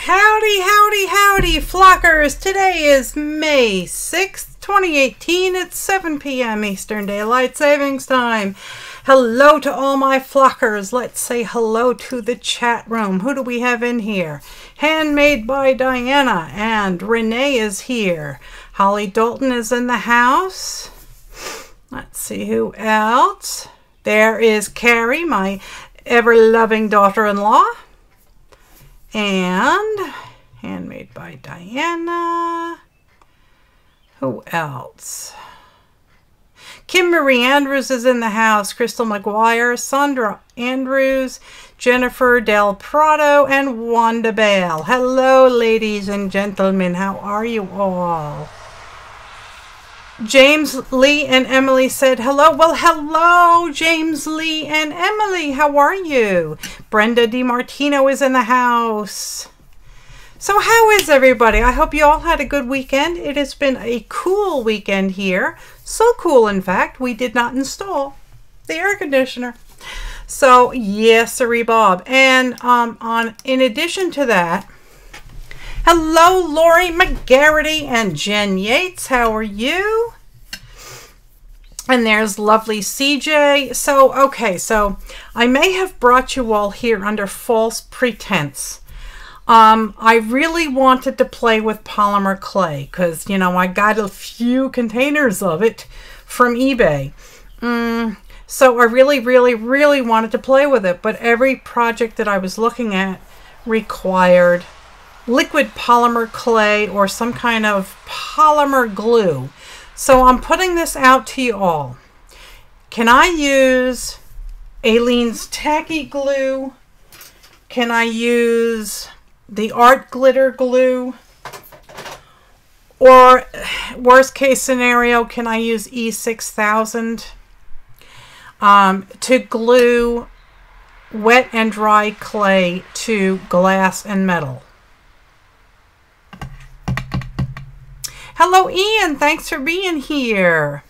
Howdy, howdy, howdy, flockers. Today is May 6th, 2018. It's 7 p.m. Eastern Daylight Savings Time. Hello to all my flockers. Let's say hello to the chat room. Who do we have in here? Handmade by Diana, and Renee is here. Holly Dalton is in the house. Let's see who else. There is Carrie, my ever-loving daughter-in-law. And Handmade by Diana. Who else? Kim Marie Andrews is in the house. Crystal McGuire, Sandra Andrews, Jennifer Del Prado, and Wanda Bale. Hello, ladies and gentlemen. How are you all? James Lee and Emily said hello. Well, hello, James Lee and Emily. How are you? Brenda DiMartino is in the house. So how is everybody? I hope you all had a good weekend. It has been a cool weekend here. So cool, in fact, we did not install the air conditioner. So, yes, sirree, Bob. And in addition to that, hello, Lori McGarity and Jen Yates. How are you? And there's lovely CJ. So, okay, so I may have brought you all here under false pretense. I really wanted to play with polymer clay because, you know, I got a few containers of it from eBay. So I really wanted to play with it. But every project that I was looking at required liquid polymer clay or some kind of polymer glue. So I'm putting this out to you all. Can I use Aleene's tacky glue? Can I use the art glitter glue? Or worst case scenario, can I use E6000 to glue wet and dry clay to glass and metal? Hello, Ian. Thanks for being here.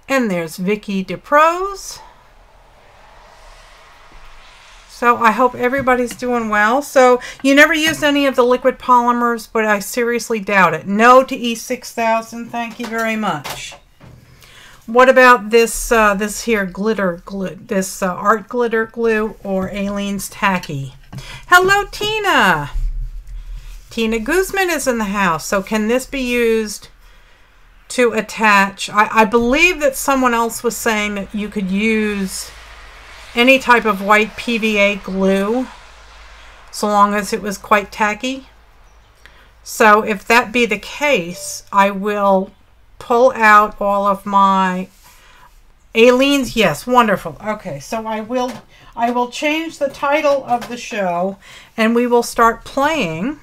And there's Vicky DeProse. So I hope everybody's doing well. So you never used any of the liquid polymers, but I seriously doubt it. No to E6000. Thank you very much. What about this this here glitter glue, this art glitter glue or Aleene's tacky? Hello, Tina. Tina Guzman is in the house. So can this be used to attach? I believe that someone else was saying that you could use any type of white PVA glue so long as it was quite tacky. So if that be the case, I will pull out all of my Aleene's. Yes, wonderful. Okay, so I will change the title of the show and we will start playing.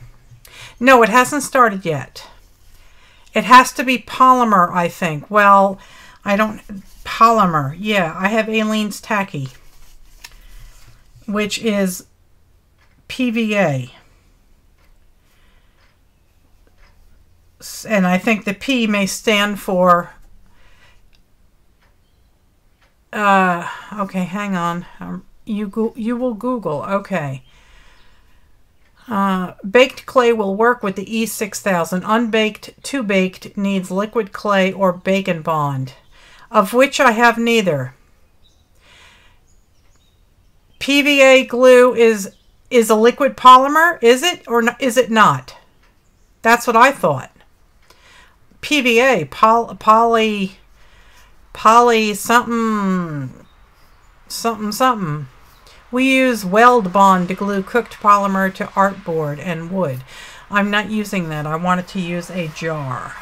No, it hasn't started yet. It has to be polymer, I think. Well, I don't... Polymer. Yeah, I have Aleene's tacky, which is PVA. And I think the P may stand for... okay, hang on. You will Google. Okay. Baked clay will work with the E6000. Unbaked to baked needs liquid clay or bacon bond, of which I have neither. PVA glue is a liquid polymer, is it or is it not? That's what I thought. PVA, poly something. We use weld bond to glue cooked polymer to artboard and wood. I'm not using that. I wanted to use a jar.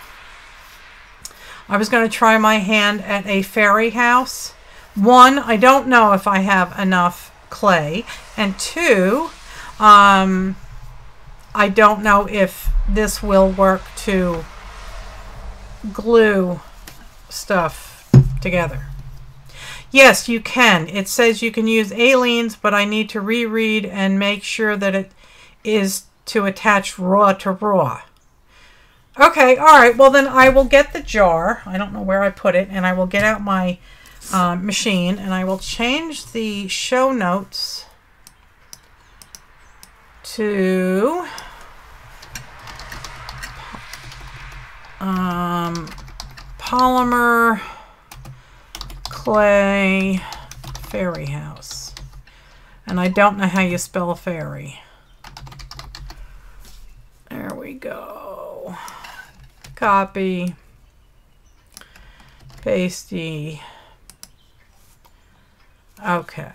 I was going to try my hand at a fairy house. One, I don't know if I have enough clay. And two, I don't know if this will work to glue stuff together. Yes, you can. It says you can use Aleene's, but I need to reread and make sure that it is to attach raw to raw. Okay, all right. Well, then I will get the jar. I don't know where I put it. And I will get out my machine and I will change the show notes to polymer clay fairy house. And I don't know how you spell fairy. There we go. Copy. Pasty. Okay.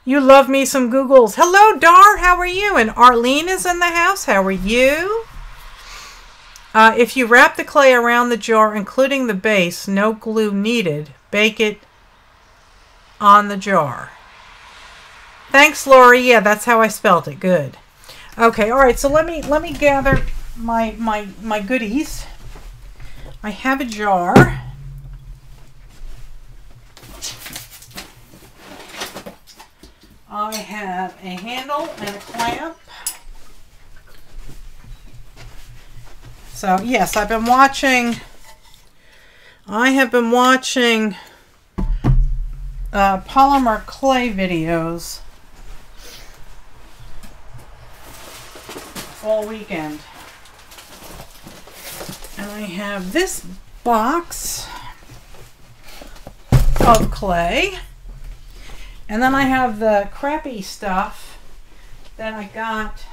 You love me some Googles. Hello, Dar. How are you? And Arlene is in the house. How are you? If you wrap the clay around the jar, including the base, no glue needed. Bake it on the jar. Thanks, Lori. Yeah, that's how I spelled it. Good. Okay. All right. So let me gather my goodies. I have a jar. I have a handle and a clamp. So yes, I have been watching polymer clay videos all weekend. And I have this box of clay. And then I have the crappy stuff that I got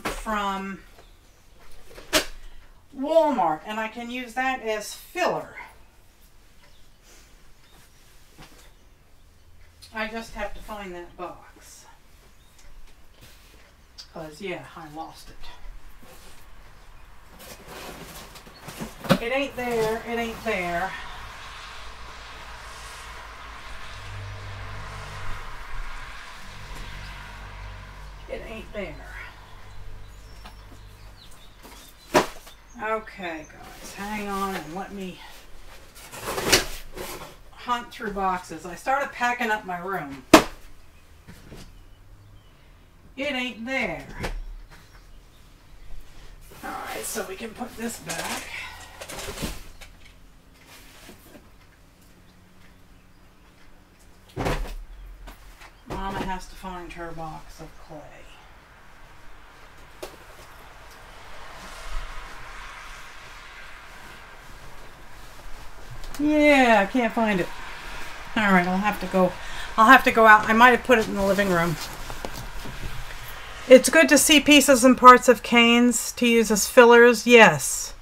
from Walmart, and I can use that as filler. I just have to find that box. Because, yeah, I lost it. It ain't there. It ain't there. It ain't there. Okay, guys, hang on and let me hunt through boxes. I started packing up my room. It ain't there. Alright, so we can put this back. Mama has to find her box of clay. Yeah, I can't find it. All right, I'll have to go out. I might have put it in the living room. It's good to see pieces and parts of canes to use as fillers. Yes.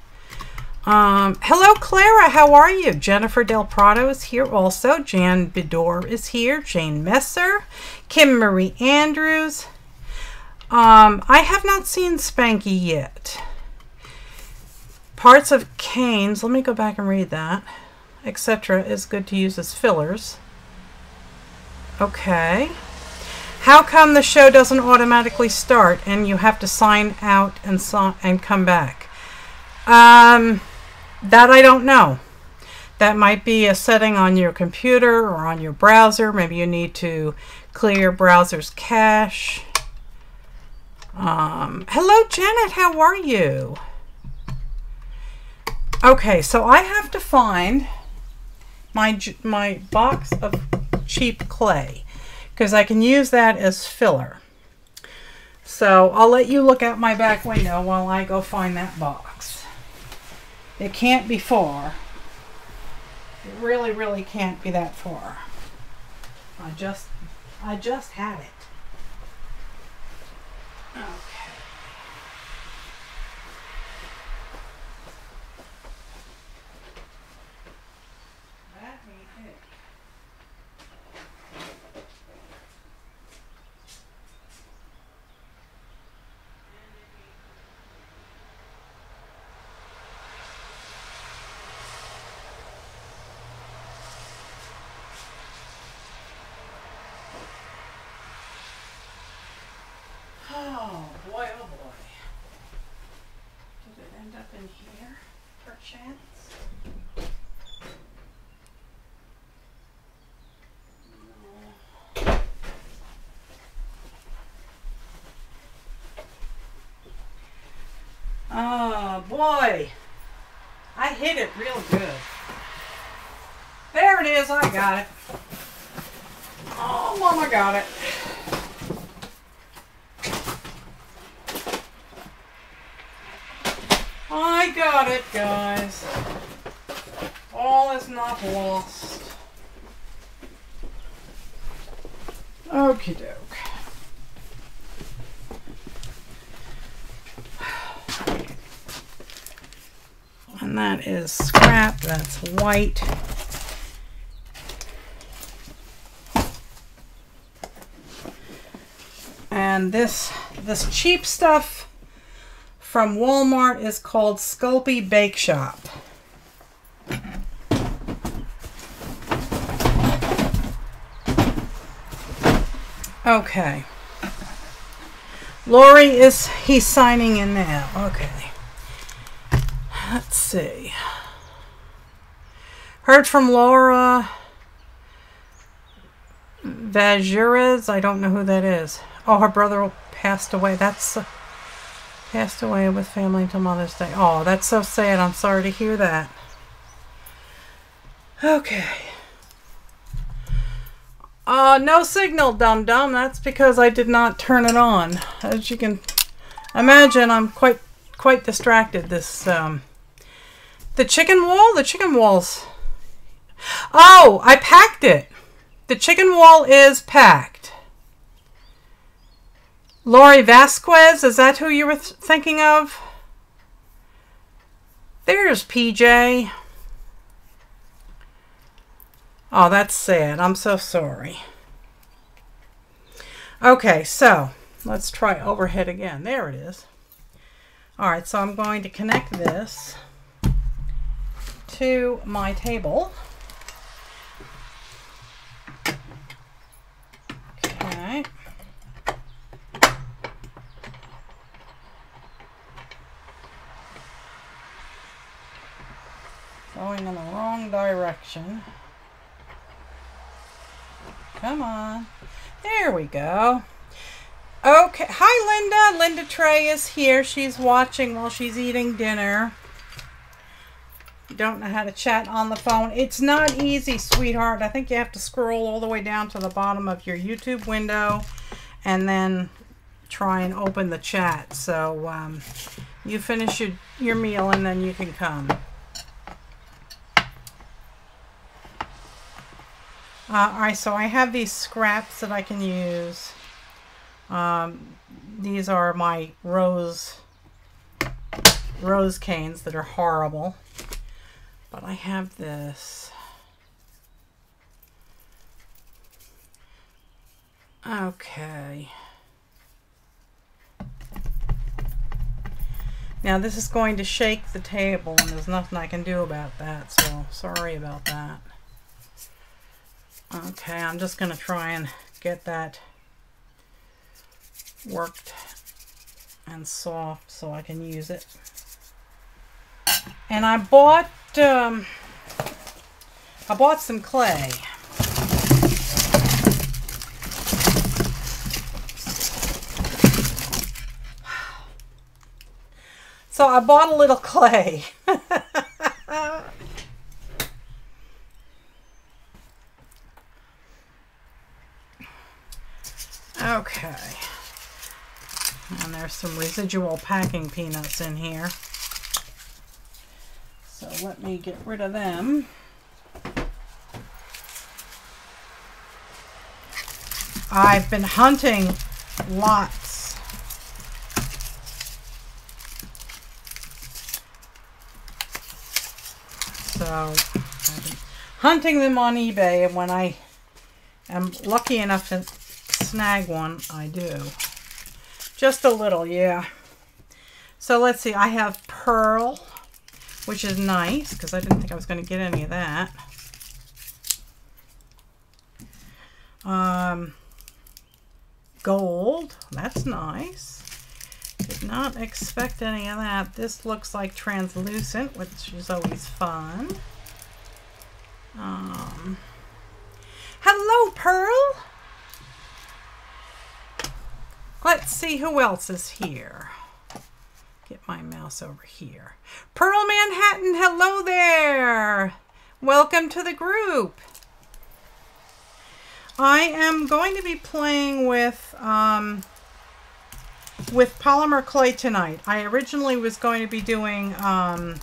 Hello, Clara. How are you? Jennifer Del Prado is here also. Jan Bidor is here. Jane Messer. Kim Marie Andrews. I have not seen Spanky yet. Parts of canes. Let me go back and read that. Etc. is good to use as fillers. Okay. How come the show doesn't automatically start and you have to sign out and come back? That I don't know. That might be a setting on your computer or on your browser. Maybe you need to clear your browser's cache. Hello, Janet. How are you? Okay, so I have to find my box of cheap clay because I can use that as filler. So I'll let you look out my back window while I go find that box. It can't be far. It really, really can't be that far. I just had it. Okay. Oh boy, oh boy. Did it end up in here, perchance? No. Oh boy. I hit it real good. There it is, I got it. Oh, Mama got it. I got it, guys. All is not lost. Okie doke. And that is scrap. That's white. And this cheap stuff from Walmart is called Sculpey Bake Shop. Okay. Lori he's signing in now. Okay. Let's see. Heard from Laura Vajurez. I don't know who that is. Oh, her brother passed away. That's passed away with family until Mother's Day. Oh, that's so sad. I'm sorry to hear that. Okay. No signal, dum-dum. That's because I did not turn it on. As you can imagine, I'm quite distracted. This, the chicken wall? The chicken wall's... Oh, I packed it. The chicken wall is packed. Lori Vasquez, is that who you were thinking of? There's PJ. Oh, that's sad. I'm so sorry. Okay, so let's try overhead again. There it is. All right, so I'm going to connect this to my table. Okay. Going in the wrong direction. Come on. There we go. Okay. Hi, Linda. Linda Trey is here. She's watching while she's eating dinner. Don't know how to chat on the phone. It's not easy, sweetheart. I think you have to scroll all the way down to the bottom of your YouTube window and then try and open the chat. So you finish your meal and then you can come. Alright, so I have these scraps that I can use. These are my rose canes that are horrible. But I have this. Okay. Now this is going to shake the table and there's nothing I can do about that, so sorry about that. Okay, I'm just going to try and get that worked and soft so I can use it. And I bought some clay. So I bought a little clay. Okay, and there's some residual packing peanuts in here, so let me get rid of them. I've been hunting lots. So I've been hunting them on eBay, and when I am lucky enough to snag one, I do. Just a little, yeah. So let's see, I have pearl, which is nice because I didn't think I was going to get any of that. Gold, that's nice. Did not expect any of that. This looks like translucent, which is always fun. Hello, Pearl. Let's see who else is here. Get my mouse over here. Pearl Manhattan, hello there. Welcome to the group. I am going to be playing with polymer clay tonight. I originally was going to be doing, oh,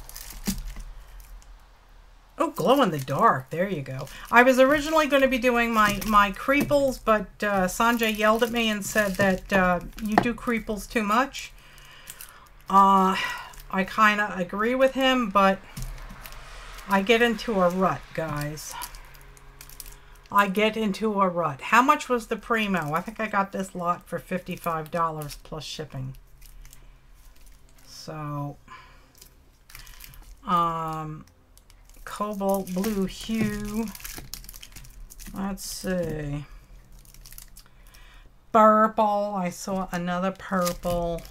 glow in the dark. There you go. I was originally going to be doing my creeples, but Sanjay yelled at me and said that you do creeples too much. I kind of agree with him, but I get into a rut, guys. I get into a rut. How much was the Primo? I think I got this lot for $55 plus shipping. So, cobalt blue hue. Let's see. Purple. I saw another purple.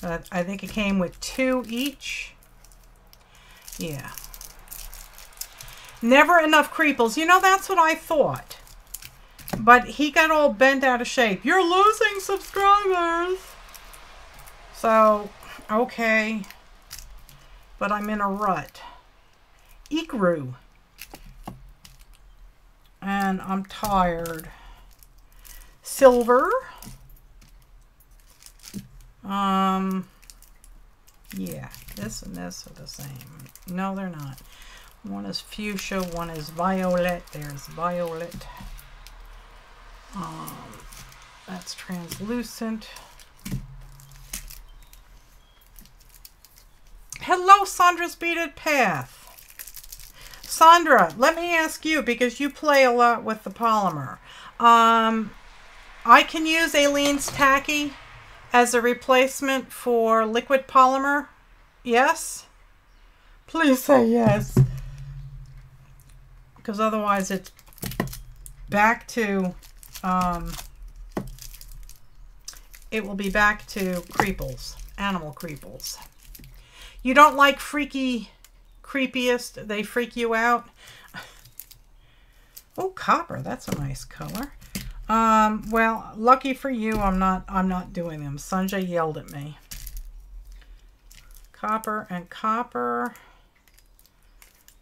I think it came with 2 each. Yeah. Never enough creeples. You know, that's what I thought. But he got all bent out of shape. You're losing subscribers. So, okay. But I'm in a rut. Ecru. And I'm tired. Silver. Yeah. This and this are the same. No, they're not. One is fuchsia, one is violet. There's violet. That's translucent. Hello, Sandra's Beaded Path. Sandra, let me ask you, because you play a lot with the polymer. I can use Aleene's Tacky as a replacement for liquid polymer. Yes? Please say yes. Because otherwise it's back to, it will be back to creeples, animal creeples. You don't like freaky, creepiest, they freak you out? Oh, copper, that's a nice color. Well, lucky for you, I'm not doing them. Sanjay yelled at me. Copper and copper.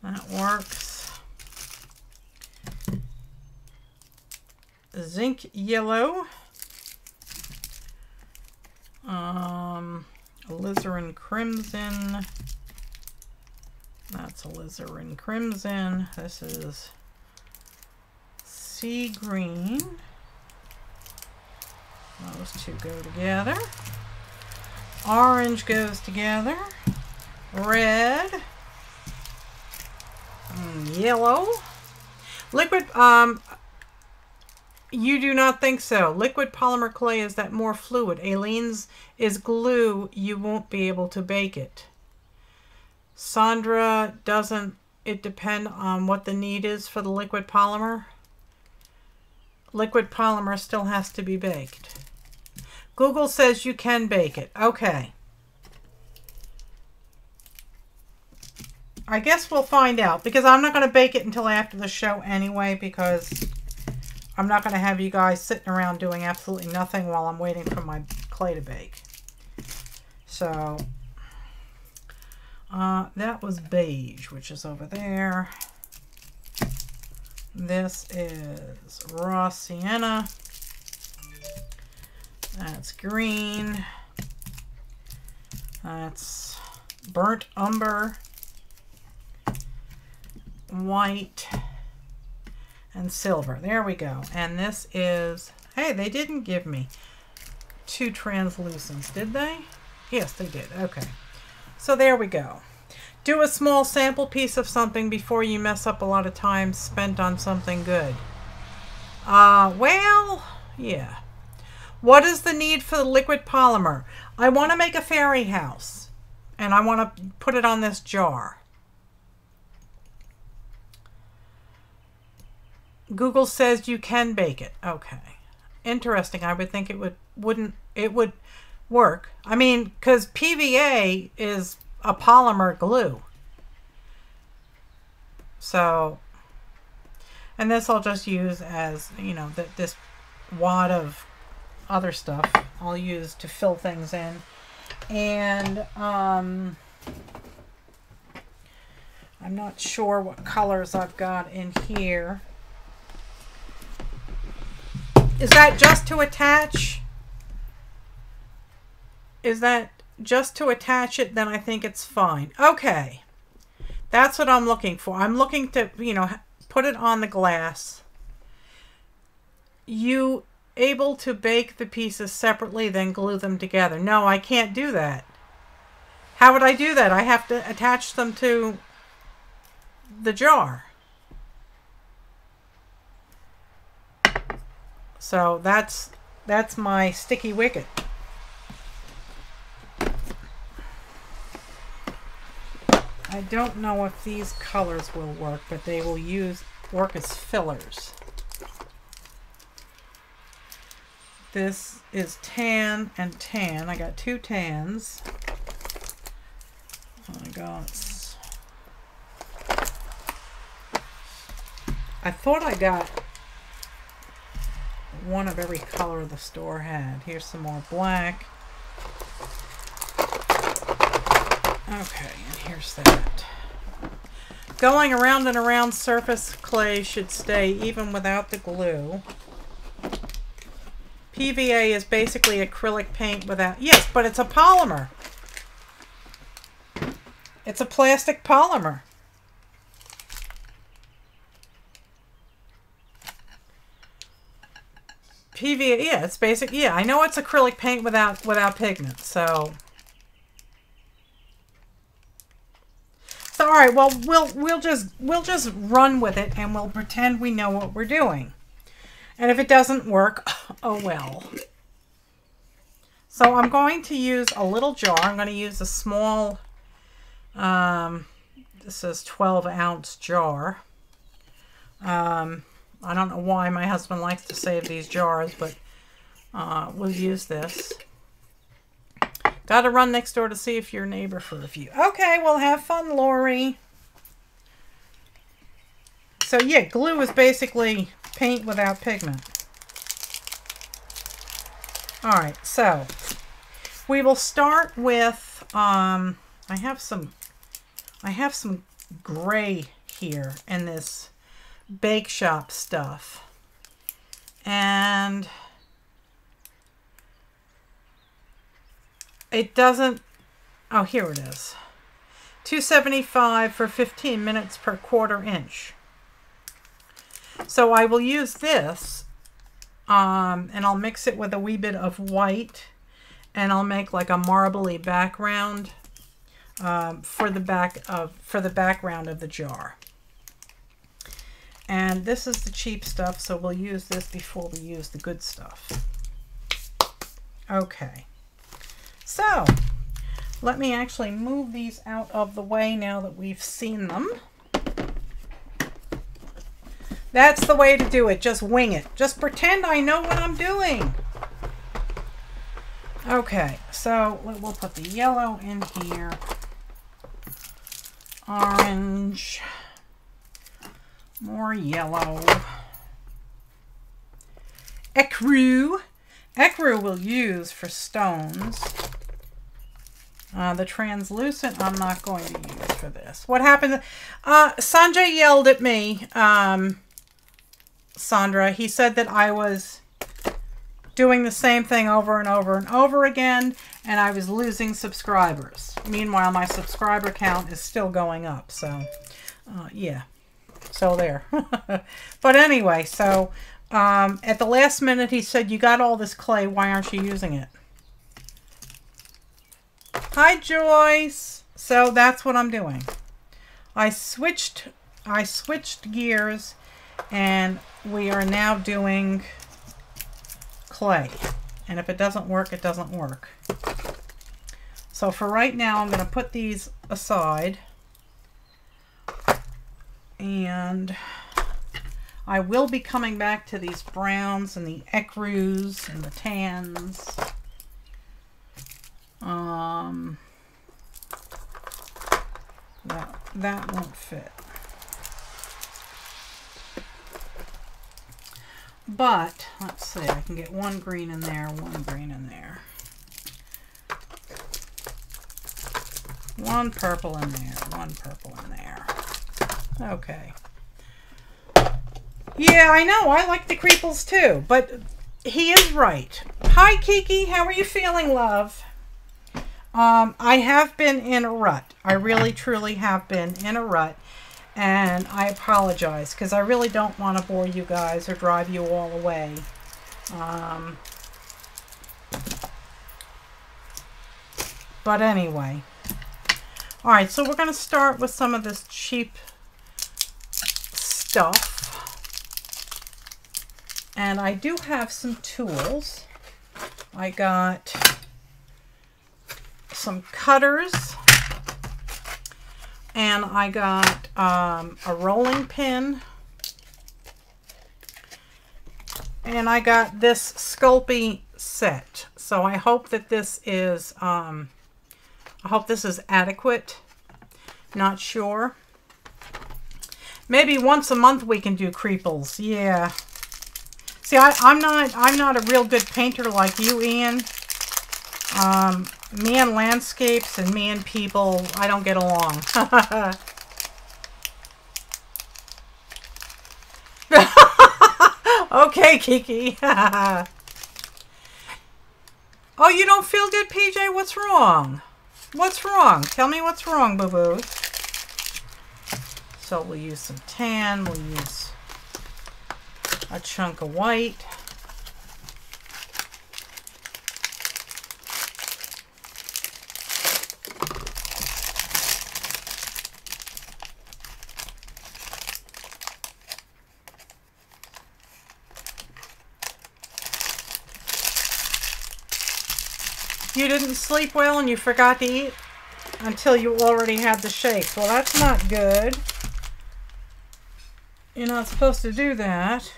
That works. Zinc yellow. Alizarin crimson. That's alizarin crimson. This is sea green. Those two go together. Orange goes together. Red. Yellow. Liquid, you do not think so. Liquid polymer clay is that more fluid. Aleene's is glue. You won't be able to bake it. Sandra, doesn't it depend on what the need is for the liquid polymer? Liquid polymer still has to be baked. Google says you can bake it. Okay. I guess we'll find out, because I'm not going to bake it until after the show anyway, because I'm not going to have you guys sitting around doing absolutely nothing while I'm waiting for my clay to bake. So, that was beige, which is over there. This is raw sienna. That's green. That's burnt umber. White and silver. There we go. And this is, hey, they didn't give me 2 translucents, did they? Yes, they did. Okay. So there we go. Do a small sample piece of something before you mess up a lot of time spent on something good. Well, yeah. What is the need for the liquid polymer? I want to make a fairy house, and I want to put it on this jar. Google says you can bake it. Okay. Interesting. I would think it would work. I mean, because PVA is a polymer glue. So, and this I'll just use as, you know, this wad of other stuff I'll use to fill things in. And I'm not sure what colors I've got in here. Is that just to attach? Is that just to attach it? Then I think it's fine. Okay. That's what I'm looking for. I'm looking to, you know, put it on the glass. You able to bake the pieces separately, then glue them together? No, I can't do that. How would I do that? I have to attach them to the jar. So that's my sticky wicket. I don't know if these colors will work, but they will work as fillers. This is tan and tan. I got 2 tans. I thought I got one of every color the store had. Here's some more black. Okay, and here's that. Going around and around surface clay should stay even without the glue. PVA is basically acrylic paint without... Yes, but it's a polymer. It's a plastic polymer. PVA, yeah, it's basic. Yeah, I know it's acrylic paint without pigment, so... So, all right, well, we'll just run with it and we'll pretend we know what we're doing. And if it doesn't work, oh well. So I'm going to use a little jar. I'm going to use a small, this is 12-ounce jar. I don't know why my husband likes to save these jars, but we'll use this. Got to run next door to see if you're a neighbor for a few. Okay, well, have fun, Lori. So, yeah, glue is basically paint without pigment. All right, so we will start with, I have some gray here in this bake shop stuff. And it doesn't, oh, here it is. 275 for 15 minutes per 1/4 inch. So I will use this, and I'll mix it with a wee bit of white, and I'll make like a marbly background for the background of the jar. And this is the cheap stuff, so we'll use this before we use the good stuff. Okay. So, let me actually move these out of the way now that we've seen them. That's the way to do it. Just wing it. Just pretend I know what I'm doing. Okay, so we'll put the yellow in here. Orange. More yellow. Ecru. Ecru we'll use for stones. The translucent I'm not going to use for this. What happened? Sanjay yelled at me, Sandra. He said that I was doing the same thing over and over and over again, and I was losing subscribers. Meanwhile, my subscriber count is still going up. So, yeah. So there. But anyway, so at the last minute, he said, "You got all this clay. Why aren't you using it?" Hi, Joyce. So that's what I'm doing. I switched gears, and we are now doing clay. And if it doesn't work, it doesn't work. So for right now, I'm going to put these aside. And I will be coming back to these browns and the ecrus and the tans. That won't fit. But, let's see, I can get one green in there, one green in there. One purple in there, one purple in there. Okay. Yeah, I know, I like the creeples too, but he is right. Hi, Kiki. How are you feeling, love? I have been in a rut. I really, truly have been in a rut. And I apologize because I really don't want to bore you guys or drive you all away. But anyway. Alright, so we're going to start with some of this cheap stuff. And I do have some tools. I got some cutters. And I got a rolling pin. And I got this Sculpey set. So I hope that this is, I hope this is adequate. Not sure. Maybe once a month we can do creeples. Yeah. See, I'm not a real good painter like you, Ian. Me and landscapes and me and people, I don't get along. Okay, Kiki. Oh, you don't feel good, PJ? What's wrong? What's wrong? Tell me what's wrong, boo-boo. So we'll use some tan. We'll use a chunk of white. You didn't sleep well and you forgot to eat until you already had the shakes. Well, that's not good. You're not supposed to do that.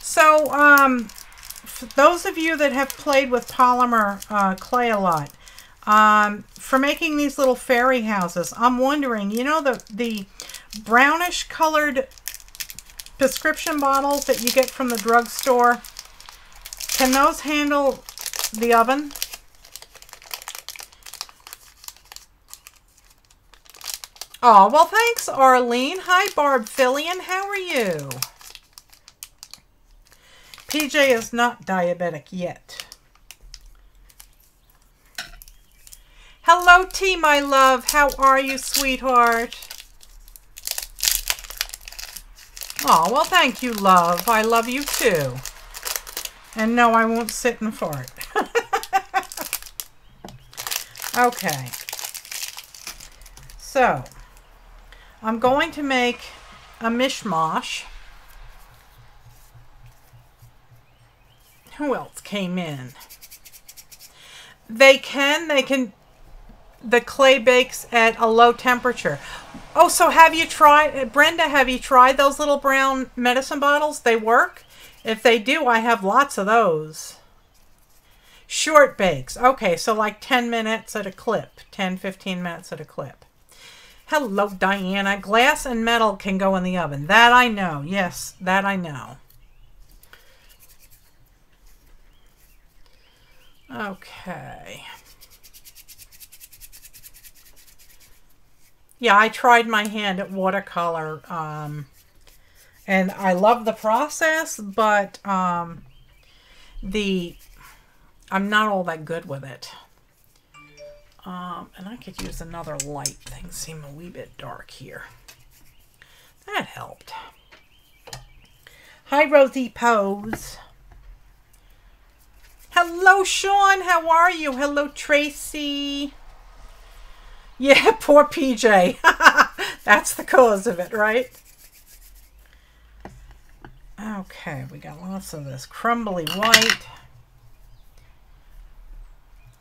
So, for those of you that have played with polymer clay a lot, for making these little fairy houses, I'm wondering, you know the brownish colored prescription bottles that you get from the drugstore, can those handle the oven? Oh, well, thanks, Arlene. Hi, Barb Fillion. How are you? PJ is not diabetic yet. Hello, T, my love. How are you, sweetheart? Oh, well, thank you, love. I love you, too. And no, I won't sit and fart. Okay. So, I'm going to make a mishmash. Who else came in? They can, the clay bakes at a low temperature. Oh, so have you tried, Brenda, have you tried those little brown medicine bottles? They work? If they do, I have lots of those. Short bakes. Okay, so like 10 minutes at a clip. 10, 15 minutes at a clip. Hello, Diana. Glass and metal can go in the oven. That I know. Yes, that I know. Okay. Yeah, I tried my hand at watercolor, and I love the process, but I'm not all that good with it. And I could use another light. Things seem a wee bit dark here. That helped. Hi, Rosie Pose. Hello, Sean. How are you? Hello, Tracy. Yeah, poor PJ. That's the cause of it, right? Okay, we got lots of this crumbly white.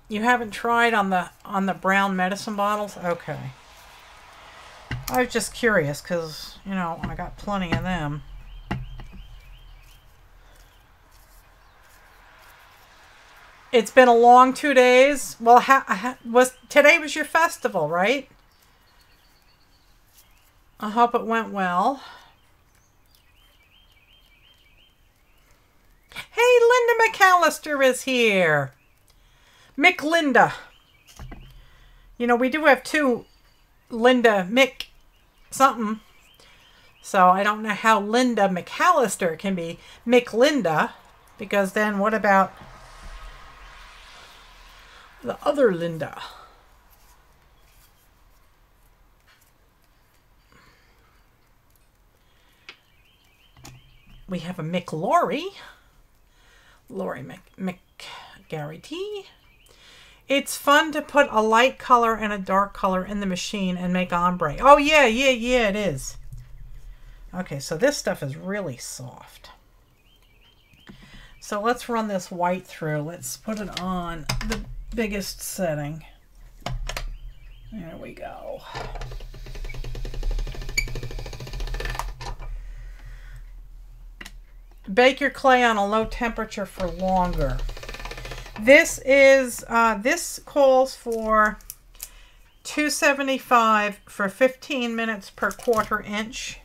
You haven't tried on the brown medicine bottles? Okay. I was just curious because, you know, I got plenty of them. It's been a long 2 days. Well, today was your festival, right? I hope it went well. Hey, Linda McAllister is here. Mick Linda. You know, we do have two Linda Mick something. So I don't know how Linda McAllister can be McLinda, because then what about the other Linda? We have a McLaurie. Laurie McGarity. It's fun to put a light color and a dark color in the machine and make ombre. Oh, yeah, it is. Okay, so this stuff is really soft. So let's run this white through. Let's put it on the biggest setting. There we go. Bake your clay on a low temperature for longer. This is this calls for 275 for 15 minutes per 1/4 inch.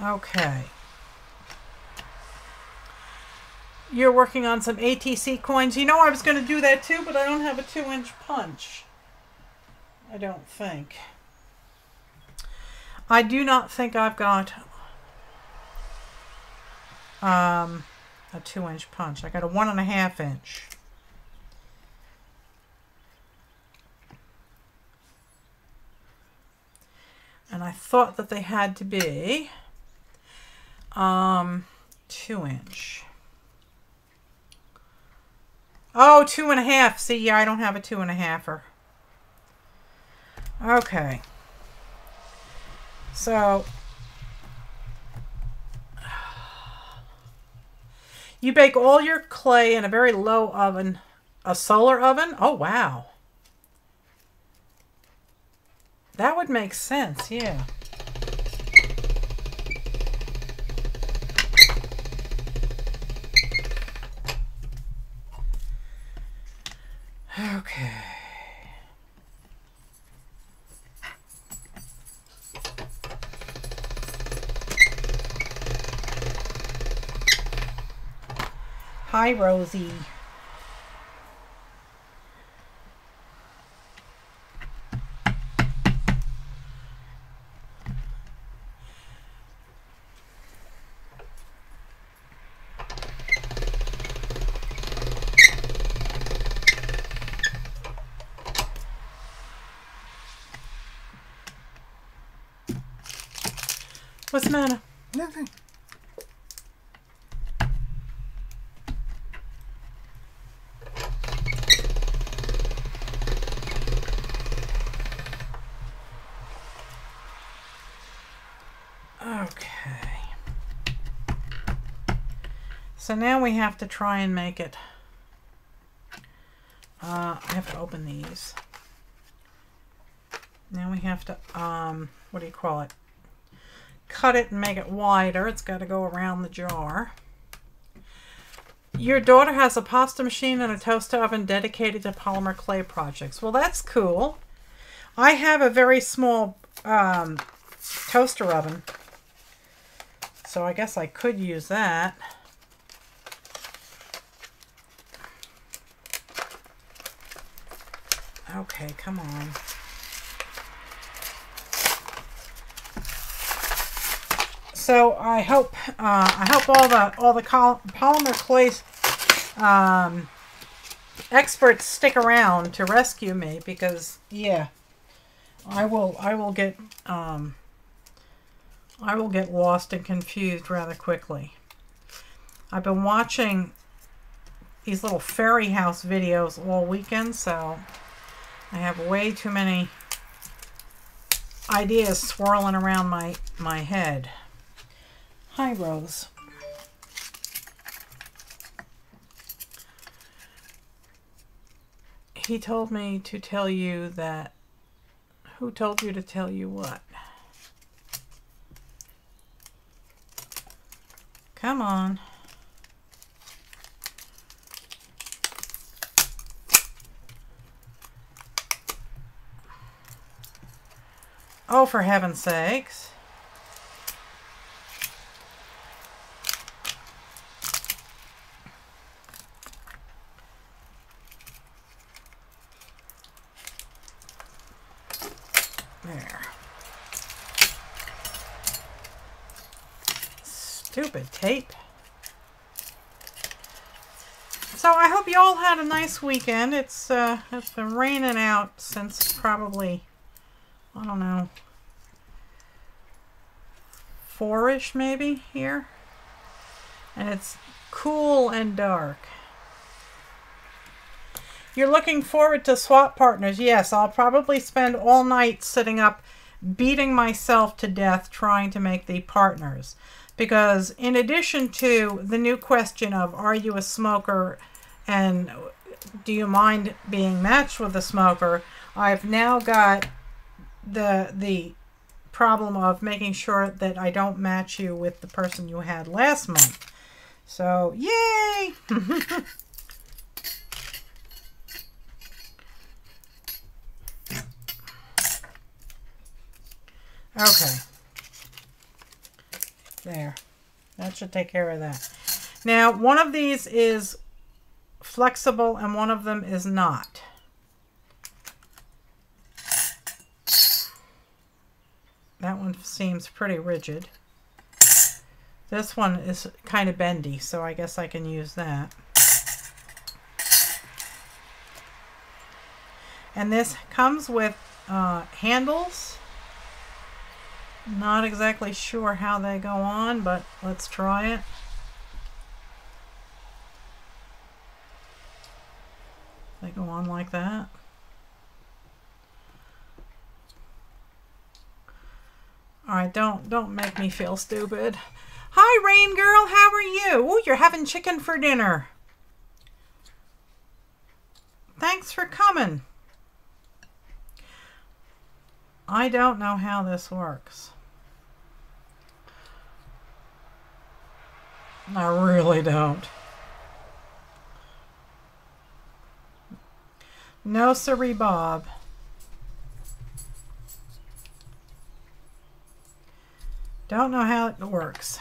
Okay. You're working on some ATC coins. You know, I was going to do that too, but I don't have a 2-inch punch. I don't think. I do not think I've got a 2-inch punch. I got a 1.5 inch. And I thought that they had to be 2-inch. Oh, 2.5. See, yeah, I don't have a 2.5er. Okay. So, you bake all your clay in a very low oven, a solar oven? Oh, wow. That would make sense, yeah. Okay. Hi, Rosie. What's the matter? Nothing. Okay. So now we have to try and make it. I have to open these. Now we have to, what do you call it? Cut it and make it wider. It's got to go around the jar. Your daughter has a pasta machine and a toaster oven dedicated to polymer clay projects. Well, that's cool. I have a very small toaster oven, so I guess I could use that. Okay, come on. So I hope all the polymer clay experts stick around to rescue me, because yeah, I will get lost and confused rather quickly. I've been watching these little fairy house videos all weekend, so I have way too many ideas swirling around my head. Hi, Rose. He told me to tell you that. Who told you to tell you what? Come on. Oh, for heaven's sakes. Stupid tape. So I hope you all had a nice weekend. It's been raining out since probably, I don't know, 4-ish maybe here. And it's cool and dark. You're looking forward to swap partners. Yes, I'll probably spend all night sitting up beating myself to death trying to make the partners. Because in addition to the new question of are you a smoker and do you mind being matched with a smoker, I've now got the problem of making sure that I don't match you with the person you had last month. So, yay! Okay. There. That should take care of that. Now, one of these is flexible and one of them is not. That one seems pretty rigid. This one is kind of bendy, so I guess I can use that. And this comes with handles. Not exactly sure how they go on, but let's try it. They go on like that. All right, don't make me feel stupid. Hi, Rain Girl, how are you? Ooh, you're having chicken for dinner. Thanks for coming. I don't know how this works. I really don't. No siree, Bob. Don't know how it works.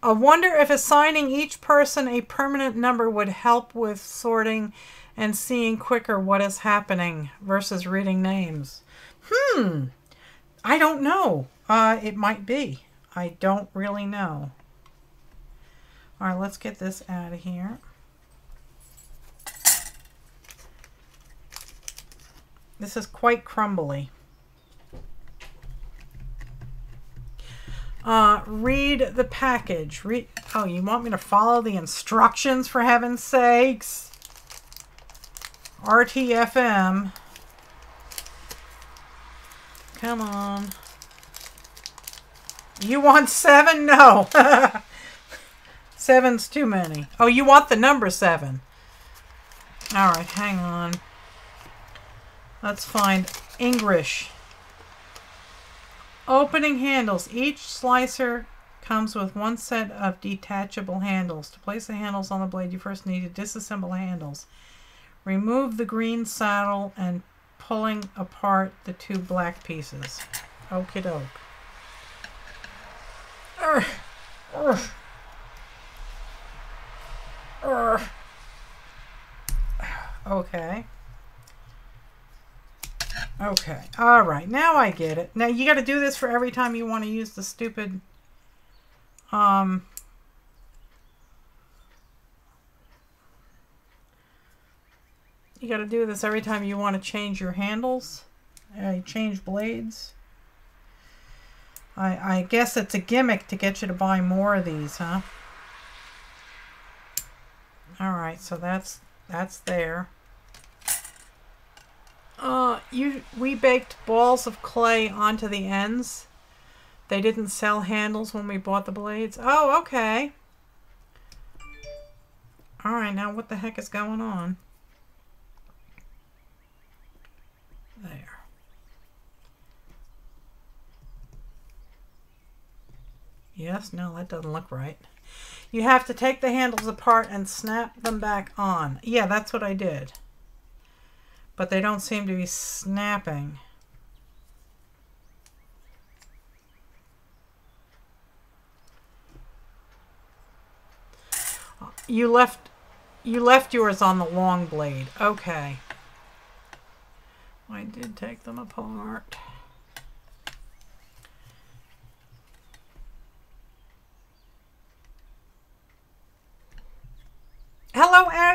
I wonder if assigning each person a permanent number would help with sorting and seeing quicker what is happening versus reading names. I don't know. It might be. I don't really know. All right, let's get this out of here. This is quite crumbly. Read the package. Oh, you want me to follow the instructions, for heaven's sakes? RTFM. Come on. You want 7? No. 7's too many. Oh, you want the number 7. All right, hang on. Let's find English. Opening handles. Each slicer comes with one set of detachable handles. To place the handles on the blade, you first need to disassemble the handles. Remove the green saddle and pulling apart the 2 black pieces. Okie doke. Okay. Okay. All right. Now I get it. Now you got to do this for every time you want to use the stupid you got to do this every time you want to change your handles. Change blades. I guess it's a gimmick to get you to buy more of these, huh? All right, so that's there. We baked balls of clay onto the ends. They didn't sell handles when we bought the blades. Oh, okay. All right, now what the heck is going on? There. Yes, no, that doesn't look right. You have to take the handles apart and snap them back on. Yeah, that's what I did. But they don't seem to be snapping. You left yours on the long blade. Okay. I did take them apart.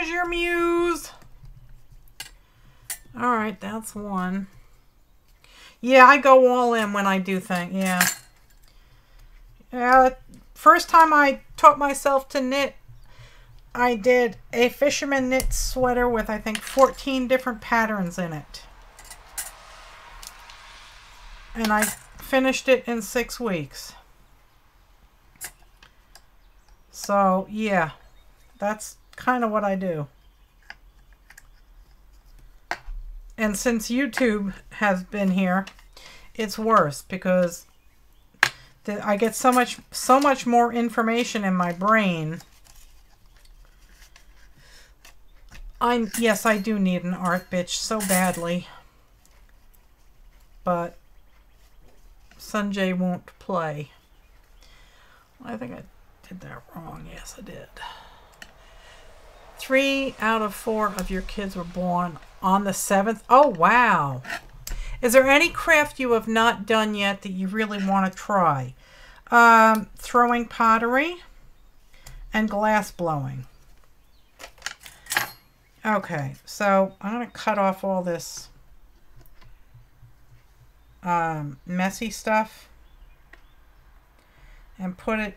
as your muse. All right, that's one. Yeah, I go all in when I do things. Yeah. Yeah, first time I taught myself to knit, I did a fisherman knit sweater with, I think, 14 different patterns in it. And I finished it in 6 weeks. So, yeah, that's kind of what I do. And since YouTube has been here, it's worse because I get so much more information in my brain. Yes, I do need an art bitch so badly. But Sanjay won't play. I think I did that wrong. Yes, I did. 3 out of 4 of your kids were born on the 7th. Oh, wow. Is there any craft you have not done yet that you really want to try? Throwing pottery and glass blowing. Okay, so I'm going to cut off all this messy stuff and put it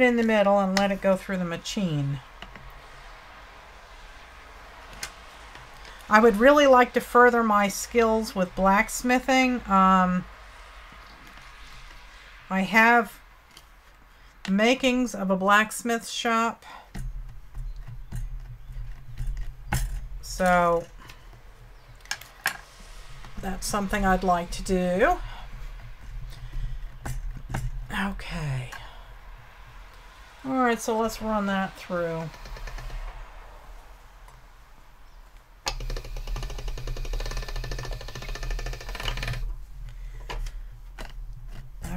in the middle and let it go through the machine. I would really like to further my skills with blacksmithing. I have the makings of a blacksmith shop. So that's something I'd like to do. Okay. All right, so let's run that through.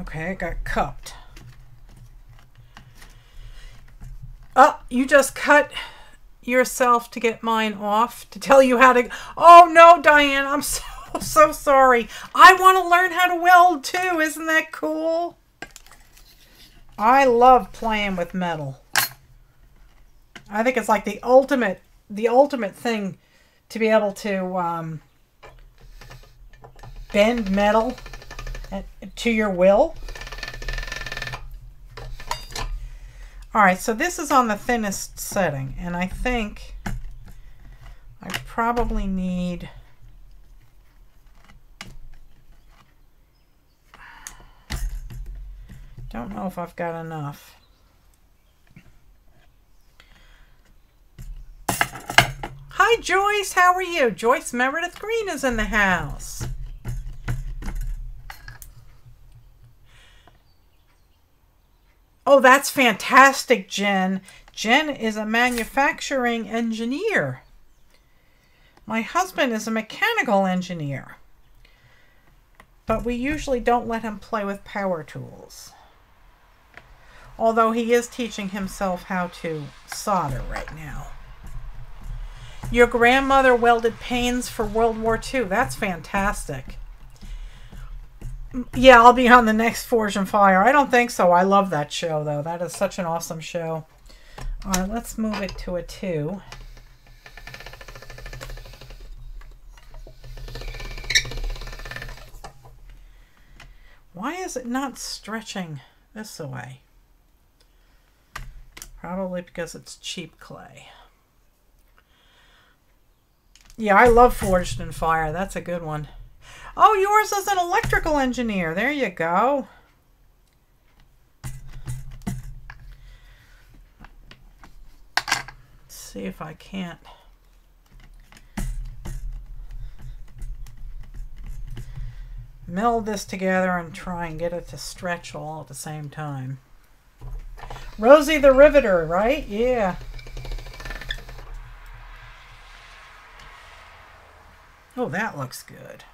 Okay, it got cupped. Oh, you just cut yourself to get mine off to tell you how to... Oh, no, Diane, I'm so sorry. I want to learn how to weld, too. Isn't that cool? I love playing with metal. I think it's like the ultimate thing to be able to bend metal to your will. All right, so this is on the thinnest setting, and I think I probably need... Don't know if I've got enough. Hi, Joyce. How are you? Joyce Meredith Green is in the house. Oh, that's fantastic, Jen. Jen is a manufacturing engineer. My husband is a mechanical engineer. But we usually don't let him play with power tools. Although he is teaching himself how to solder right now. Your grandmother welded panes for World War II. That's fantastic. Yeah, I'll be on the next Forge and Fire. I don't think so. I love that show, though. That is such an awesome show. All right, let's move it to a 2. Why is it not stretching this away? Probably because it's cheap clay. Yeah, I love Forged in Fire. That's a good one. Oh, yours is an electrical engineer. There you go. Let's see if I can't. Meld this together and try and get it to stretch all at the same time. Rosie the Riveter, right? Yeah. Oh, that looks good.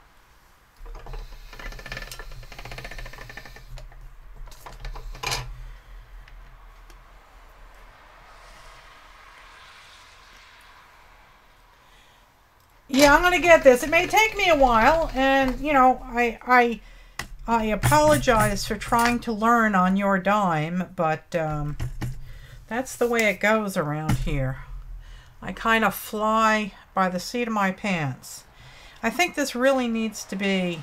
Yeah, I'm gonna get this. It may take me a while, and you know, I apologize for trying to learn on your dime, but That's the way it goes around here. I kind of fly by the seat of my pants. I think this really needs to be,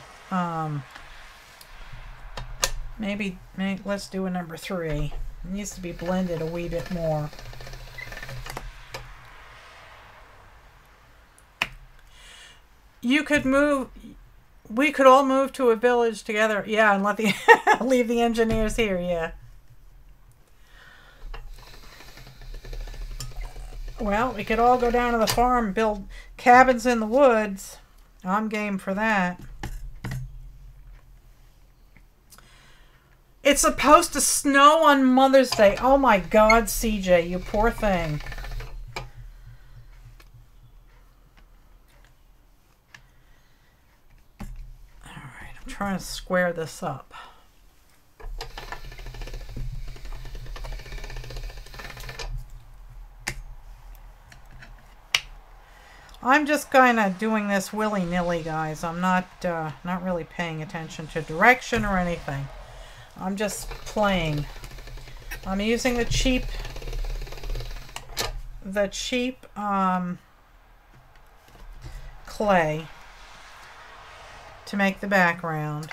maybe let's do a number 3. It needs to be blended a wee bit more. You could move, we could all move to a village together. Yeah, and let the leave the engineers here, yeah. Well, we could all go down to the farm and build cabins in the woods. I'm game for that. It's supposed to snow on Mother's Day. Oh my God, CJ, you poor thing. All right, I'm trying to square this up. I'm just kind of doing this willy-nilly, guys. I'm not really paying attention to direction or anything. I'm just playing. I'm using the cheap clay to make the background.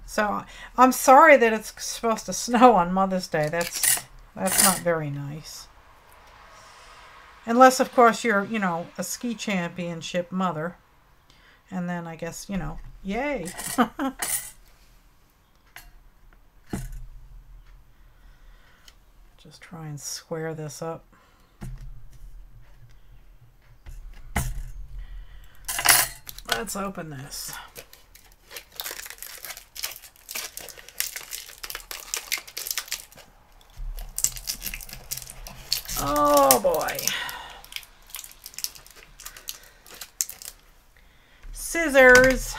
So I'm sorry that it's supposed to snow on Mother's Day. That's not very nice. Unless, of course, you're, you know, a ski championship mother. And then I guess, you know, yay. Just try and square this up. Let's open this. Oh boy. Scissors.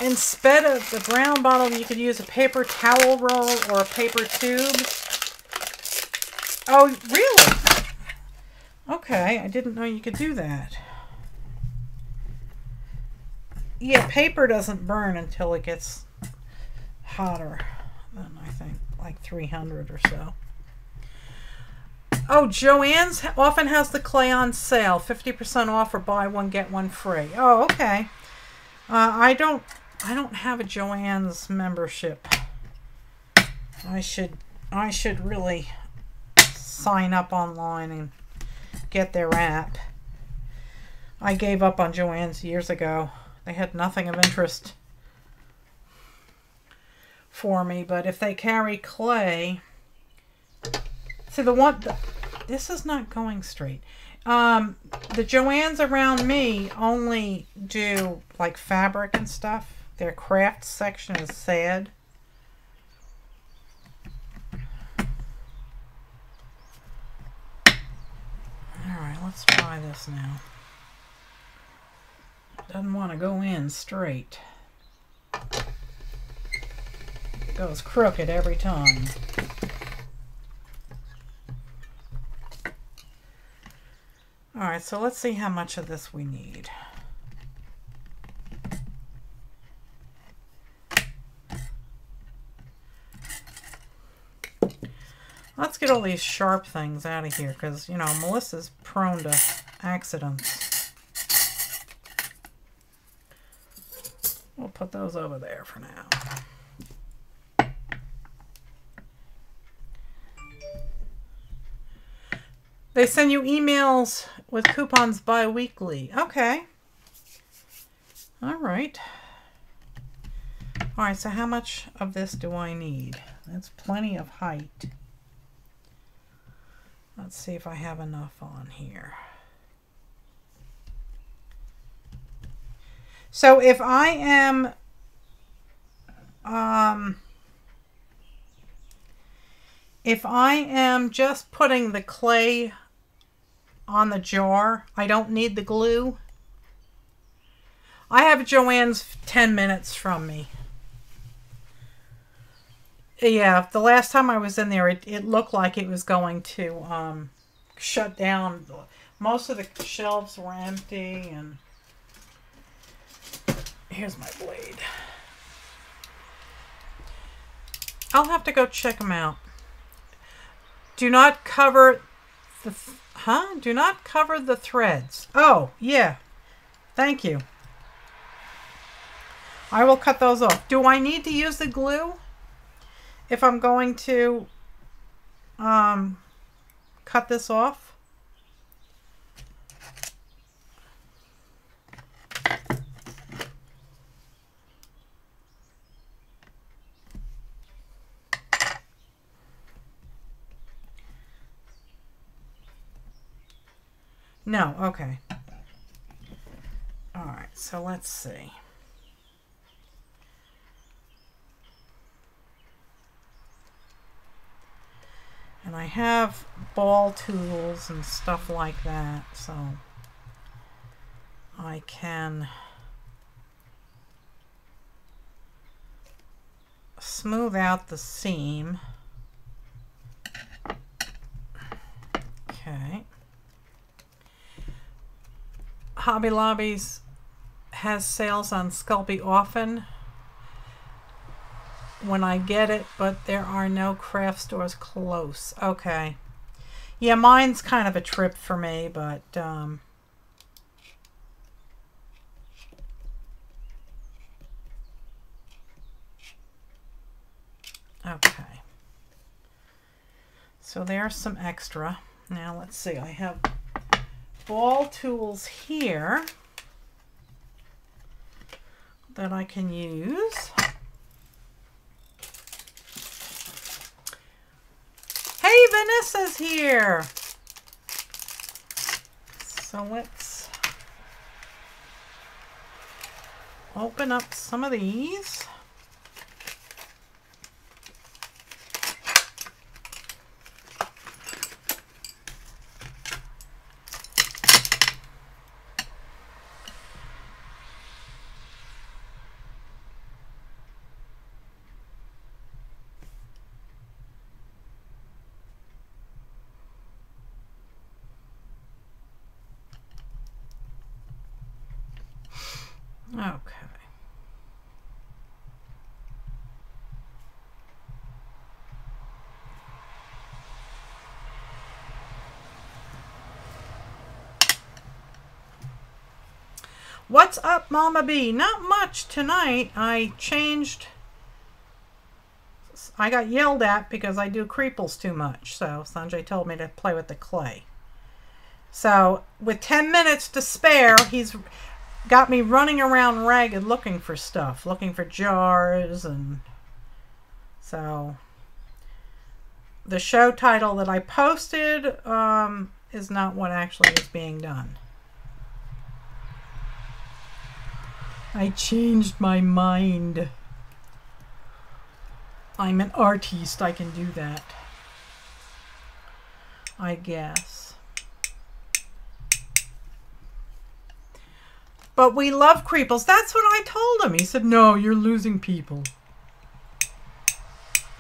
Instead of the brown bottle, you could use a paper towel roll or a paper tube. Oh, really? Okay, I didn't know you could do that. Yeah, paper doesn't burn until it gets hotter than, I think, like 300 or so. Oh, Joann's often has the clay on sale. 50% off or buy one, get one free. Oh, okay. I don't have a Joann's membership. I should really sign up online and get their app. I gave up on Joann's years ago. They had nothing of interest for me, but if they carry clay, see this is not going straight. The Joann's around me only do like fabric and stuff. Their craft section is sad. Alright, let's try this now. Doesn't want to go in straight. It goes crooked every time. Alright, so let's see how much of this we need. Let's get all these sharp things out of here because, you know, Melissa's prone to accidents. We'll put those over there for now. They send you emails with coupons bi-weekly. Okay. All right. All right, so how much of this do I need? That's plenty of height. Let's see if I have enough on here. So if I am just putting the clay on the jar, I don't need the glue. I have Joann's 10 minutes from me. Yeah, the last time I was in there, it looked like it was going to shut down. Most of the shelves were empty, and here's my blade. I'll have to go check them out. Do not cover the... Do not cover the threads. Oh, yeah. Thank you. I will cut those off. Do I need to use the glue if I'm going to cut this off? No, okay. All right, so let's see. And I have ball tools and stuff like that, so I can smooth out the seam. Okay. Hobby Lobby's has sales on Sculpey often when I get it, but there are no craft stores close. Okay. Yeah, mine's kind of a trip for me, but okay. So there's some extra. Now let's see, I have ball tools here that I can use. Hey, Vanessa's here. So let's open up some of these. Okay. What's up, Mama B? Not much tonight. I got yelled at because I do creeples too much. So Sanjay told me to play with the clay. So with 10 minutes to spare, he's got me running around ragged looking for stuff, looking for jars, and so the show title that I posted is not what actually is being done. I changed my mind. I'm an artiste, I can do that, I guess. But we love creeples. That's what I told him. He said, no, you're losing people.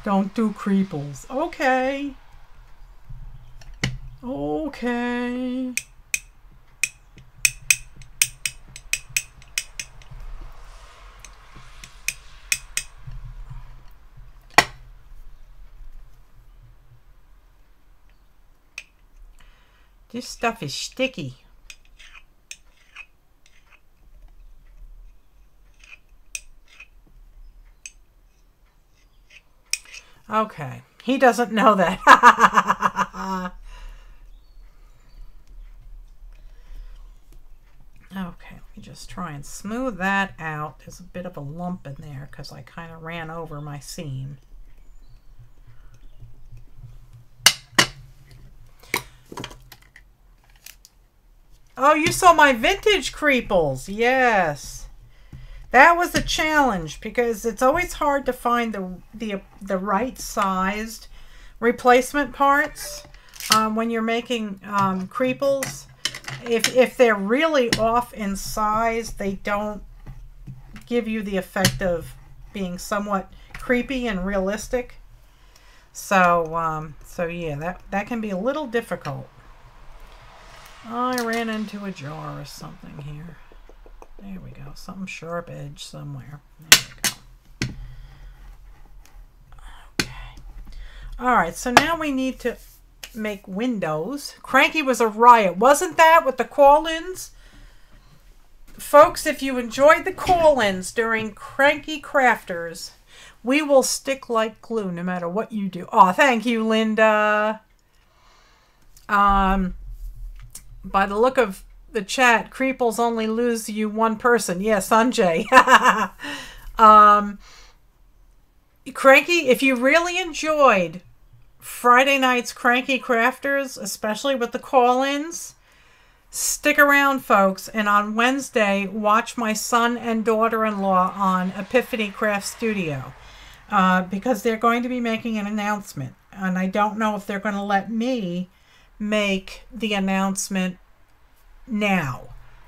Don't do creeples. Okay. Okay. This stuff is sticky. Okay, he doesn't know that. Okay, let me just try and smooth that out. There's a bit of a lump in there because I kind of ran over my seam. Oh, you saw my vintage creeples. Yes. That was a challenge because it's always hard to find the right sized replacement parts when you're making creeples. If they're really off in size, they don't give you the effect of being somewhat creepy and realistic. So, so yeah, that can be a little difficult. I ran into a jar or something here. There we go. Some sharp edge somewhere. There we go. Okay. All right, so now we need to make windows. Cranky was a riot. Wasn't that with the call-ins? Folks, if you enjoyed the call-ins during Cranky Crafters, we will stick like glue no matter what you do. Oh, thank you, Linda. By the look of the chat, Creeples only lose you one person. Yes, Sanjay. Cranky, if you really enjoyed Friday night's Cranky Crafters, especially with the call-ins, stick around, folks. And on Wednesday, watch my son and daughter-in-law on Epiphany Craft Studio. Because they're going to be making an announcement. And I don't know if they're going to let me make the announcement now.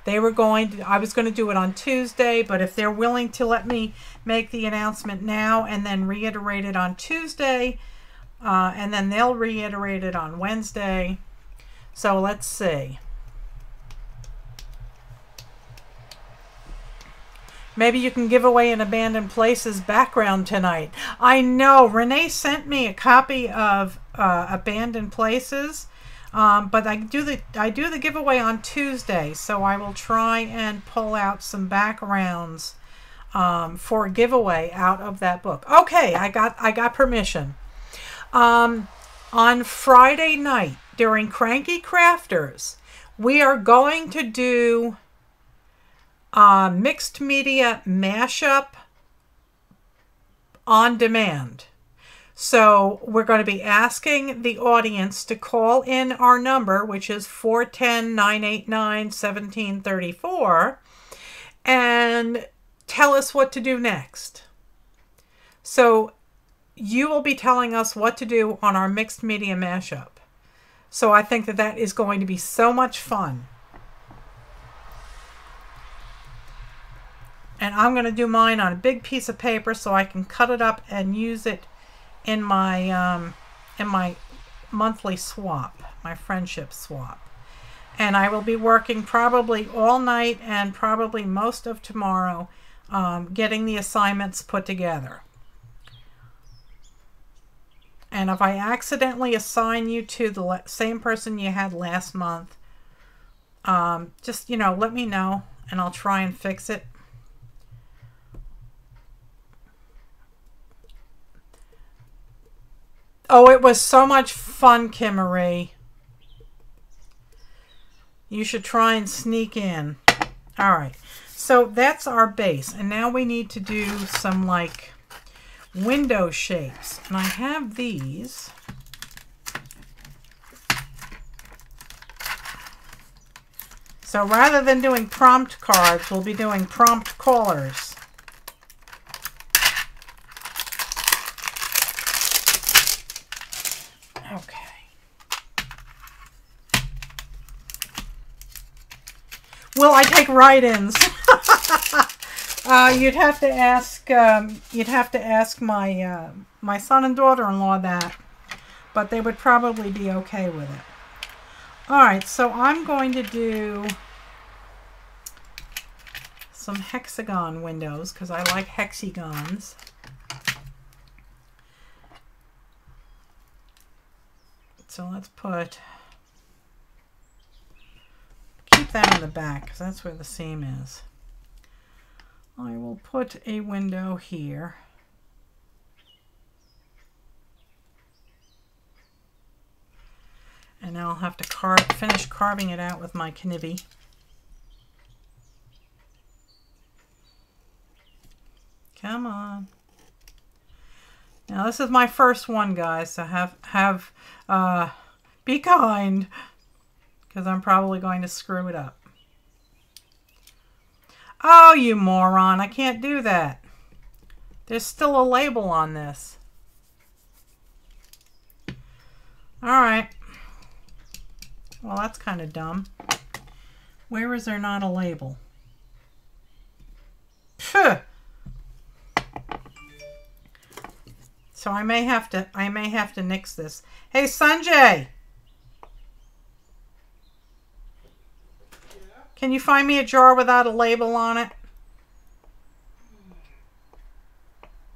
I was going to do it on Tuesday, but if they're willing to let me make the announcement now and then reiterate it on Tuesday, and then they'll reiterate it on Wednesday. So let's see. Maybe you can give away an Abandoned Places background tonight. I know Renee sent me a copy of Abandoned Places, but I do the giveaway on Tuesday, so I will try and pull out some backgrounds for a giveaway out of that book. Okay, I got permission. On Friday night during Cranky Crafters, we are going to do mixed media mashup on demand. So we're going to be asking the audience to call in our number, which is 410-989-1734, and tell us what to do next. So you will be telling us what to do on our mixed media mashup. So I think that is going to be so much fun. And I'm going to do mine on a big piece of paper so I can cut it up and use it in my monthly swap, my friendship swap. And I will be working probably all night and probably most of tomorrow getting the assignments put together. And if I accidentally assign you to the same person you had last month, just, let me know and I'll try and fix it. Oh, it was so much fun, Kimmery. You should try and sneak in. All right. So that's our base. And now we need to do some like window shapes. And I have these. So rather than doing prompt cards, we'll be doing prompt callers. Okay. Will I take write-ins? You'd have to ask. My my son and daughter-in-law that, but they would probably be okay with it. All right, so I'm going to do some hexagon windows because I like hexagons. So let's keep that in the back because that's where the seam is. I will put a window here. And now I'll have to finish carving it out with my Knibby. Come on. Now this is my first one, guys, so be kind, because I'm probably going to screw it up. Oh, you moron, I can't do that. There's still a label on this. All right. Well, that's kind of dumb. Where is there not a label? Phew. So I may have to nix this. Hey, Sanjay. Can you find me a jar without a label on it?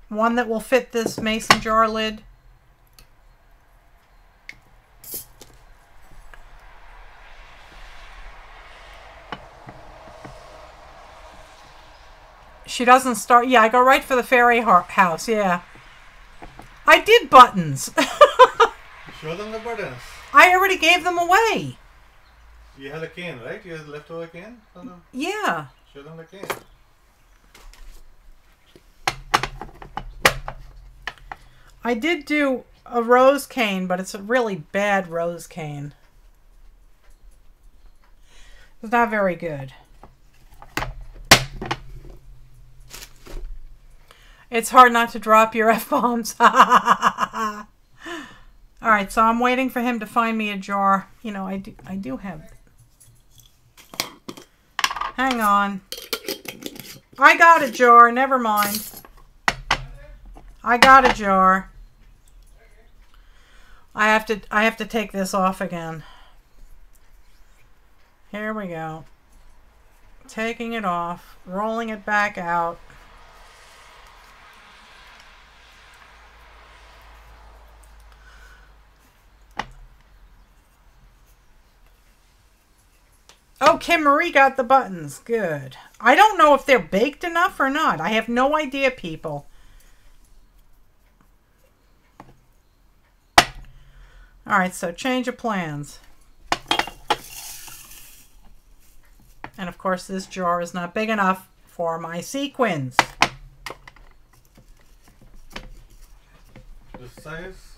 One that will fit this mason jar lid. She doesn't start. Yeah, I go right for the fairy house. Yeah. I did buttons. Show them the buttons. I already gave them away. You had a cane, right? You had leftover cane? Yeah. Show them the cane. I did do a rose cane, but it's a really bad rose cane. It's not very good. It's hard not to drop your F-bombs. All right, so I'm waiting for him to find me a jar. You know, I do have... Hang on. I got a jar. Never mind. I got a jar. I have to take this off again. Here we go. Taking it off, rolling it back out. Oh, Kim Marie got the buttons. Good. I don't know if they're baked enough or not. I have no idea, people. All right, so change of plans. And of course, this jar is not big enough for my sequins. This size?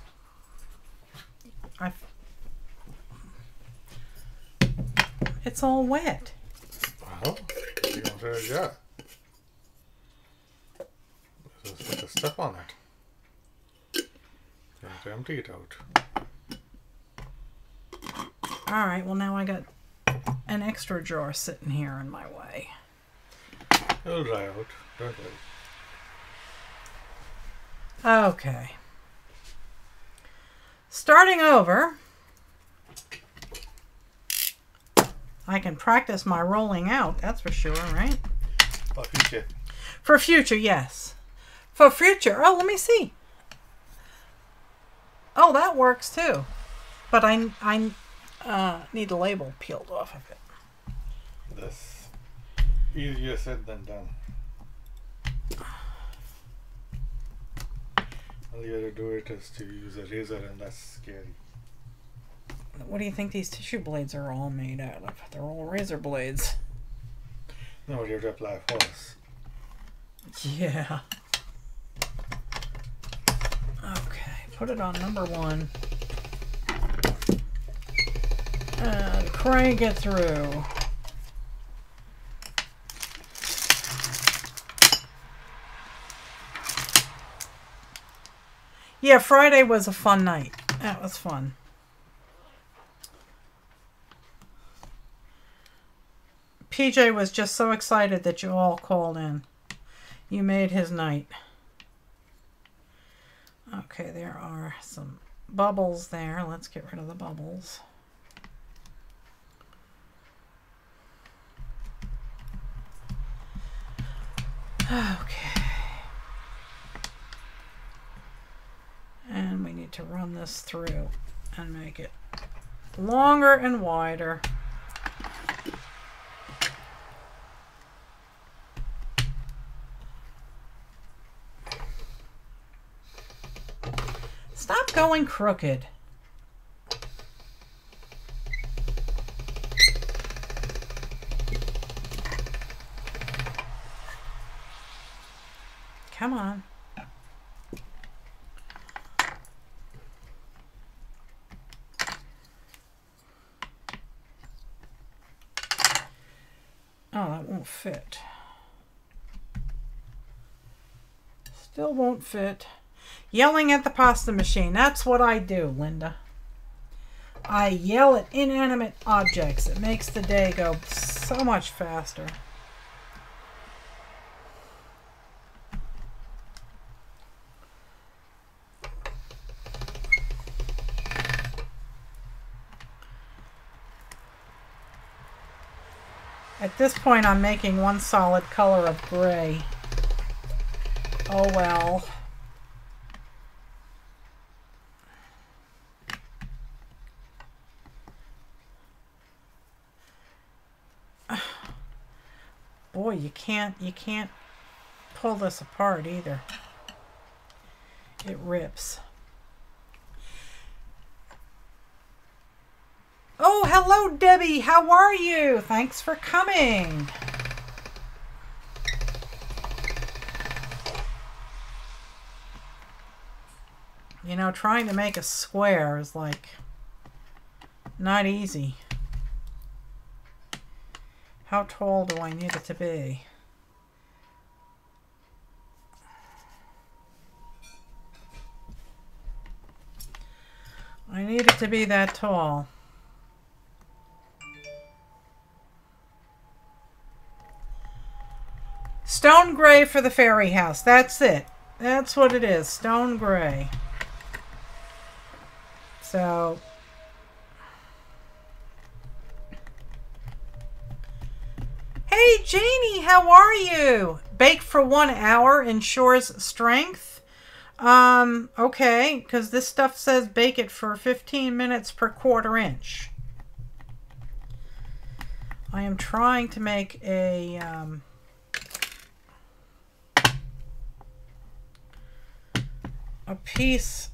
It's all wet. Oh, you don't have a jar. There's like a stuff on it. You have to empty it out. All right, well now I got an extra jar sitting here in my way. It'll dry out, don't worry. Okay. Starting over, I can practice my rolling out, that's for sure, right? For future. For future, yes. For future, oh, let me see. Oh, that works too. But I need the label peeled off of it. That's easier said than done. All you have to do it is to use a razor, and that's scary. What do you think these tissue blades are all made out of? They're all razor blades. No, you have to apply force. Yeah. Okay, put it on number 1. And crank it through. Yeah, Friday was a fun night. That was fun. PJ was just so excited that you all called in. You made his night. Okay, there are some bubbles there. Let's get rid of the bubbles. Okay. And we need to run this through and make it longer and wider. Stop going crooked. Come on. Oh, that won't fit. Still won't fit. Yelling at the pasta machine. That's what I do, Linda. I yell at inanimate objects. It makes the day go so much faster. At this point, I'm making one solid color of gray. Oh well. Boy, you can't pull this apart either. It rips. Oh, hello, Debbie. How are you? Thanks for coming. You know, trying to make a square is like not easy. How tall do I need it to be? I need it to be that tall. Stone gray for the fairy house. That's it. That's what it is. Stone gray. So hey Janie, how are you? Bake for 1 hour ensures strength. Okay, because this stuff says bake it for 15 minutes per 1/4 inch. I am trying to make a piece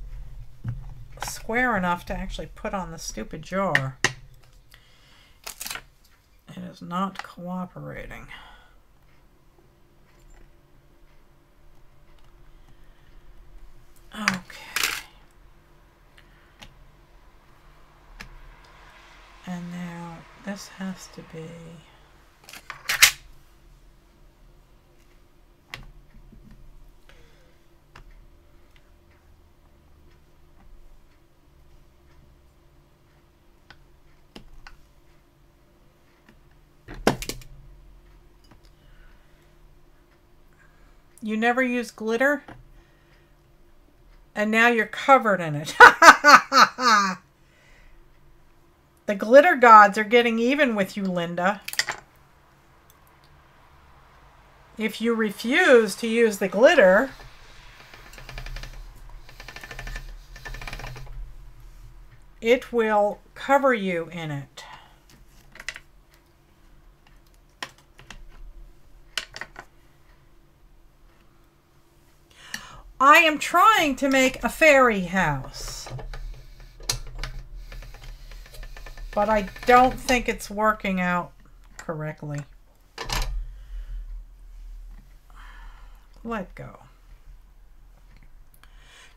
square enough to actually put on the stupid jar. It is not cooperating. Okay. And now this has to be you never use glitter? And now you're covered in it. The glitter gods are getting even with you, Linda. If you refuse to use the glitter, it will cover you in it. I am trying to make a fairy house, but I don't think it's working out correctly. Let go.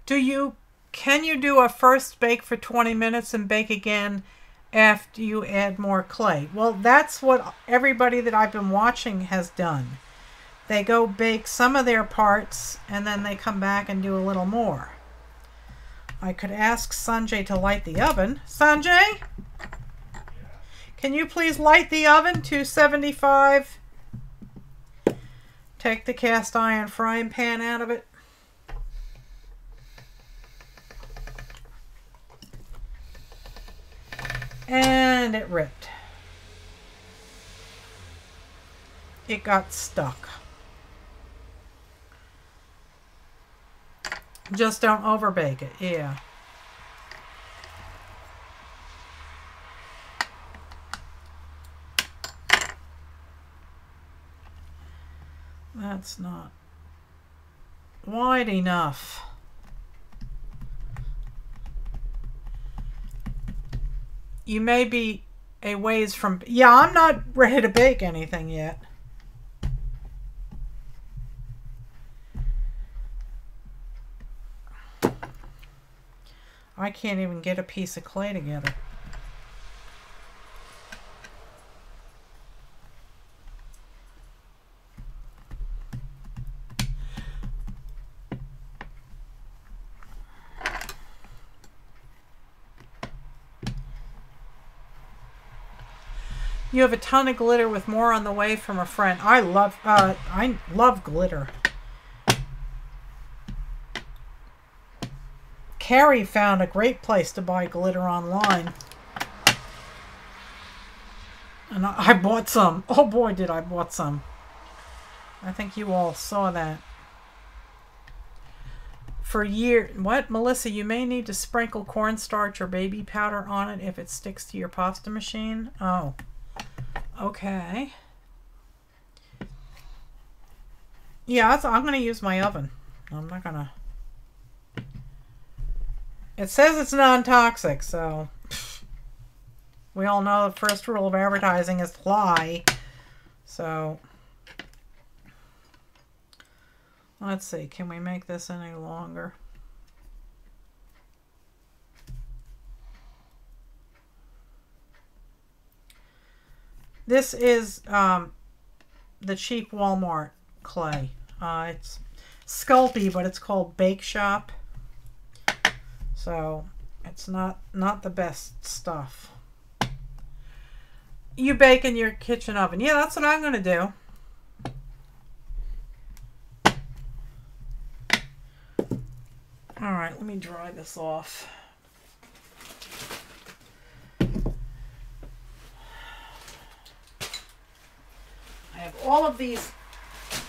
Can you do a first bake for 20 minutes and bake again after you add more clay? Well, that's what everybody that I've been watching has done. They go bake some of their parts and then they come back and do a little more. I could ask Sanjay to light the oven. Sanjay, can you please light the oven to 275? Take the cast iron frying pan out of it. And it ripped. It got stuck. Just don't overbake it. Yeah. That's not wide enough. You may be a ways from... Yeah, I'm not ready to bake anything yet. I can't even get a piece of clay together. You have a ton of glitter with more on the way from a friend. I love glitter. Carrie found a great place to buy glitter online. And I bought some. Oh boy, did I bought some. I think you all saw that. For years, what, Melissa? You may need to sprinkle cornstarch or baby powder on it if it sticks to your pasta machine. Oh, okay. Yeah, I'm going to use my oven. I'm not going to. It says it's non-toxic, so we all know the first rule of advertising is to lie. So let's see, can we make this any longer? This is the cheap Walmart clay. It's sculpey, but it's called Bake Shop. So it's not the best stuff. You bake in your kitchen oven. Yeah, that's what I'm going to do. All right, let me dry this off. I have all of these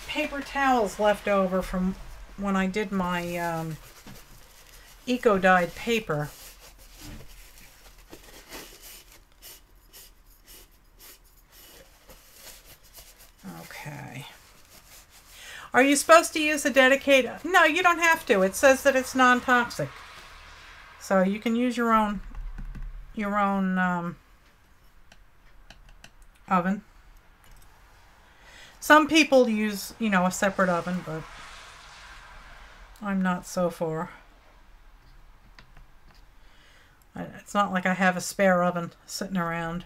paper towels left over from when I did my eco-dyed paper. Okay. Are you supposed to use a dedicated? No, you don't have to. It says that it's non-toxic. So you can use your own oven. Some people use, you know, a separate oven, but I'm not so for. It's not like I have a spare oven sitting around.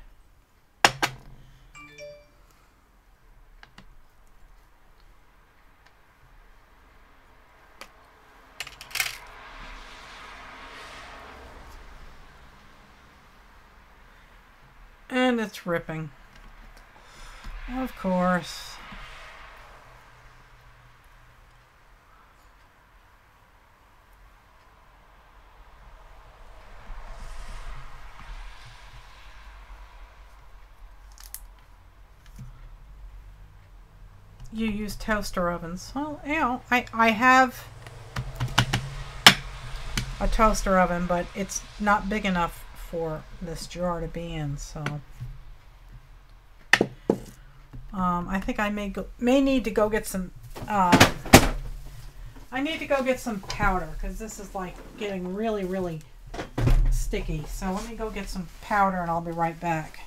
And it's ripping. Of course. You use toaster ovens. Well, you know, I have a toaster oven, but it's not big enough for this jar to be in, so I think I may need to go get some I need to go get some powder because this is like getting really sticky. So let me go get some powder and I'll be right back.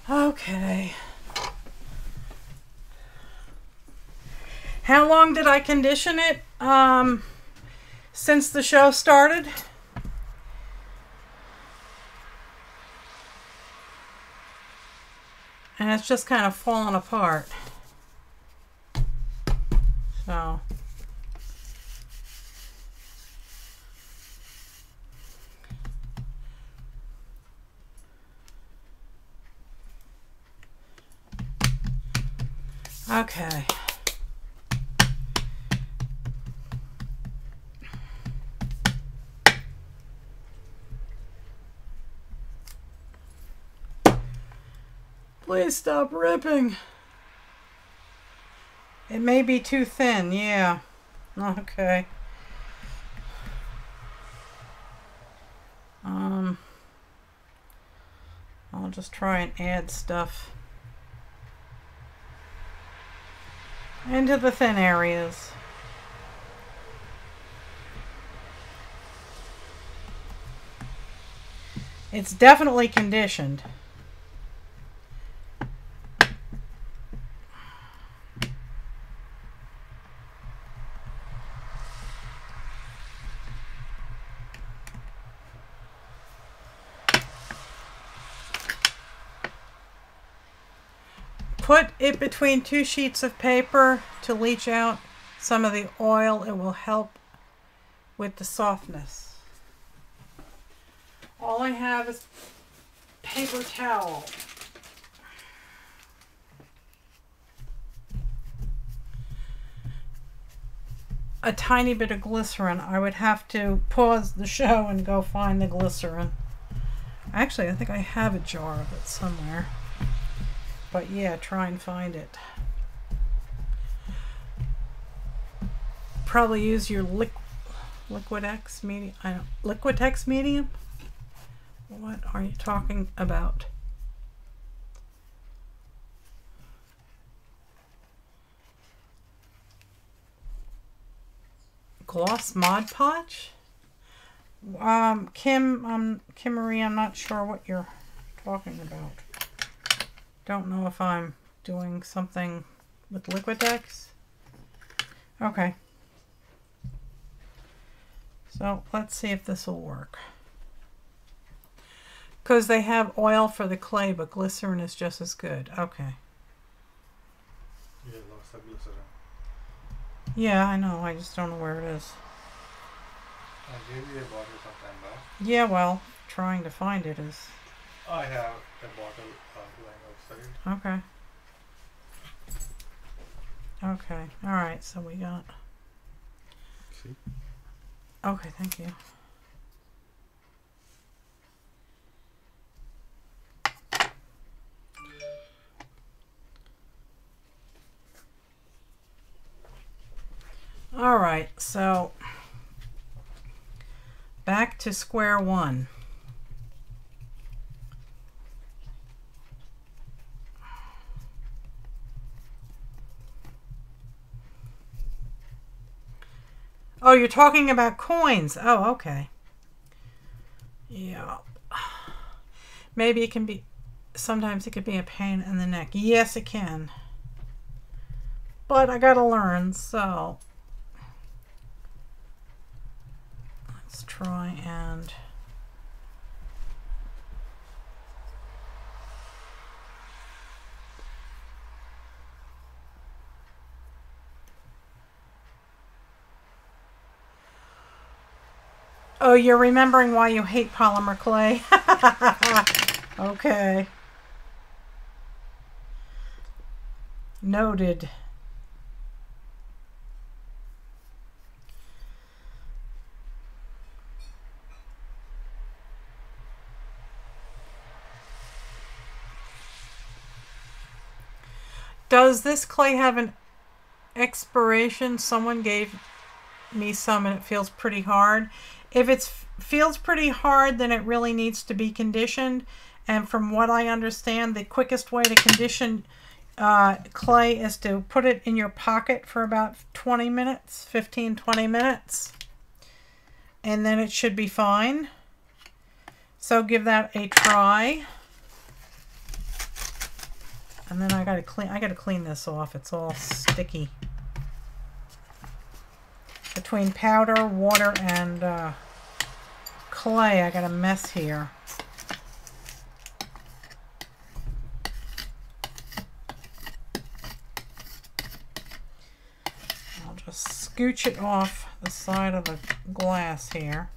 Okay. How long did I condition it? Since the show started? And it's just kind of fallen apart. So. Okay. Please stop ripping. It may be too thin, yeah. Okay. I'll just try and add stuff into the thin areas. It's definitely conditioned. put it between 2 sheets of paper to leach out some of the oil. It will help with the softness. All I have is paper towel. A tiny bit of glycerin. I would have to pause the show and go find the glycerin. Actually, I think I have a jar of it somewhere. But yeah, try and find it. Probably use your Liquid-X medium. Liquid-X medium? What are you talking about? Gloss Mod Podge? Kim Marie, I'm not sure what you're talking about. Don't know if I'm doing something with Liquid-X. Okay. So let's see if this will work. Because they have oil for the clay, but glycerin is just as good. Okay. Yeah, lots of glycerin. Yeah, I know. I just don't know where it is. I gave you a bottle sometime back. Yeah, well, trying to find it is... I have a bottle lying outside. Okay. Okay. Alright, so we got... See? Okay, thank you. Alright, so back to square one. Oh, you're talking about coins. Oh, okay. Yeah. Maybe it can be, sometimes it could be a pain in the neck. Yes, it can. But I gotta learn, so let's try and... Oh, you're remembering why you hate polymer clay? Okay. Noted. Does this clay have an expiration? Someone gave me some and it feels pretty hard. If it feels pretty hard, then it really needs to be conditioned. And from what I understand, the quickest way to condition clay is to put it in your pocket for about 20 minutes, 15-20 minutes. And then it should be fine. So give that a try. And then I gotta clean this off. It's all sticky. Between powder, water, and clay, I got a mess here. I'll just scooch it off the side of the glass here.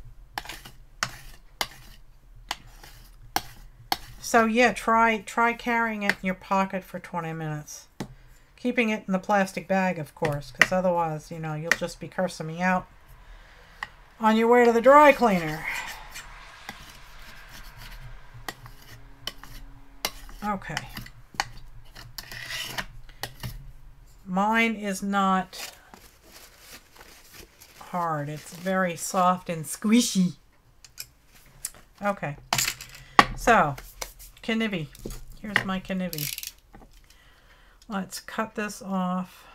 So yeah, try carrying it in your pocket for 20 minutes. Keeping it in the plastic bag, of course, because otherwise, you know, you'll just be cursing me out on your way to the dry cleaner. Okay. Mine is not hard. It's very soft and squishy. Okay. So, Knivi. Here's my Knivi. Let's cut this off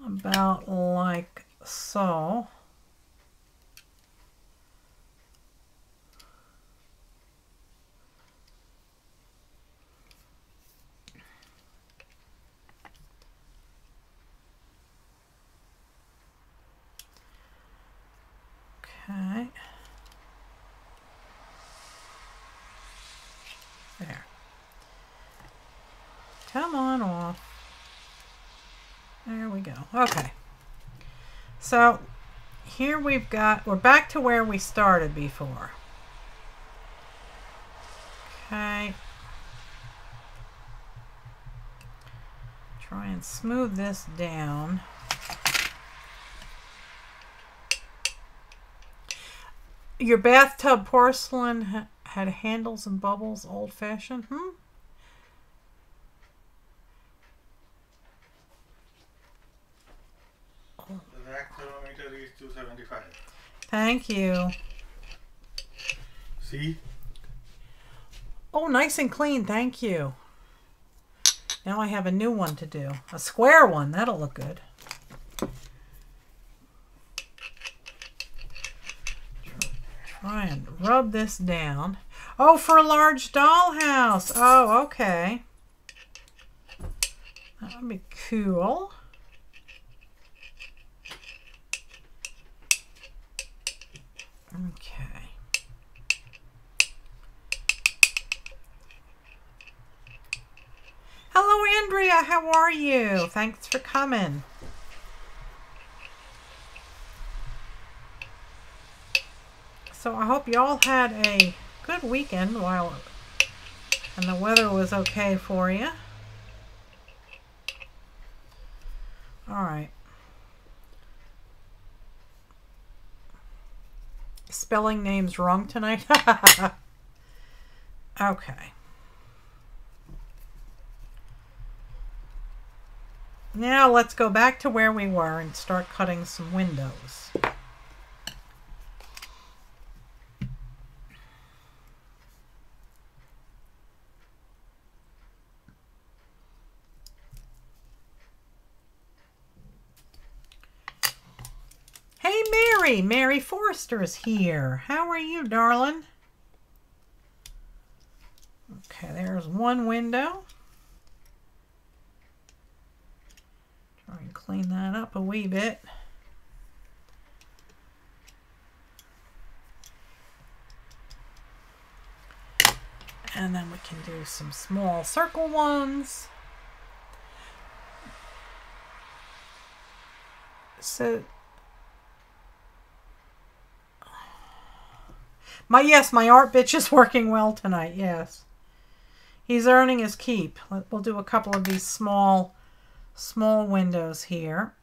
about like so. Okay. There. Come on off. There we go. Okay. So here we're back to where we started before. Okay. Try and smooth this down. Your bathtub porcelain had handles and bubbles, old-fashioned. The rack thermometer is 275. Thank you. See? Oh, nice and clean. Thank you. Now I have a new one to do. A square one. That'll look good. Try and rub this down. Oh, for a large dollhouse. Oh, okay. That would be cool. Okay. Hello, Andrea. How are you? Thanks for coming. So I hope y'all had a good weekend and the weather was okay for you. All right. Spelling names wrong tonight. Okay. Now let's go back to where we were and start cutting some windows. Hey, Mary! Mary Forrester is here. How are you, darling? Okay, there's one window. Try and clean that up a wee bit. And then we can do some small circle ones. So, my art bitch is working well tonight, yes. He's earning his keep. We'll do a couple of these small windows here.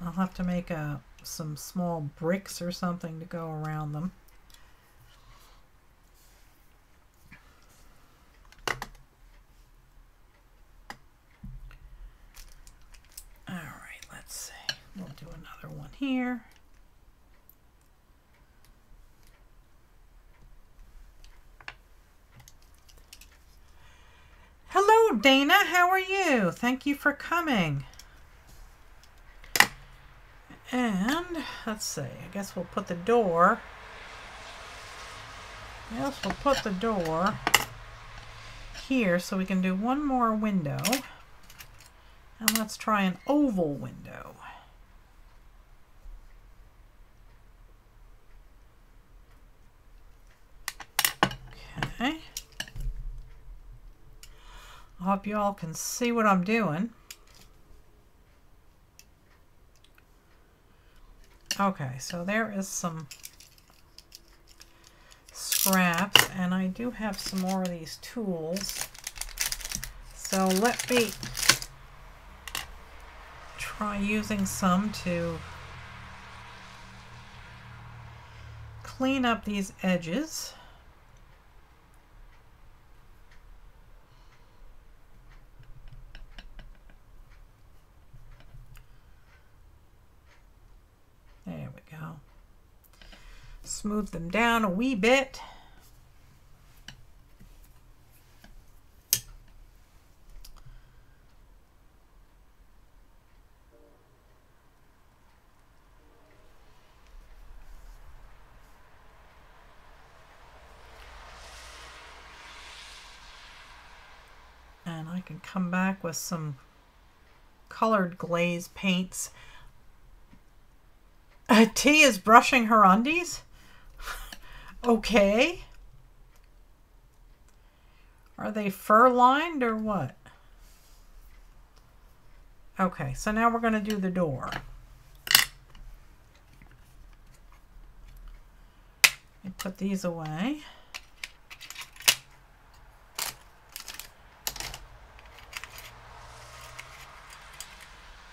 I'll have to make some small bricks or something to go around them. All right, let's see. We'll do another one here. Hello, Dana. How are you? Thank you for coming. And let's see. I guess we'll put the door. Here so we can do one more window. And let's try an oval window. Okay. I hope you all can see what I'm doing. Okay, so there is some scraps, and I do have some more of these tools. So let me try using some to clean up these edges. There we go. Smooth them down a wee bit. I can come back with some colored glaze paints. T is brushing her undies? Okay. Are they fur lined or what? Okay, so now we're going to do the door. And put these away.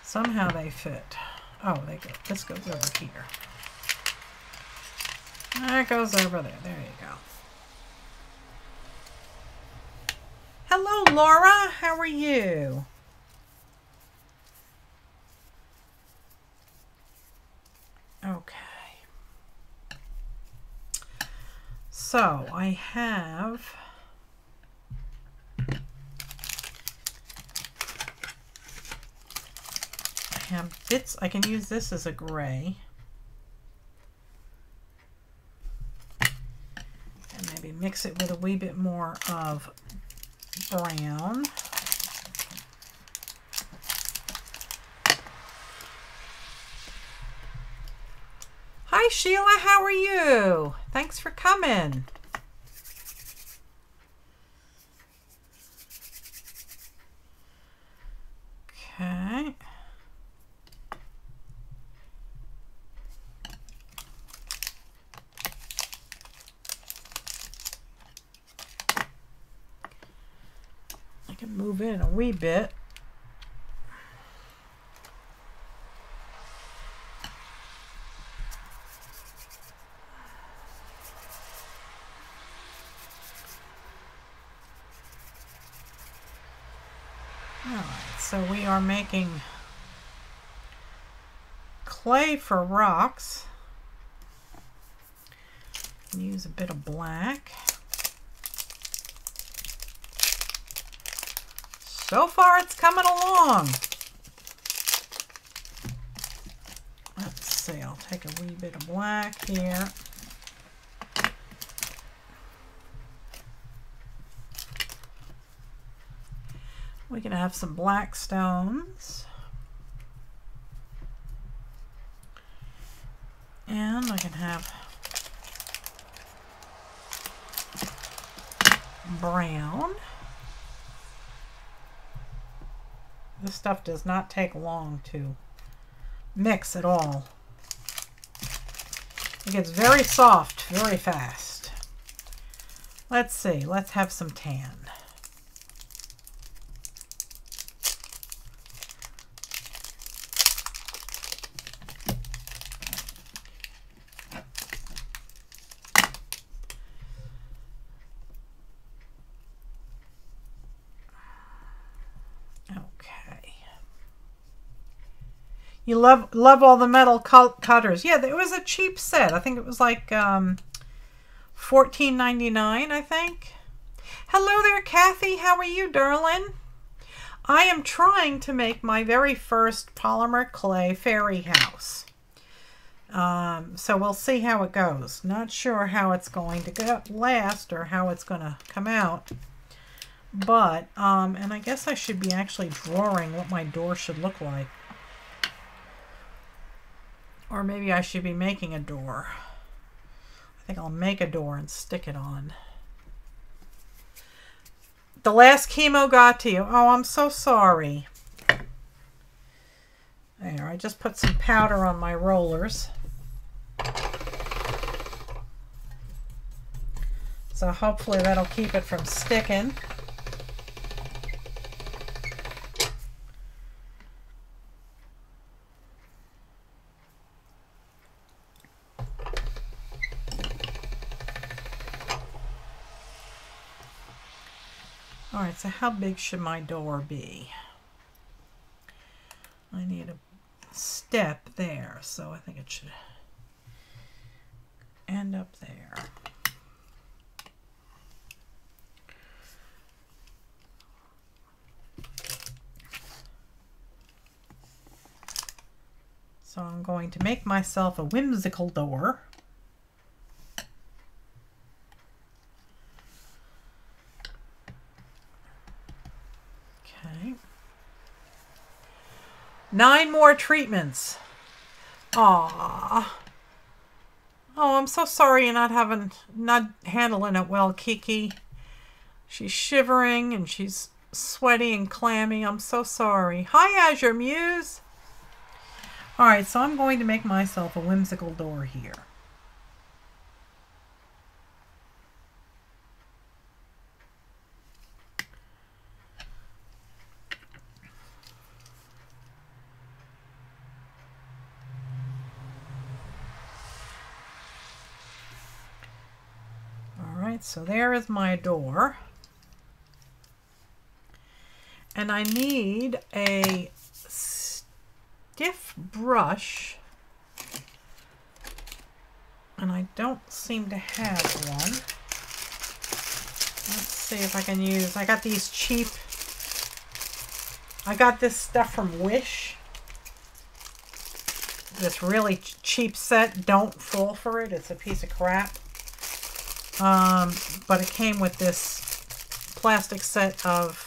Somehow they fit. Oh, they go. This goes over here. That goes over there. There you go. Hello, Laura. How are you? Okay. So I have bits. I can use this as a gray. And maybe mix it with a wee bit more of brown. Hi Sheila, how are you? Thanks for coming. Okay. I can move in a wee bit. So we are making clay for rocks. Use a bit of black. So far it's coming along. Let's see, I'll take a wee bit of black here. We can have some black stones. And I can have brown. This stuff does not take long to mix at all. It gets very soft very fast. Let's see, let's have some tan. You love all the metal cutters. Yeah, it was a cheap set. I think it was like $14.99, I think. Hello there, Kathy. How are you, darling? I am trying to make my very first polymer clay fairy house. So we'll see how it goes. Not sure how it's going to last or how it's going to come out. But, and I guess I should be actually drawing what my door should look like. Or maybe I should be making a door. I think I'll make a door and stick it on. The last chemo got to you. Oh, I'm so sorry. There, I just put some powder on my rollers. So hopefully that'll keep it from sticking. All right, so how big should my door be? I need a step there, so I think it should end up there. So I'm going to make myself a whimsical door. 9 more treatments. Aww. Oh, I'm so sorry you're not handling it well, Kiki. She's shivering and she's sweaty and clammy. I'm so sorry. Hi, Azure Muse. All right, so I'm going to make myself a whimsical door here. So there is my door. And I need a stiff brush. And I don't seem to have one. Let's see if I can use, I got these cheap, I got this stuff from Wish. This really cheap set. Don't fall for it. It's a piece of crap. But it came with this plastic set of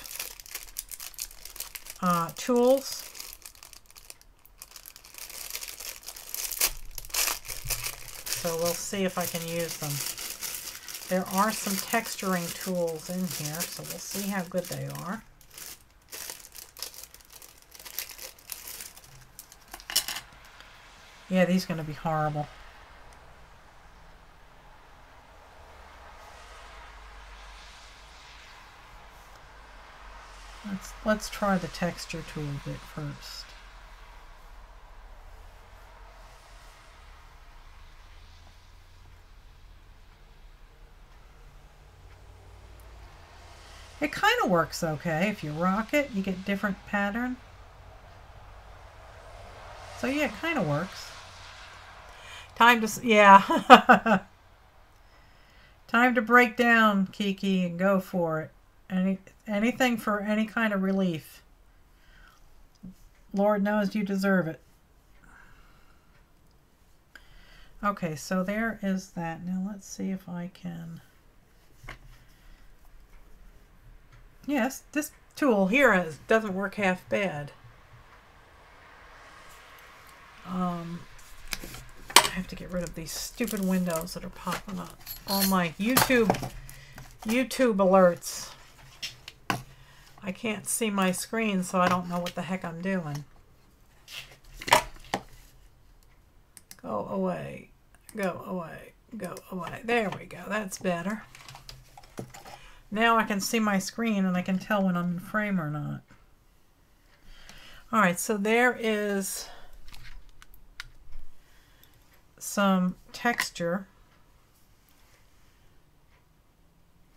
tools. So we'll see if I can use them. There are some texturing tools in here, so we'll see how good they are. Yeah, these are going to be horrible. Let's try the texture tool bit first. It kind of works okay. If you rock it, you get different pattern. So yeah, it kind of works. Time to, yeah. Time to break down, Kiki, and go for it. Anything for any kind of relief. Lord knows you deserve it. Okay, so there is that. Now let's see if I can... Yes, this tool here doesn't work half bad. I have to get rid of these stupid windows that are popping up. All my YouTube alerts. I can't see my screen, so I don't know what the heck I'm doing. Go away. Go away. Go away. There we go. That's better. Now I can see my screen and I can tell when I'm in frame or not. Alright, so there is some texture.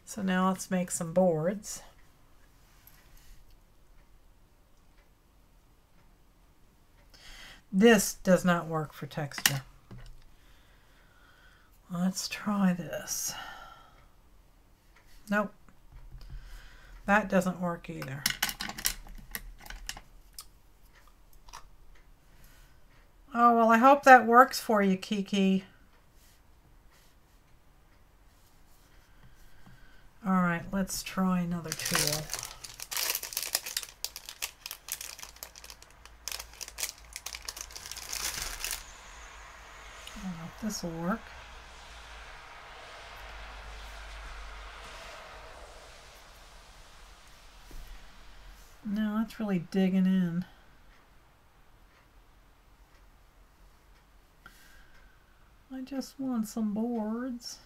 So now let's make some boards. This does not work for texture. Let's try this. Nope. That doesn't work either. Oh, well, I hope that works for you, Kiki. All right, let's try another tool. I don't know if this will work. No, that's really digging in. I just want some boards.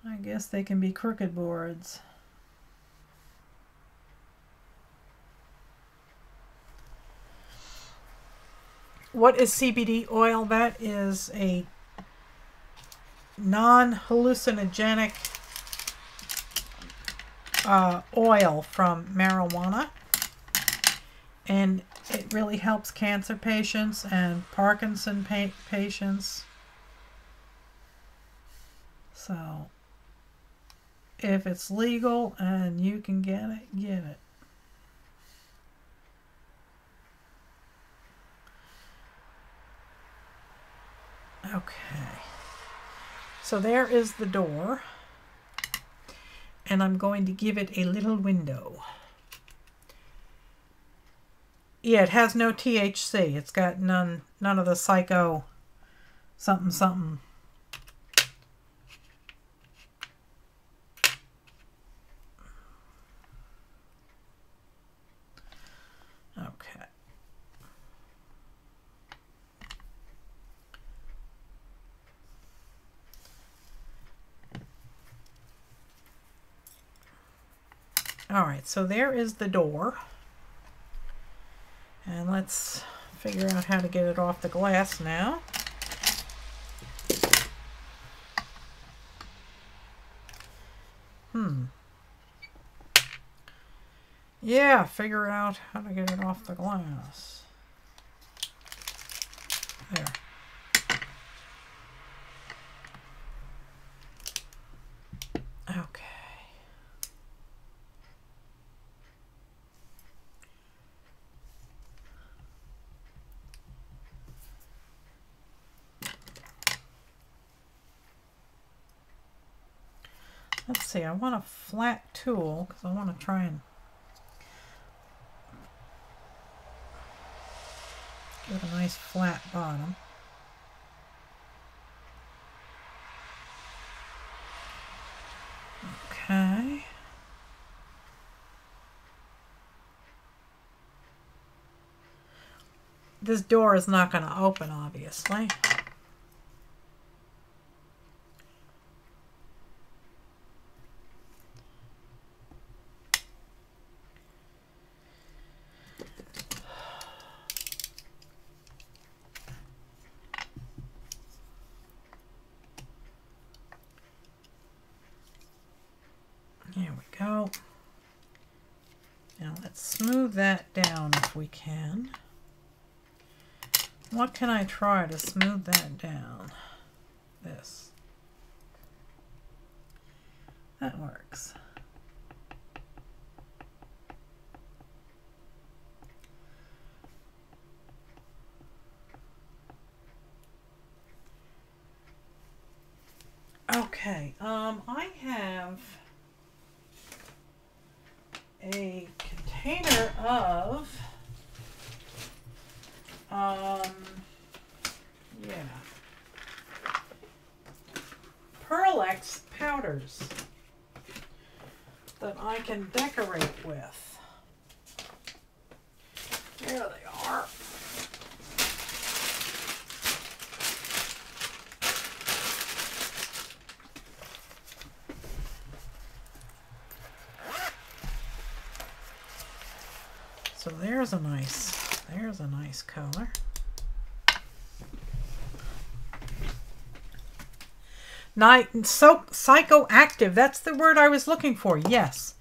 I guess they can be crooked boards. What is CBD oil? That is a non-hallucinogenic oil from marijuana, and it really helps cancer patients and Parkinson patients. So if it's legal and you can get it, get it. Okay, so there is the door, and I'm going to give it a little window. Yeah, it has no THC. It's got none of the psycho something something. Okay. All right, so there is the door. And let's figure out how to get it off the glass now. Yeah, figure out how to get it off the glass. There. Okay. Let's see, I want a flat tool because I want to try and give it a nice flat bottom. Okay. This door is not going to open, obviously. Here we go. Now let's smooth that down if we can. What can I try to smooth that down? This. That works. Okay, I have a container of Pearl-X powders that I can decorate with. There they are. So there's a nice color. So psychoactive. That's the word I was looking for. Yes,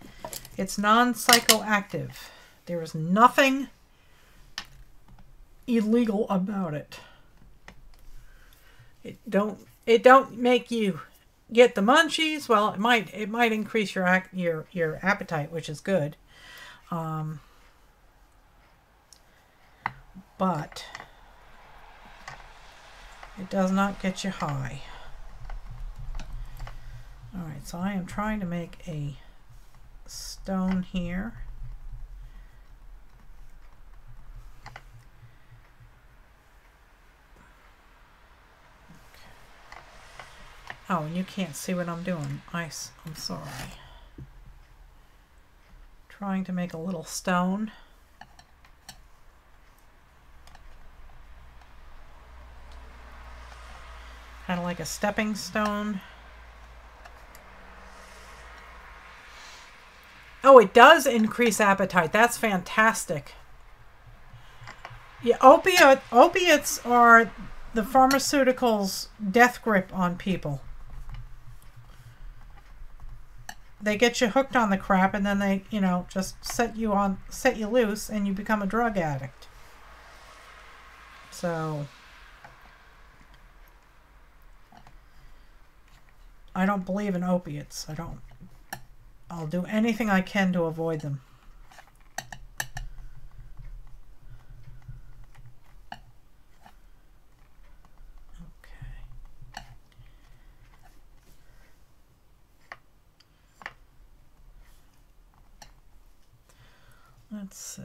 it's non-psychoactive. There is nothing illegal about it. It don't make you get the munchies. Well, it might increase your appetite, which is good. But it does not get you high. Alright, so I am trying to make a stone here. Okay. Oh, and you can't see what I'm doing. I'm sorry. Trying to make a little stone. Kind of like a stepping stone. Oh, it does increase appetite. That's fantastic. Yeah, opiates are the pharmaceuticals' death grip on people. They get you hooked on the crap, and then they, just set you loose, and you become a drug addict. So I don't believe in opiates. I'll do anything I can to avoid them. Okay. Let's see.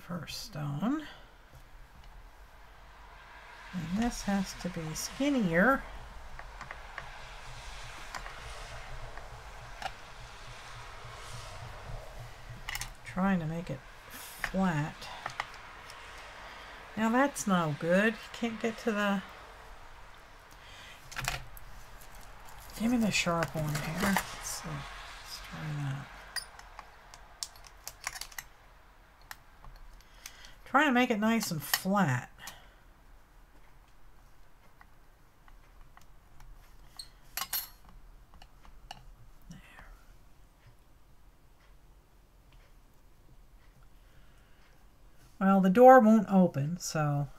first stone. And this has to be skinnier. Trying to make it flat. Now that's no good. Can't get to the... Give me the sharp one here. Let's try that. Trying to make it nice and flat. There. Well, the door won't open, so...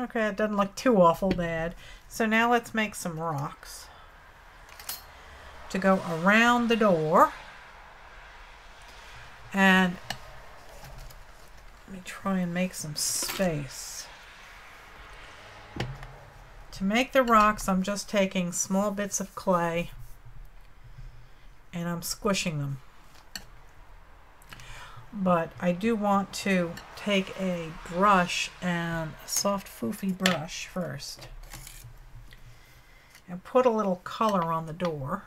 Okay, it doesn't look too awful bad. So now let's make some rocks to go around the door. And let me try and make some space. To make the rocks, I'm just taking small bits of clay and I'm squishing them. But I do want to take a brush, and a soft foofy brush first, and put a little color on the door.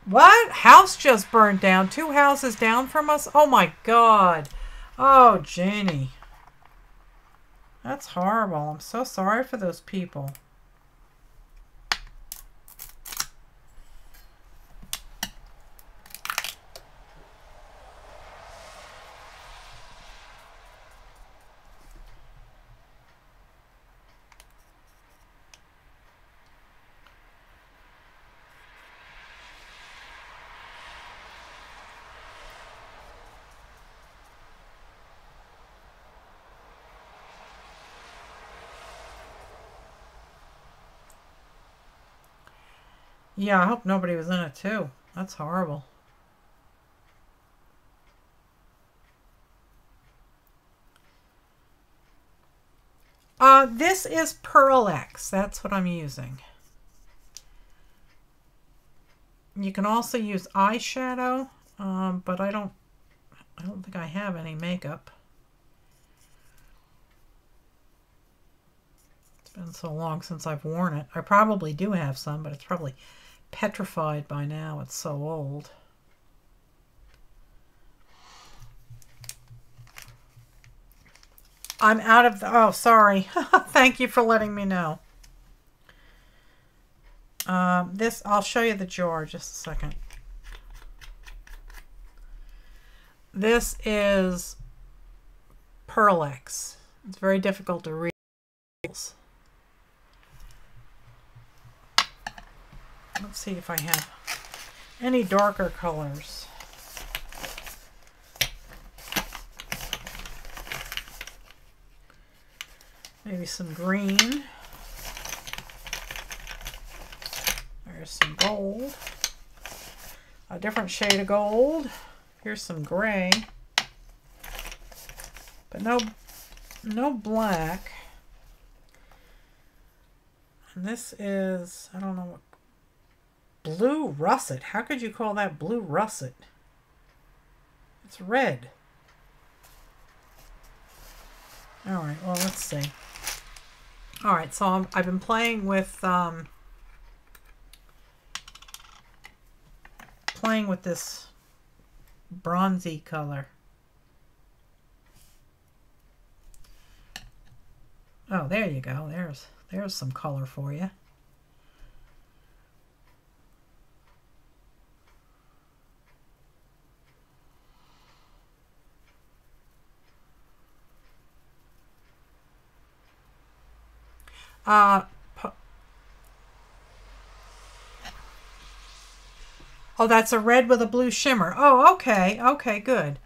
What? House just burned down. 2 houses down from us? Oh my God. Oh, Janie. That's horrible. I'm so sorry for those people. Yeah, I hope nobody was in it too. That's horrible. This is Pearl X. That's what I'm using. You can also use eyeshadow, but I don't think I have any makeup. It's been so long since I've worn it. I probably do have some, but it's probably petrified by now. It's so old. I'm out of the... Oh, sorry. Thank you for letting me know. This, I'll show you the jar just a second. This is Pearl X. It's very difficult to read. Let's see if I have any darker colors. Maybe some green. There's some gold. A different shade of gold. Here's some gray. But no black. And this is, I don't know what, blue russet. How could you call that blue russet? It's red. All right, well, let's see. All right, so I've been playing with this bronzy color. Oh, there you go. There's some color for you. Oh, that's a red with a blue shimmer. Oh, okay. Okay, good.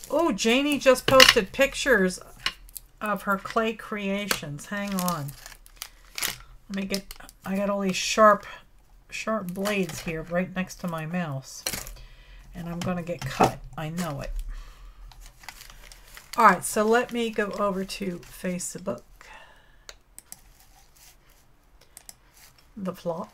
Oh, Janie just posted pictures of her clay creations. Hang on. Let me get, I got all these sharp blades here right next to my mouse. And I'm going to get cut. I know it. All right, so let me go over to Facebook. The vlog.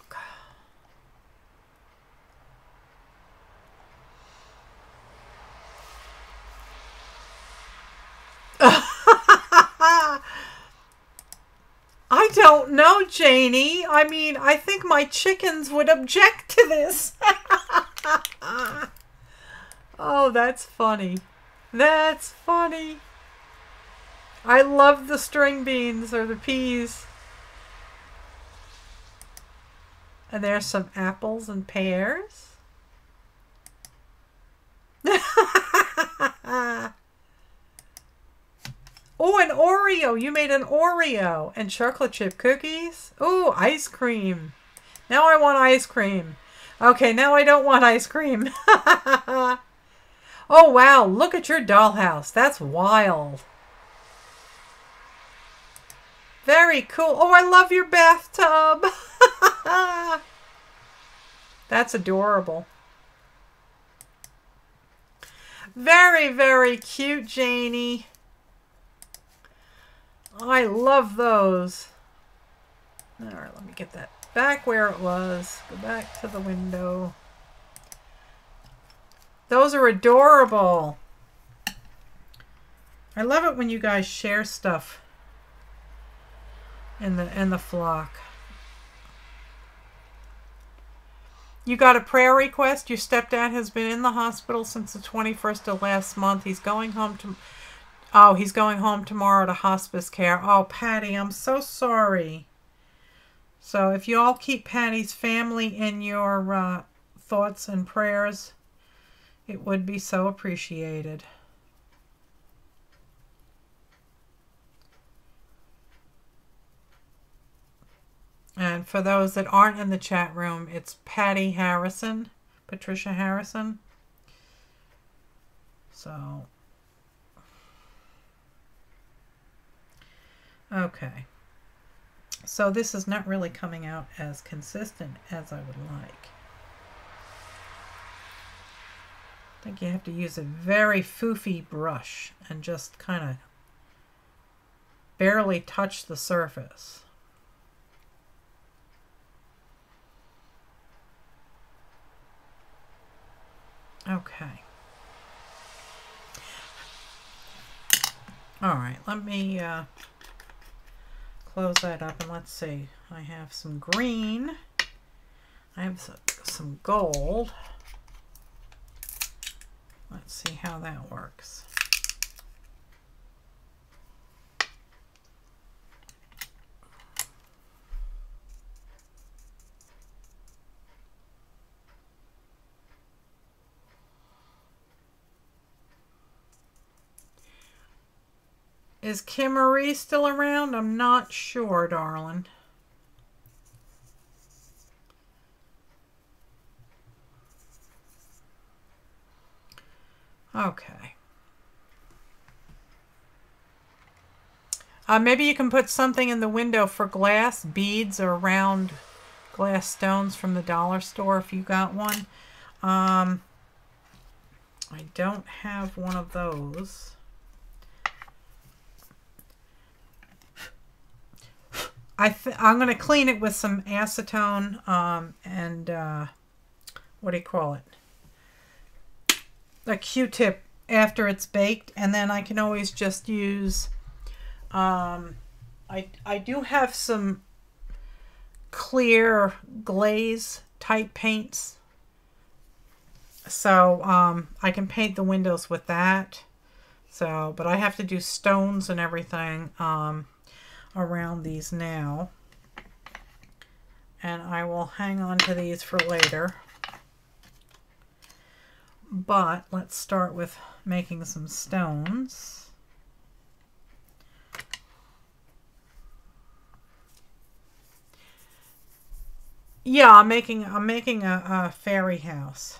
I don't know, Janie. I mean, I think my chickens would object to this. Oh, that's funny. That's funny. I love the string beans or the peas. And there's some apples and pears. Oh, an Oreo. You made an Oreo. And chocolate chip cookies. Oh, ice cream. Now I want ice cream. Okay, now I don't want ice cream. Oh, wow. Look at your dollhouse. That's wild. Very cool. Oh, I love your bathtub. That's adorable. Very, very cute, Janie. I love those. All right, let me get that back where it was. Go back to the window. Those are adorable. I love it when you guys share stuff in the flock. You got a prayer request. Your stepdad has been in the hospital since the 21st of last month. He's going home to... Oh, he's going home tomorrow to hospice care. Oh, Patty, I'm so sorry. So if you all keep Patty's family in your thoughts and prayers, it would be so appreciated. And for those that aren't in the chat room, it's Patty Harrison, Patricia Harrison. So... Okay, so this is not really coming out as consistent as I would like. I think you have to use a very foofy brush and just kind of barely touch the surface. Okay. All right, let me... close that up and let's see. I have some green. I have some gold. Let's see how that works. Is Kim Marie still around? I'm not sure, darling. Okay. Maybe you can put something in the window for glass, beads or round glass stones from the dollar store if you got one. I don't have one of those. I'm going to clean it with some acetone and what do you call it? A Q-tip after it's baked, and then I can always just use I do have some clear glaze type paints, so I can paint the windows with that. So, but I have to do stones and everything around these now, and I will hang on to these for later. But let's start with making some stones. Yeah, I'm making a fairy house.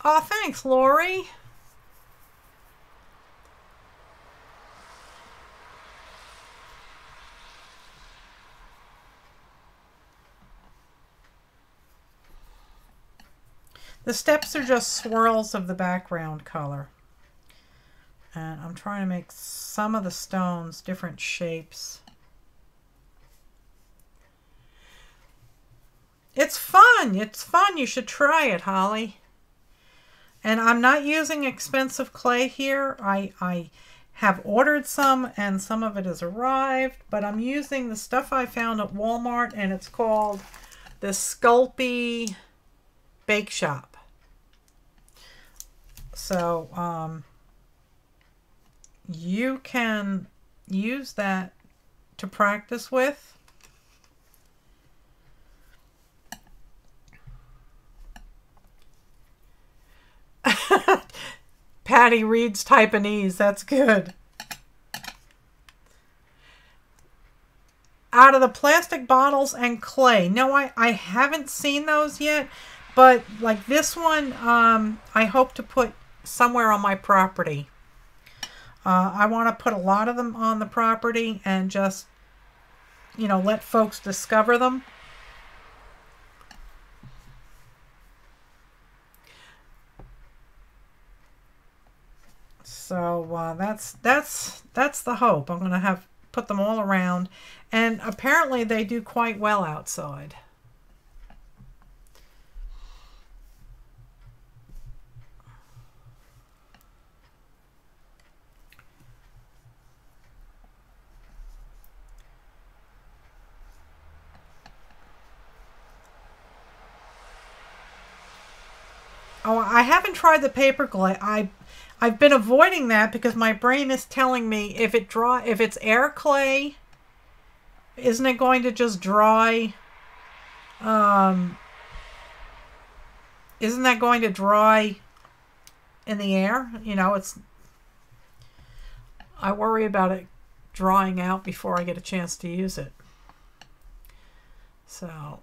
Oh, thanks, Lori. The steps are just swirls of the background color. And I'm trying to make some of the stones different shapes. It's fun. It's fun. You should try it, Holly. And I'm not using expensive clay here. I have ordered some and some of it has arrived, but I'm using the stuff I found at Walmart, and it's called the Sculpey Bake Shop. So you can use that to practice with. Patty reads Taiwanese. That's good. Out of the plastic bottles and clay. No, I haven't seen those yet, but like this one, I hope to put somewhere on my property. I want to put a lot of them on the property and just, you know, let folks discover them. So that's the hope. I'm going to put them all around, and apparently they do quite well outside. Oh, I haven't tried the paper clay. I've been avoiding that because my brain is telling me if it's air clay, isn't it going to just dry? Isn't that going to dry in the air? You know, I worry about it drying out before I get a chance to use it. So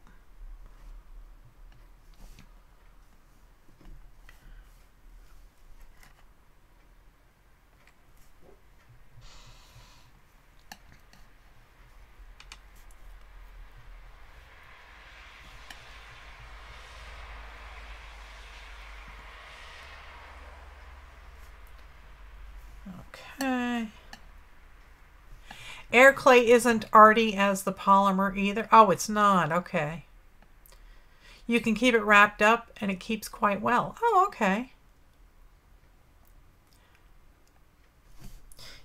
okay. Air clay isn't arty as the polymer either. Oh, it's not. Okay. You can keep it wrapped up and it keeps quite well. Oh, okay.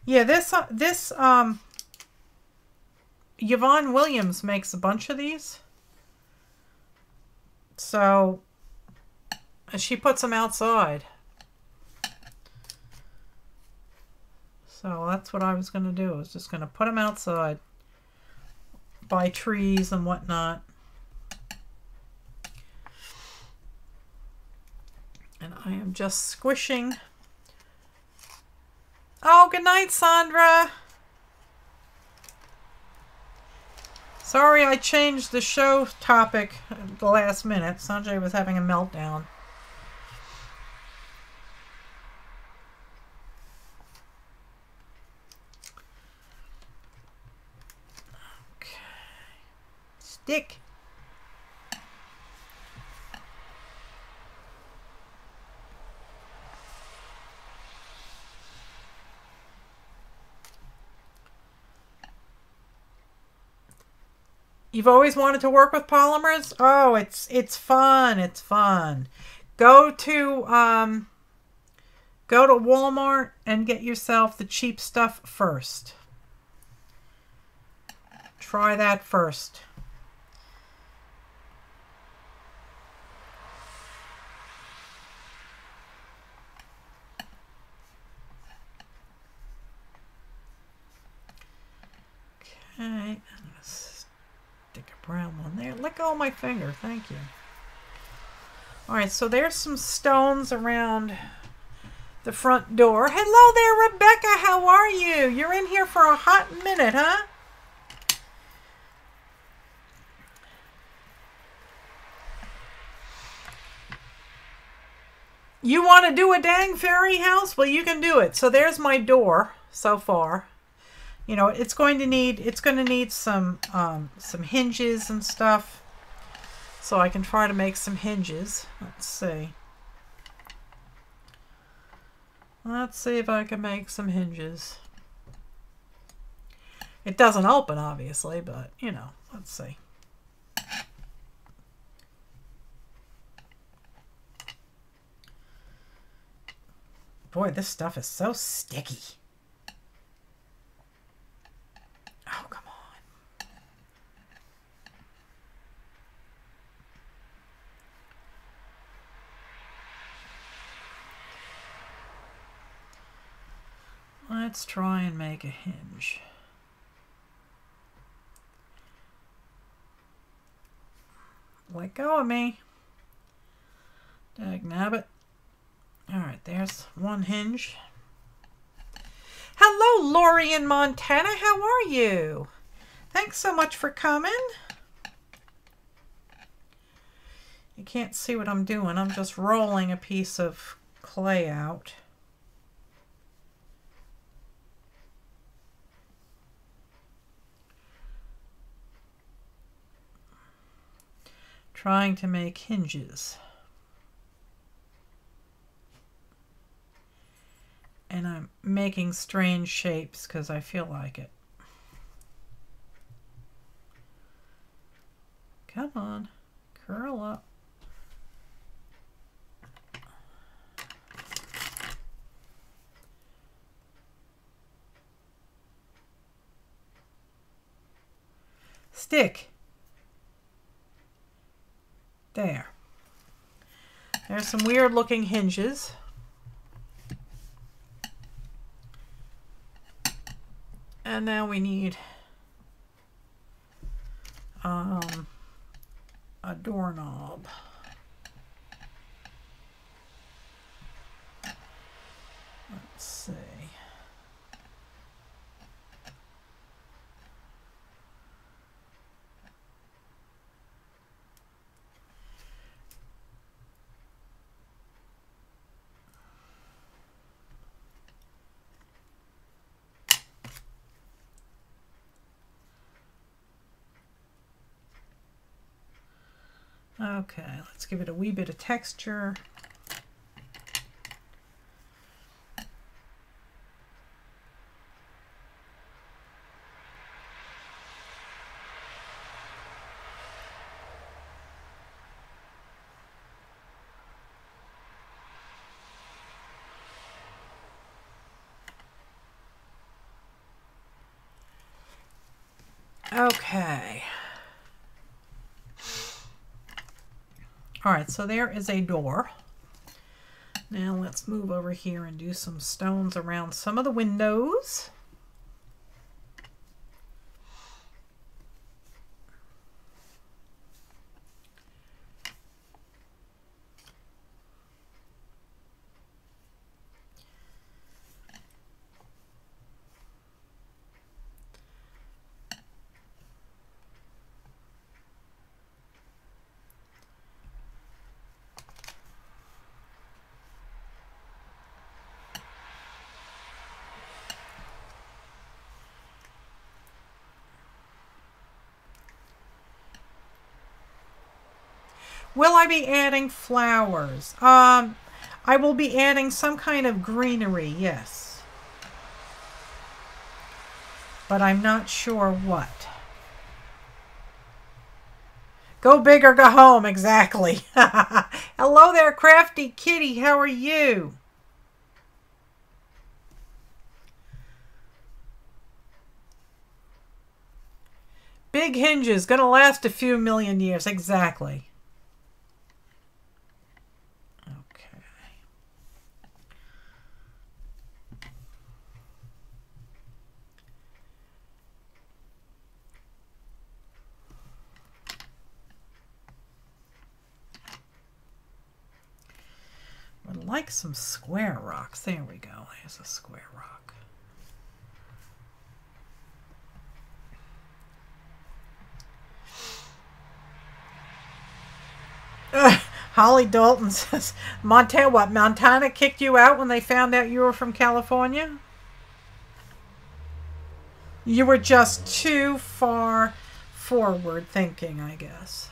Yeah, this Yvonne Williams makes a bunch of these. So she puts them outside. So that's what I was going to do. I was just going to put them outside by trees and whatnot. And I am just squishing. Oh, good night, Sandra. Sorry I changed the show topic at the last minute. Sanjay was having a meltdown. Stick. You've always wanted to work with polymers? Oh, it's fun. It's fun. Go to Walmart and get yourself the cheap stuff first. Try that first. Okay, I'm going to stick a brown one there. Let go of my finger. Thank you. All right, so there's some stones around the front door. Hello there, Rebecca. How are you? You're in here for a hot minute, huh? You want to do a dang fairy house? Well, you can do it. So there's my door so far. You know, it's going to need some hinges and stuff. So I can try to make some hinges. Let's see. Let's see if I can make some hinges. It doesn't open, obviously, but, you know, let's see. Boy, this stuff is so sticky. Oh, come on. Let's try and make a hinge. Let go of me. Dagnabbit. Alright, there's one hinge. Hello, Lori in Montana. How are you? Thanks so much for coming. You can't see what I'm doing. I'm just rolling a piece of clay out. Trying to make hinges. And I'm making strange shapes because I feel like it. Come on, curl up. Stick. There. There's some weird looking hinges. And now we need a doorknob. Let's see. Okay, let's give it a wee bit of texture. Okay. All right, so there is a door. Now let's move over here and do some stones around some of the windows. Will I be adding flowers? I will be adding some kind of greenery, yes. But I'm not sure what. Go big or go home, exactly. Hello there, Crafty Kitty. How are you? Big hinges, gonna last a few million years, exactly. Would like some square rocks. There we go. There's a square rock. Holly Dalton says, Montana, what? Montana kicked you out when they found out you were from California? You were just too far forward thinking, I guess.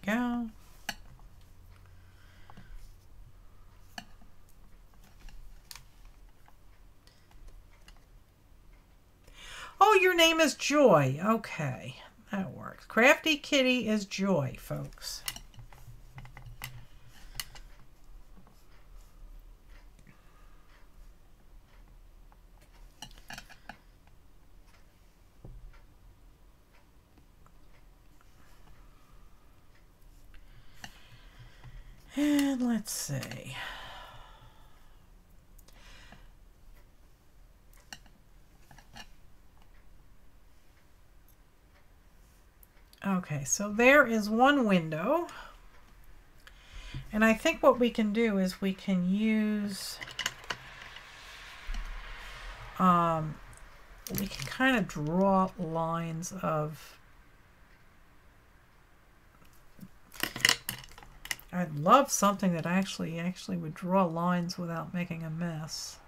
There we go. Oh, your name is Joy. Okay, that works. Crafty Kitty is Joy, folks. And let's see. Okay, so there is one window. And I think what we can do is we can use, we can kind of draw lines of, I'd love something that actually would draw lines without making a mess.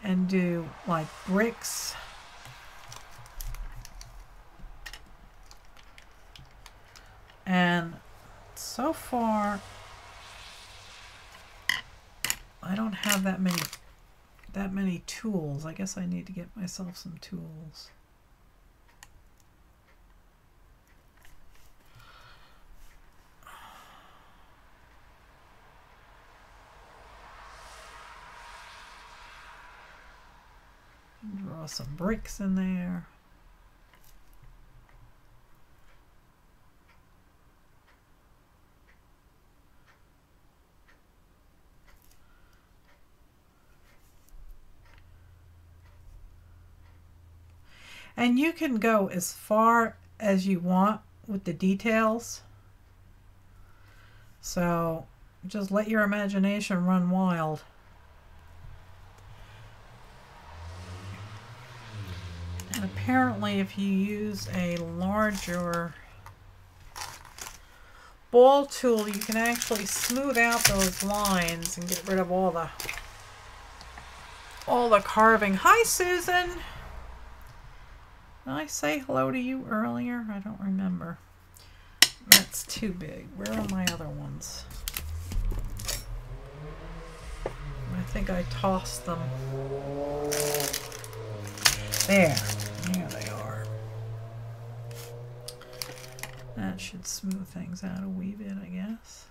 And do like bricks. And so far, I don't have that many tools. I guess I need to get myself some tools. Draw some bricks in there. And you can go as far as you want with the details. So just let your imagination run wild. And apparently if you use a larger ball tool, you can actually smooth out those lines and get rid of all the carving. Hi, Susan. Did I say hello to you earlier? I don't remember. That's too big. Where are my other ones? I think I tossed them. There. There they are. That should smooth things out a wee bit, I guess.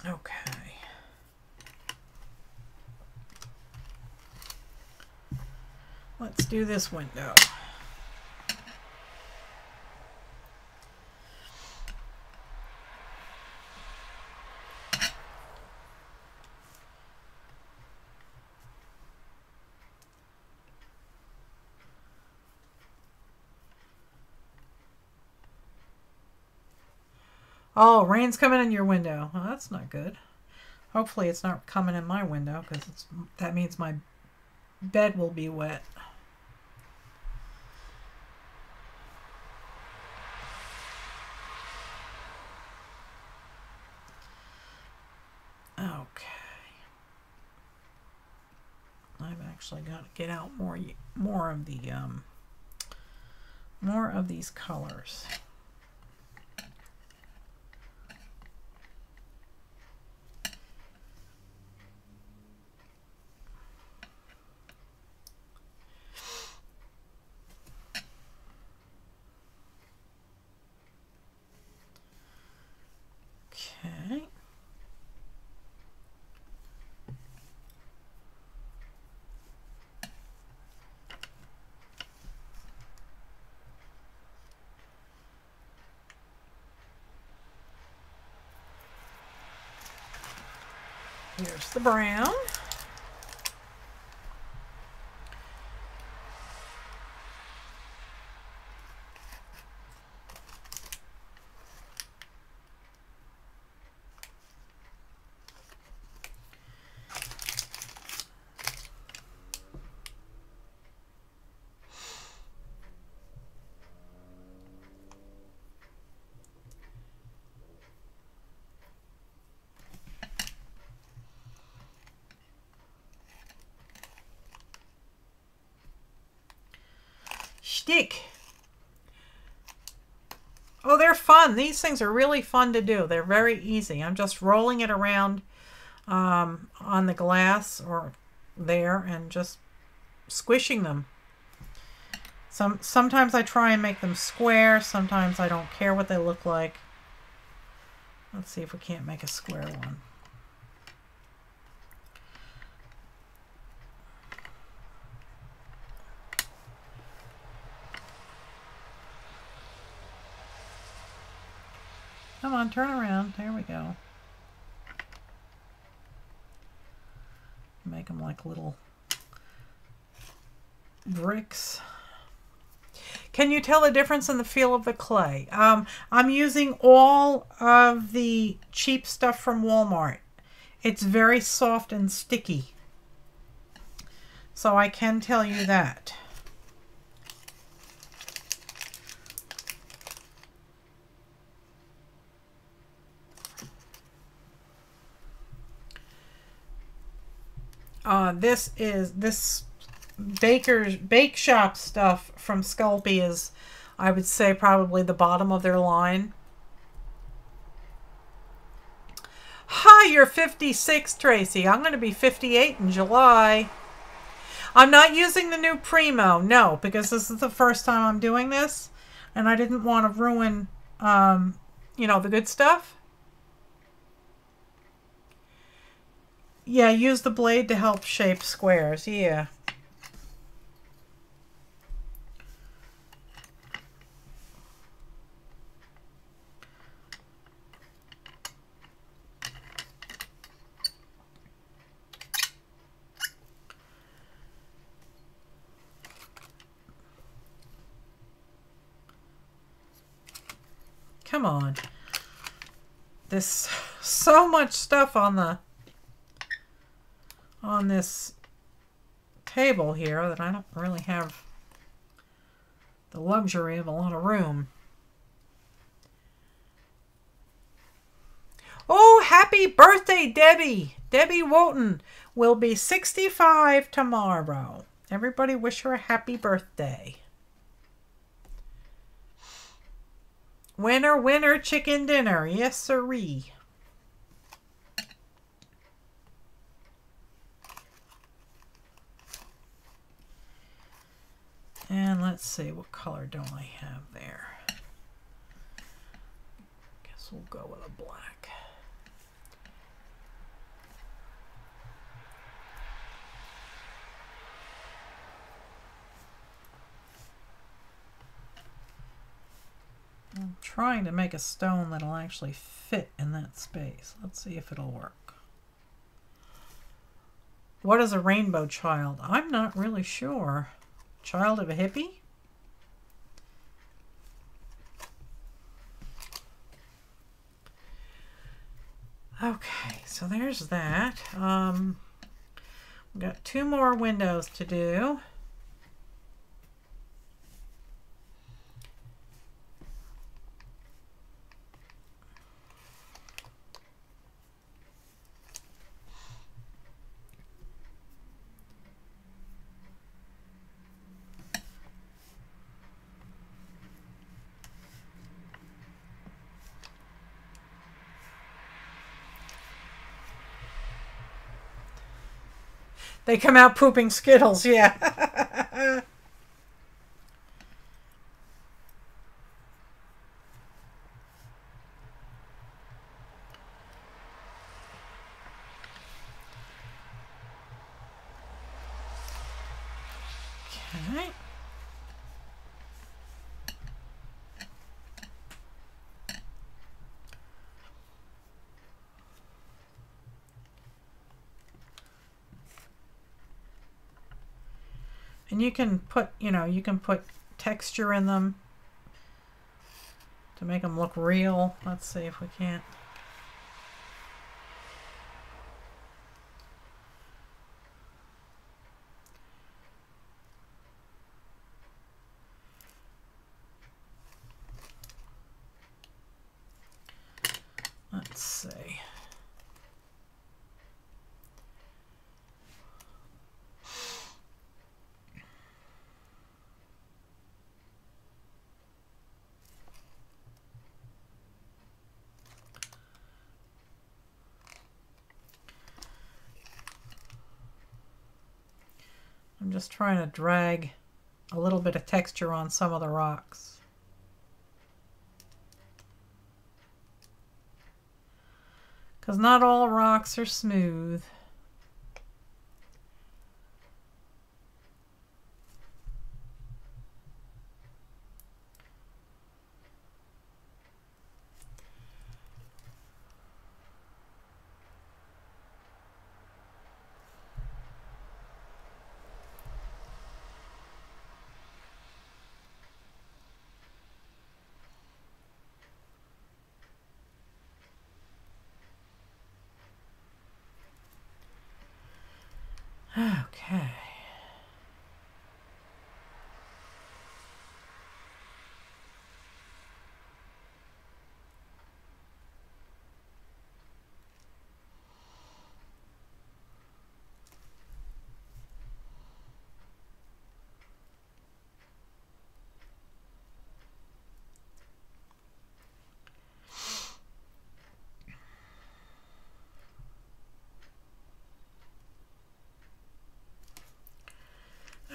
Okay. Let's do this window. Oh, rain's coming in your window. Well, that's not good. Hopefully it's not coming in my window, because that means my bed will be wet. Okay. I've actually got to get out more of these colors. Okay. Here's the brown. stick. Oh, they're fun. These things are really fun to do. They're very easy. I'm just rolling it around on the glass or there and just squishing them. Sometimes I try and make them square. Sometimes I don't care what they look like. Let's see if we can't make a square one. Come on, turn around. There we go. Make them like little bricks. Can you tell the difference in the feel of the clay? I'm using all of the cheap stuff from Walmart. It's very soft and sticky. So I can tell you that. This bake shop stuff from Sculpey is, I would say, probably the bottom of their line. Hi, you're 56, Tracy. I'm going to be 58 in July. I'm not using the new Primo, no, because this is the first time I'm doing this, and I didn't want to ruin, you know, the good stuff. Yeah, use the blade to help shape squares. Yeah. Come on. There's so much stuff on this table here that I don't really have the luxury of a lot of room. Oh, happy birthday, Debbie! Debbie Wooten will be 65 tomorrow. Everybody wish her a happy birthday. Winner, winner, chicken dinner. Yes, sirree. And let's see, what color don't I have there? Guess we'll go with a black. I'm trying to make a stone that'll actually fit in that space. Let's see if it'll work. What is a rainbow child? I'm not really sure. Child of a hippie? Okay, so there's that. We've got 2 more windows to do. They come out pooping Skittles, yeah. Okay. And you can put, you know, you can put texture in them to make them look real. Let's see if we can't. Let's see. just trying to drag a little bit of texture on some of the rocks. Because not all rocks are smooth. Okay.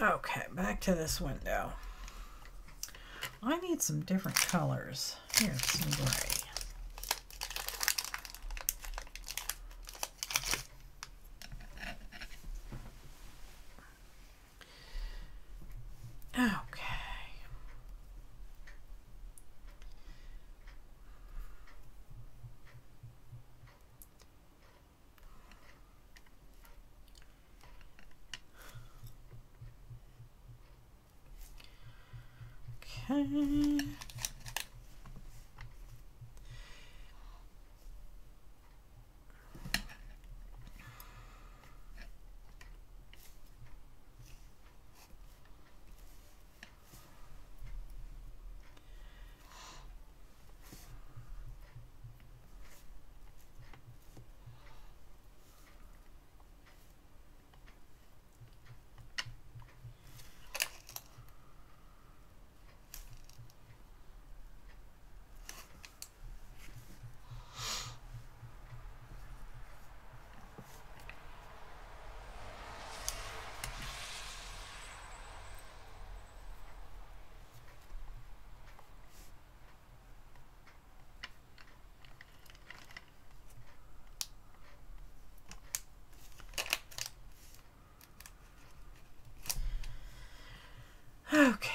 Okay, back to this window. I need some different colors. Here's some gray. Okay. Okay. Okay.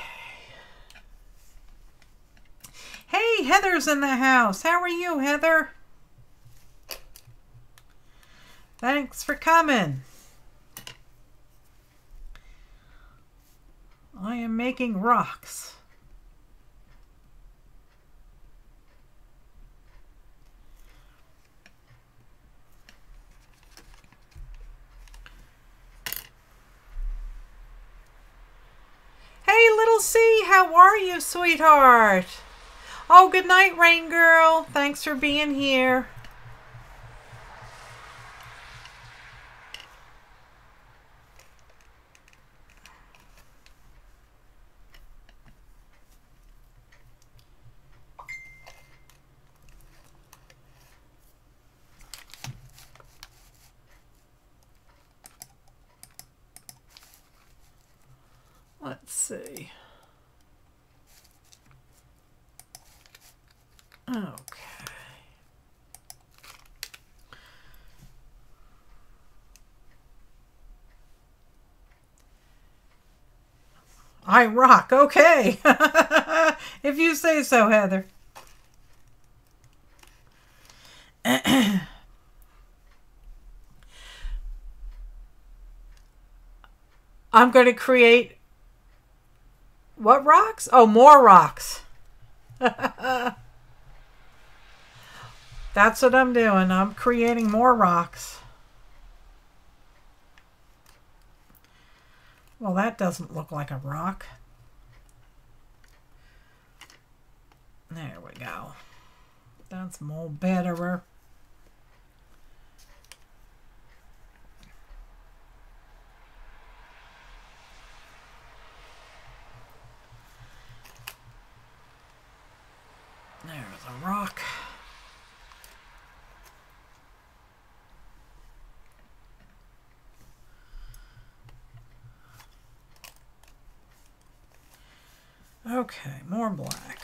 Hey, Heather's in the house. How are you, Heather? Thanks for coming. I am making rocks. Hey, little C, how are you, sweetheart? Oh, good night, Rain Girl. Thanks for being here. Let's see. Okay. I rock. Okay. If you say so, Heather. I'm going to create what rocks? Oh, more rocks. That's what I'm doing. I'm creating more rocks. Well, that doesn't look like a rock. There we go. That's more betterer. There's a rock. Okay, more black.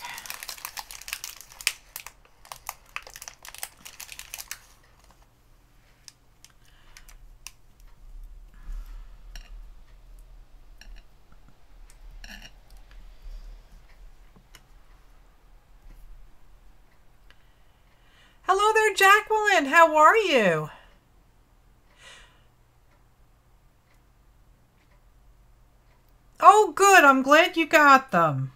Hello there, Jacqueline. How are you? Oh, good. I'm glad you got them.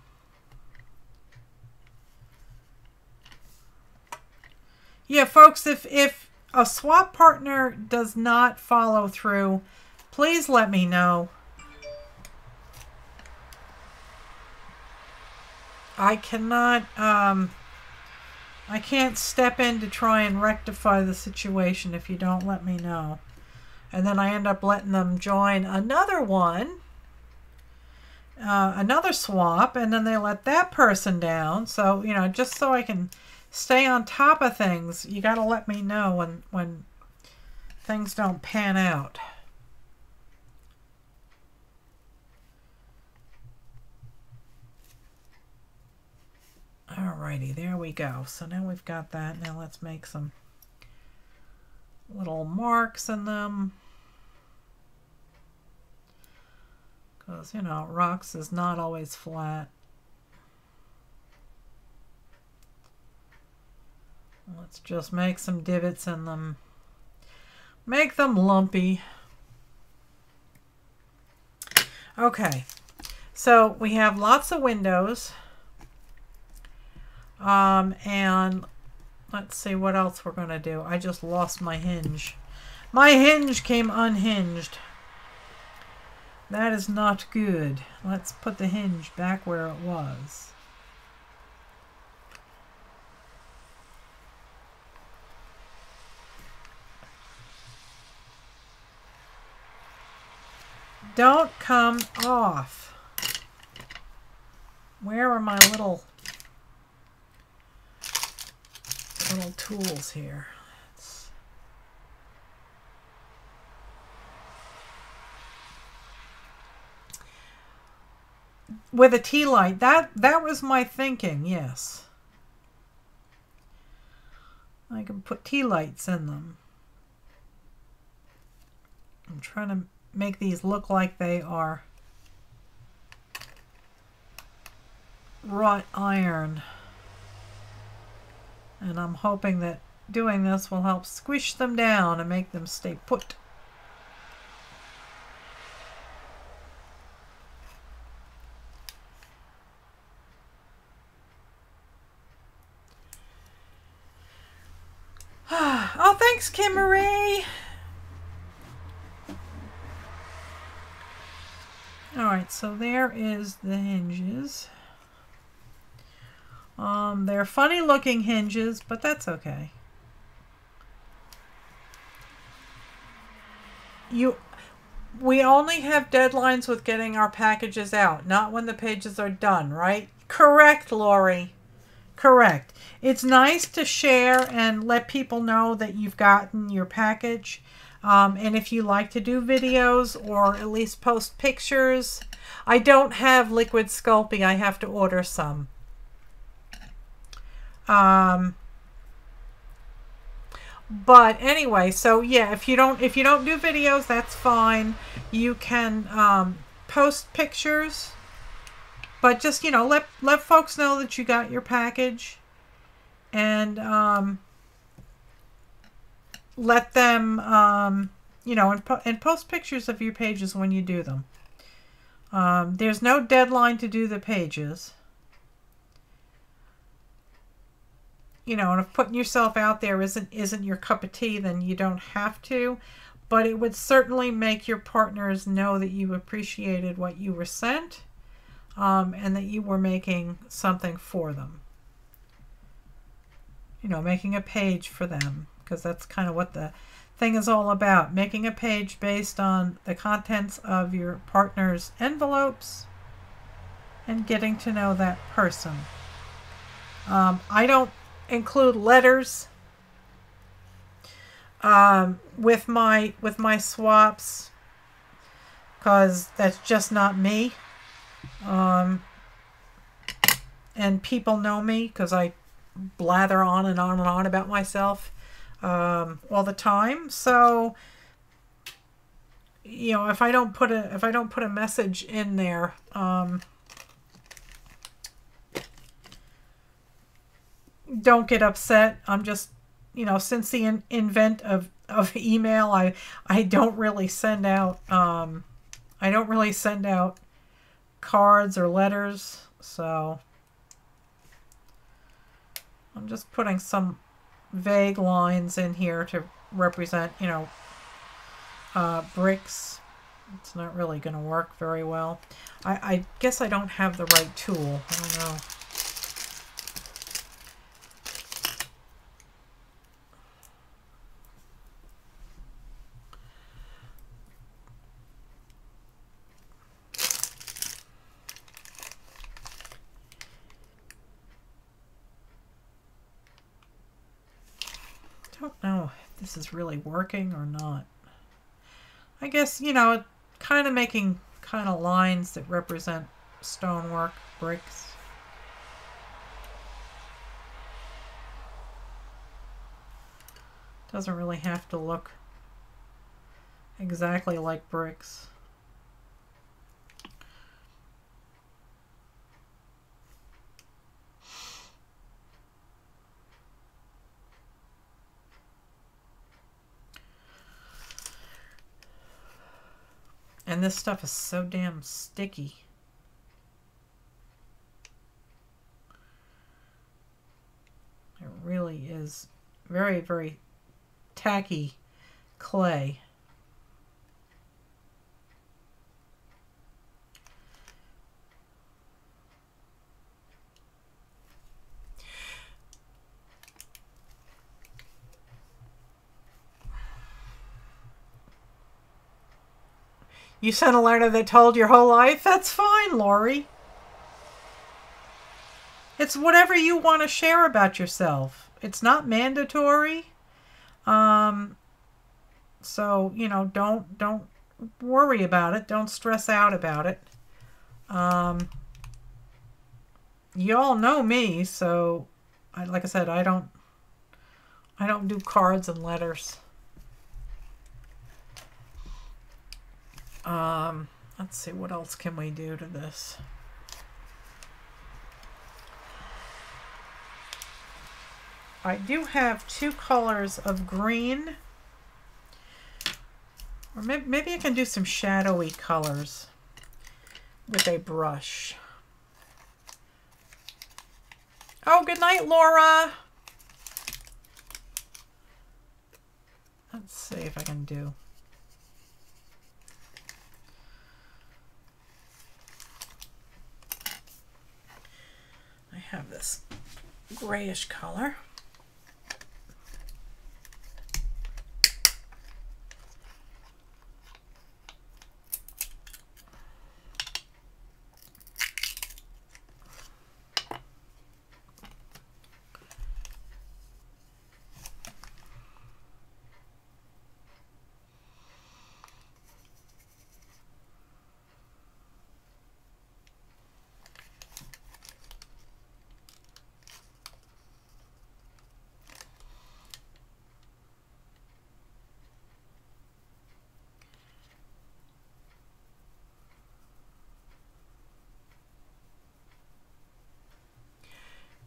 Yeah, folks, if a swap partner does not follow through, please let me know. I cannot, I can't step in to try and rectify the situation if you don't let me know. And then I end up letting them join another one, another swap, and then they let that person down. So, you know, just so I can stay on top of things, you got to let me know when things don't pan out. Alrighty, there we go. So now we've got that. Now let's make some little marks in them. Because, you know, rocks is not always flat. Let's just make some divots in them. Make them lumpy. Okay, so we have lots of windows. And let's see what else we're going to do. I just lost my hinge. My hinge came unhinged. That is not good. Let's put the hinge back where it was. Don't come off. Where are my little tools here? With a tea light, that was my thinking. Yes, I can put tea lights in them. I'm trying to make these look like they are wrought iron. And I'm hoping that doing this will help squish them down and make them stay put. Oh, thanks, Kim Marie. All right, so there is the hinges. They're funny looking hinges, but that's okay. We only have deadlines with getting our packages out, not when the pages are done, right? Correct, Lori. Correct. It's nice to share and let people know that you've gotten your package. And if you like to do videos or at least post pictures, I don't have liquid Sculpey. I have to order some. But anyway, so yeah, if you don't do videos, that's fine. You can post pictures, but just, you know, let folks know that you got your package, and let them you know, and post pictures of your pages when you do them. There's no deadline to do the pages. You know, and if putting yourself out there isn't your cup of tea, then you don't have to. But it would certainly make your partners know that you appreciated what you were sent, and that you were making something for them. You know, making a page for them, because that's kind of what the thing is all about. Making a page based on the contents of your partner's envelopes and getting to know that person. I don't include letters with my swaps, because that's just not me. and people know me because I blather on and on and on about myself all the time. So, you know, if I don't put a message in there, don't get upset. I'm just, you know, since the invent of email, I don't really send out cards or letters. So I'm just putting some vague lines in here to represent, you know, bricks. It's not really going to work very well. I guess I don't have the right tool. I don't know. I don't know if this is really working or not. I guess, you know, kind of making kind of lines that represent stonework, bricks. Doesn't really have to look exactly like bricks. And this stuff is so damn sticky. It really is very, very tacky clay. You sent a letter that told your whole life? That's fine, Lori. It's whatever you want to share about yourself. It's not mandatory. So, you know, don't worry about it. Don't stress out about it. You all know me, so like I said, I don't do cards and letters. Let's see, what else can we do to this? I do have 2 colors of green. Or maybe I can do some shadowy colors with a brush. Oh, good night, Laura. Let's see if I can do. I have this grayish color.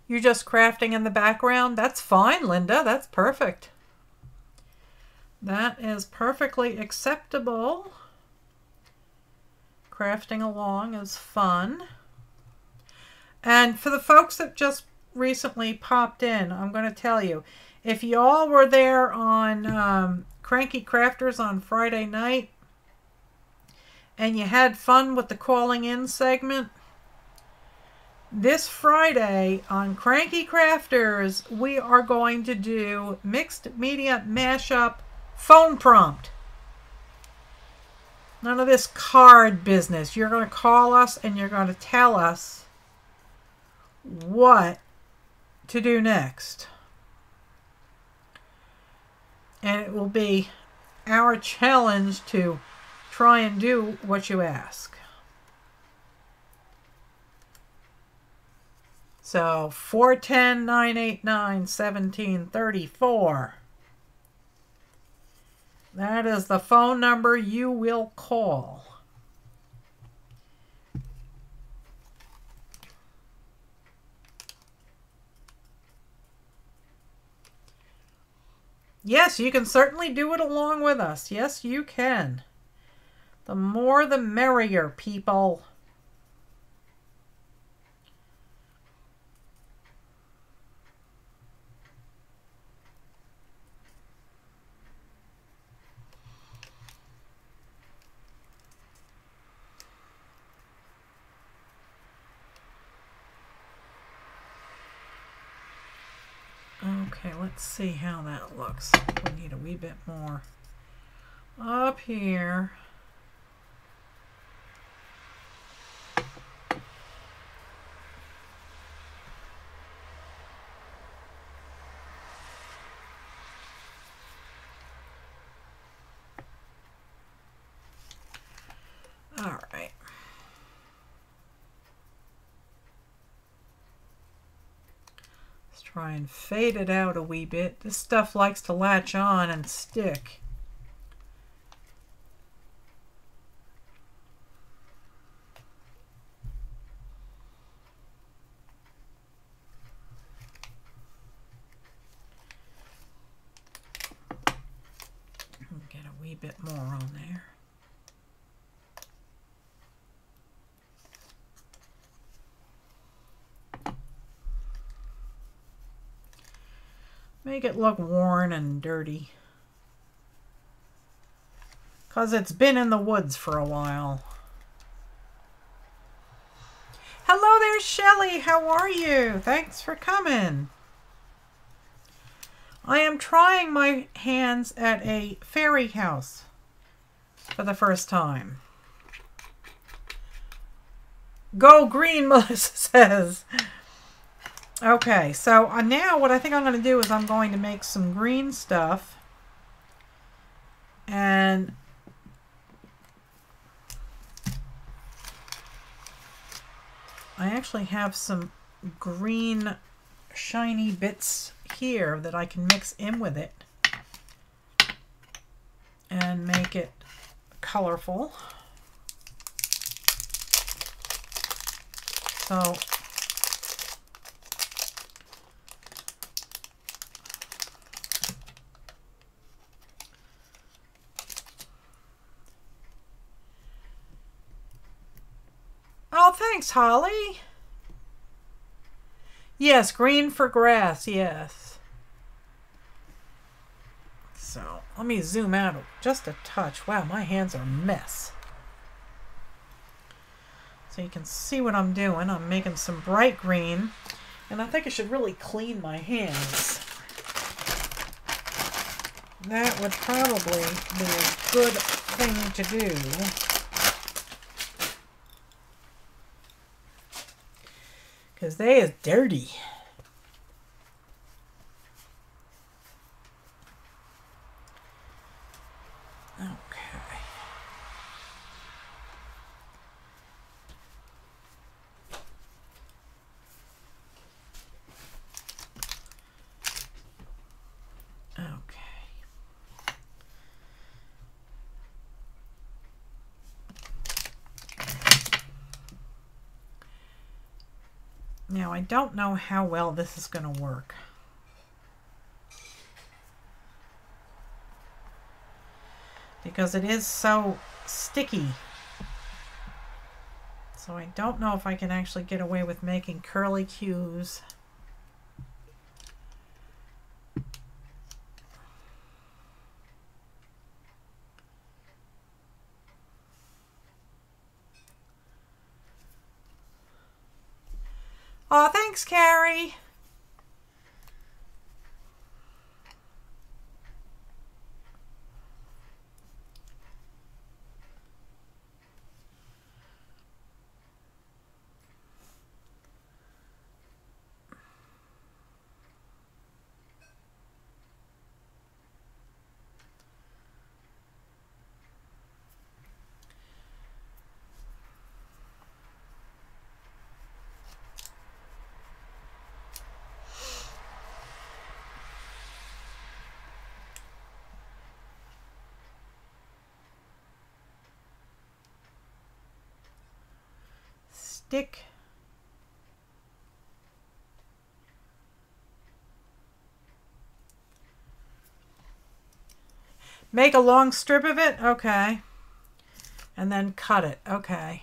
You're just crafting in the background? That's fine, Linda. That's perfect. That is perfectly acceptable. Crafting along is fun. And for the folks that just recently popped in, I'm going to tell you, if y'all were there on Cranky Crafters on Friday night and you had fun with the calling in segment, this Friday on Cranky Crafters, we are going to do mixed media mashup phone prompt. None of this card business. You're going to call us and you're going to tell us what to do next. And it will be our challenge to try and do what you ask. So 410-989-1734. That is the phone number you will call. Yes, you can certainly do it along with us. Yes, you can. The more the merrier, people. Okay, let's see how that looks. We need a wee bit more up here. All right. Let's try and fade it out a wee bit. This stuff likes to latch on and stick. Get a wee bit more on there. Make it look worn and dirty. 'Cause it's been in the woods for a while. Hello there, Shelley. How are you? Thanks for coming. I am trying my hands at a fairy house for the first time. Go green, Melissa says. Okay, so now what I think I'm going to do is I'm going to make some green stuff. And I actually have some green shiny bits here that I can mix in with it and make it colorful. So oh, thanks, Holly. Yes, green for grass, yes. So, let me zoom out just a touch. Wow, my hands are a mess. So you can see what I'm doing. I'm making some bright green. And I think I should really clean my hands. That would probably be a good thing to do. Because they is dirty. Okay. Okay. Now, I don't know how well this is going to work. Because it is so sticky. So I don't know if I can actually get away with making curly cues. Oh, thanks, Carrie. stick. Make a long strip of it? Okay. And then cut it. Okay.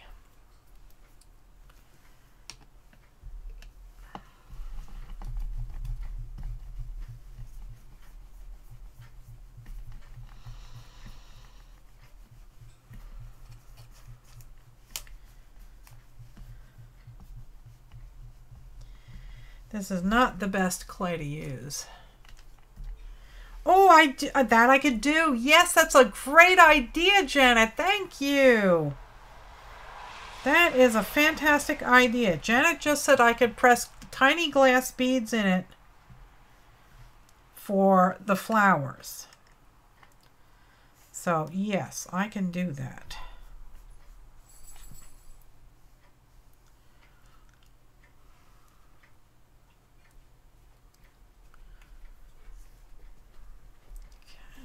This is not the best clay to use. Oh, that I could do. Yes, that's a great idea, Janet. Thank you. That is a fantastic idea. Janet just said I could press tiny glass beads in it for the flowers. So, yes, I can do that.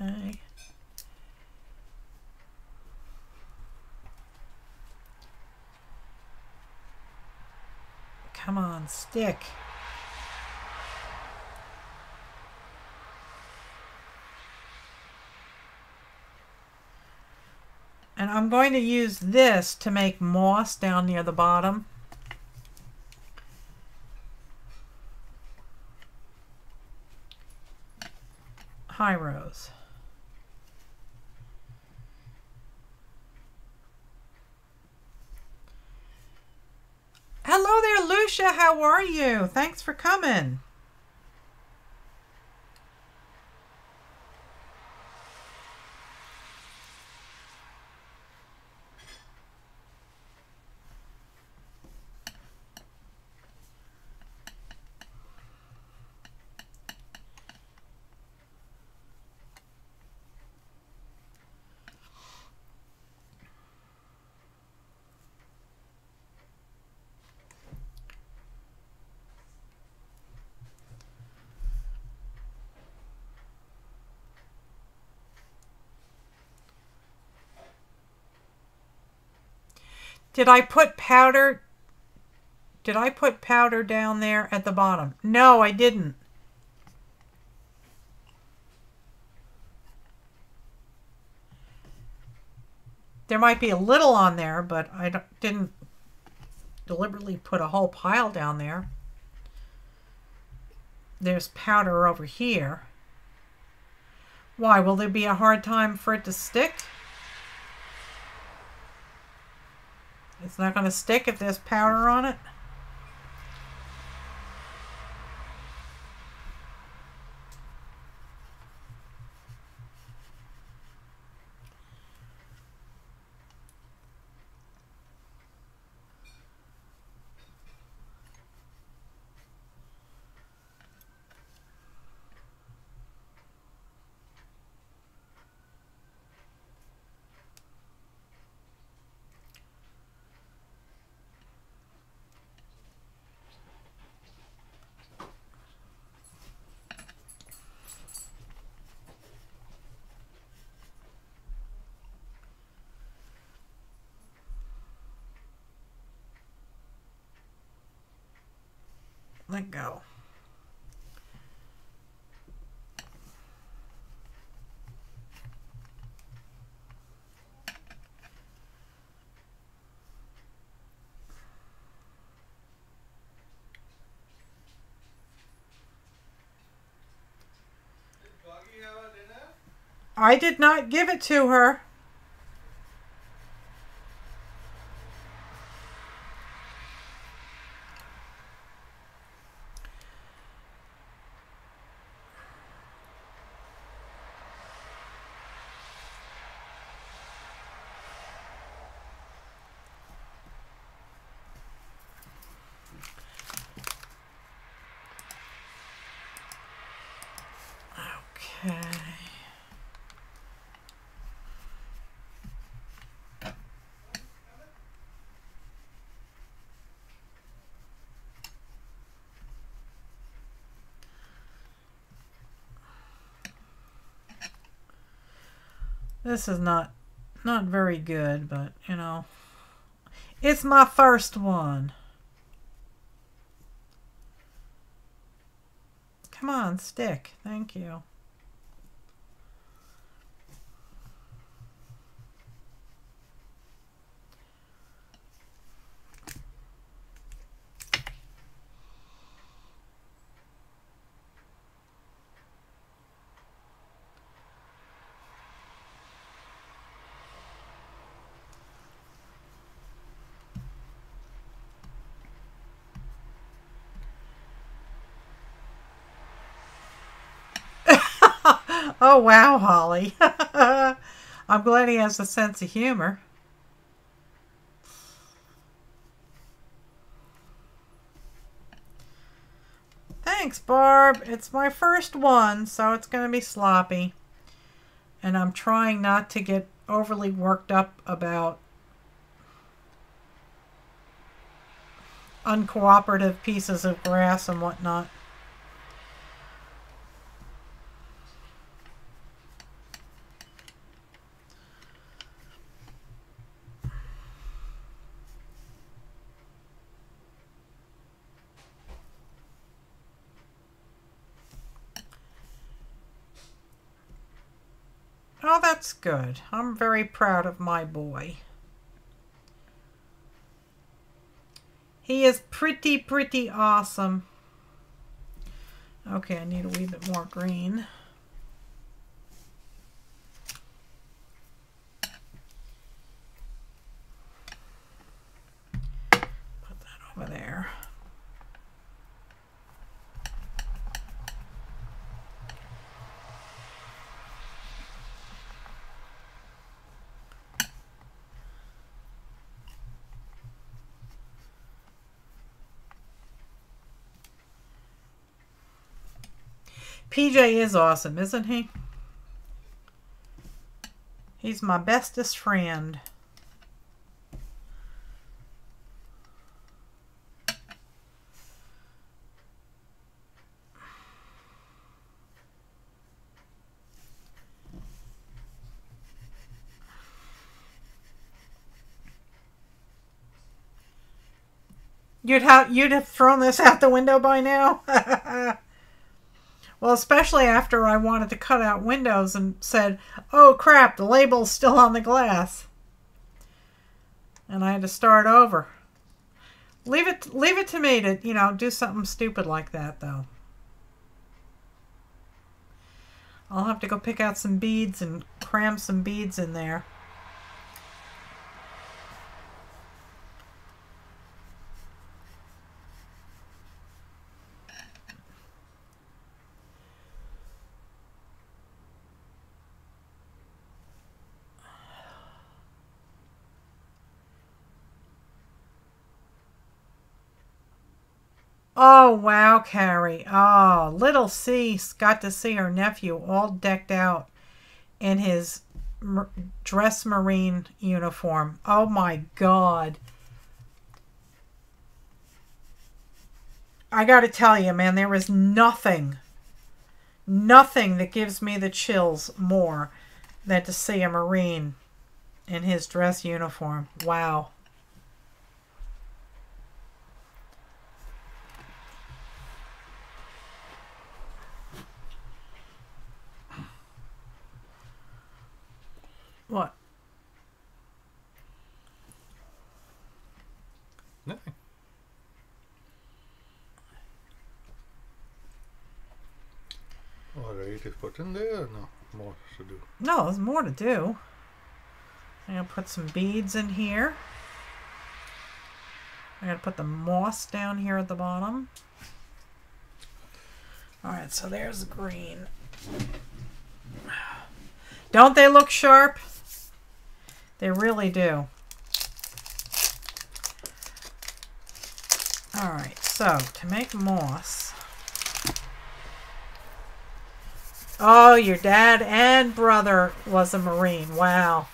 Okay. Come on, stick. And I'm going to use this to make moss down near the bottom. High rows. Hello there, Lucia. How are you? Thanks for coming. Did I put powder? Did I put powder down there at the bottom? No, I didn't. There might be a little on there, but I didn't deliberately put a whole pile down there. There's powder over here. Why, will there be a hard time for it to stick? It's not going to stick if there's powder on it? Let go. I did not give it to her. Okay. This is not very good, but you know, It's my first one. Come on, stick. Thank you. Oh, wow, Holly. I'm glad he has a sense of humor. Thanks, Barb. It's my first one, so it's going to be sloppy. And I'm trying not to get overly worked up about uncooperative pieces of grass and whatnot. Oh, that's good. I'm very proud of my boy. He is pretty awesome. Okay, I need a wee bit more green. Put that over there. PJ is awesome, isn't he? He's my bestest friend. You'd have thrown this out the window by now. Well, especially after I wanted to cut out windows and said, "Oh crap, the label's still on the glass," and I had to start over. Leave it to me to, do something stupid like that, though. I'll have to go pick out some beads and cram some beads in there. Oh, wow, Carrie. Oh, little C got to see her nephew all decked out in his dress marine uniform. Oh, my God. I got to tell you, man, there is nothing that gives me the chills more than to see a Marine in his dress uniform. Wow. What? Nothing. Alright, just put in there. No more to do. No, there's more to do. I'm going to put some beads in here. I'm going to put the moss down here at the bottom. Alright, so there's green. Don't they look sharp? They really do. Alright, so to make moss. Oh, your dad and brother was a Marine. Wow.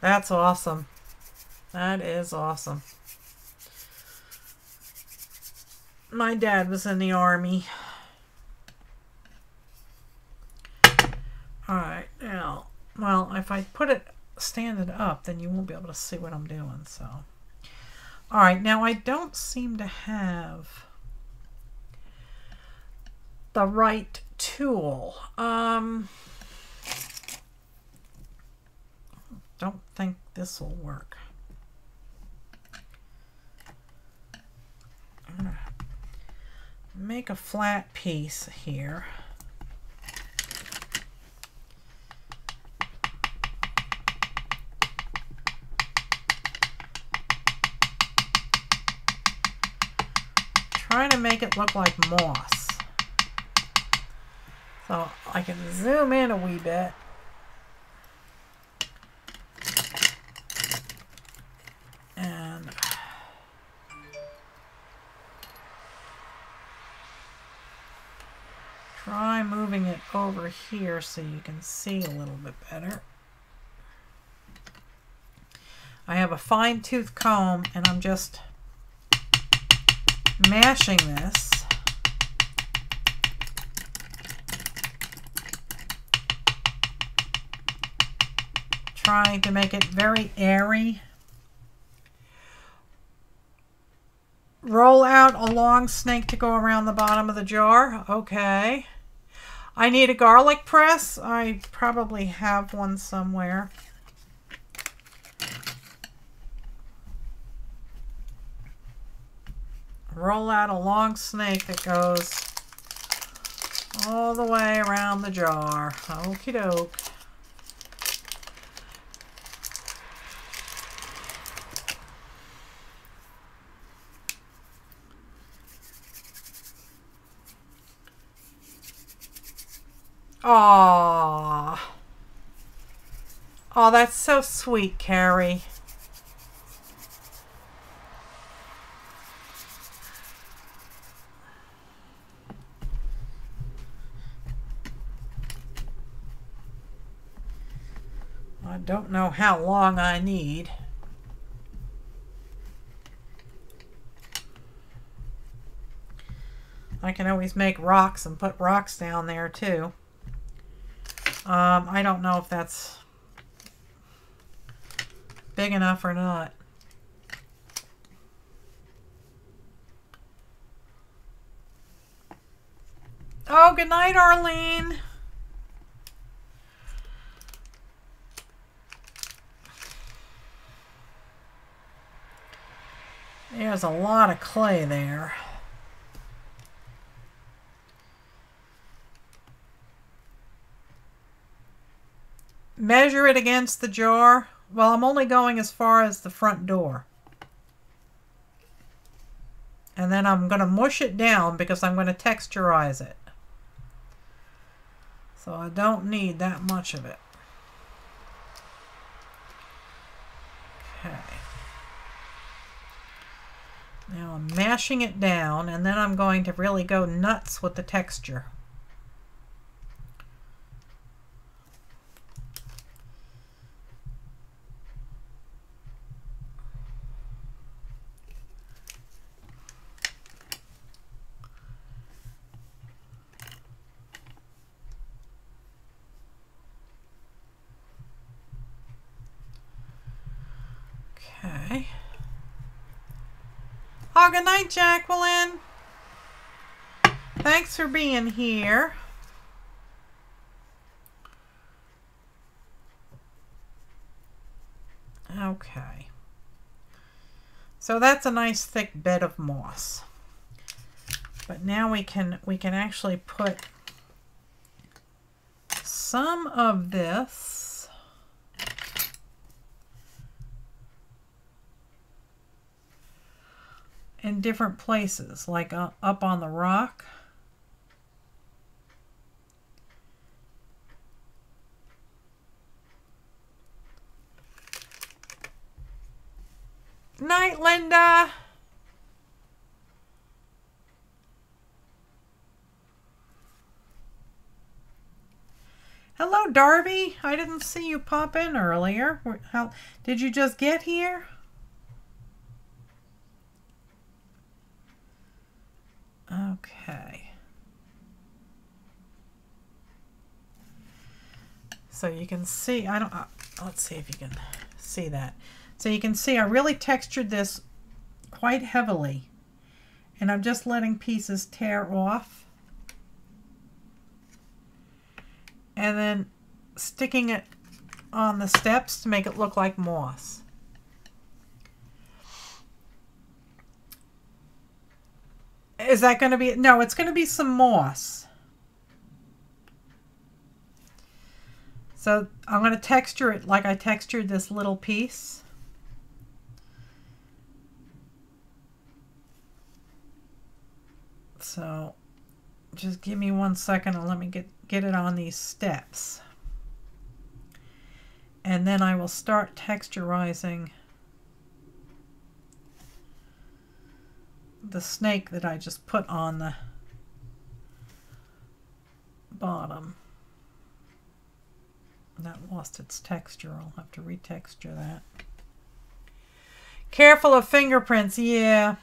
That's awesome. That is awesome. My dad was in the Army. Alright, now, well, if I put it stand it up, then you won't be able to see what I'm doing. So, all right, now I don't seem to have the right tool. Don't think this will work. I'm gonna make a flat piece here. Trying to make it look like moss. So I can zoom in a wee bit. And try moving it over here so you can see a little bit better. I have a fine tooth comb and I'm just mashing this. Trying to make it very airy. Roll out a long snake to go around the bottom of the jar. Okay. I need a garlic press. I probably have one somewhere. Roll out a long snake that goes all the way around the jar. Okie doke. Aww. Oh, that's so sweet, Carrie. I don't know how long I need. I can always make rocks and put rocks down there too. I don't know if that's big enough or not. Oh, good night, Arlene. There's a lot of clay there. Measure it against the jar. Well, I'm only going as far as the front door. And then I'm going to mush it down because I'm going to texturize it. So I don't need that much of it. Okay. Now I'm mashing it down, and then I'm going to really go nuts with the texture. Okay. Oh, good night, Jacqueline. Thanks for being here. Okay. So that's a nice thick bed of moss. But now we can actually put some of this in different places, like up on the rock. Night, Linda. Hello, Darby. I didn't see you pop in earlier. How did you just get here? Okay. So you can see, let's see if you can see that. So you can see I really textured this quite heavily, and I'm just letting pieces tear off and then sticking it on the steps to make it look like moss. Is that going to be, no, it's going to be some moss. So I'm going to texture it like I textured this little piece. So just give me 1 second and let me get it on these steps. And then I will start texturizing the snake that I just put on the bottom. That lost its texture. I'll have to retexture that. Careful of fingerprints, yeah.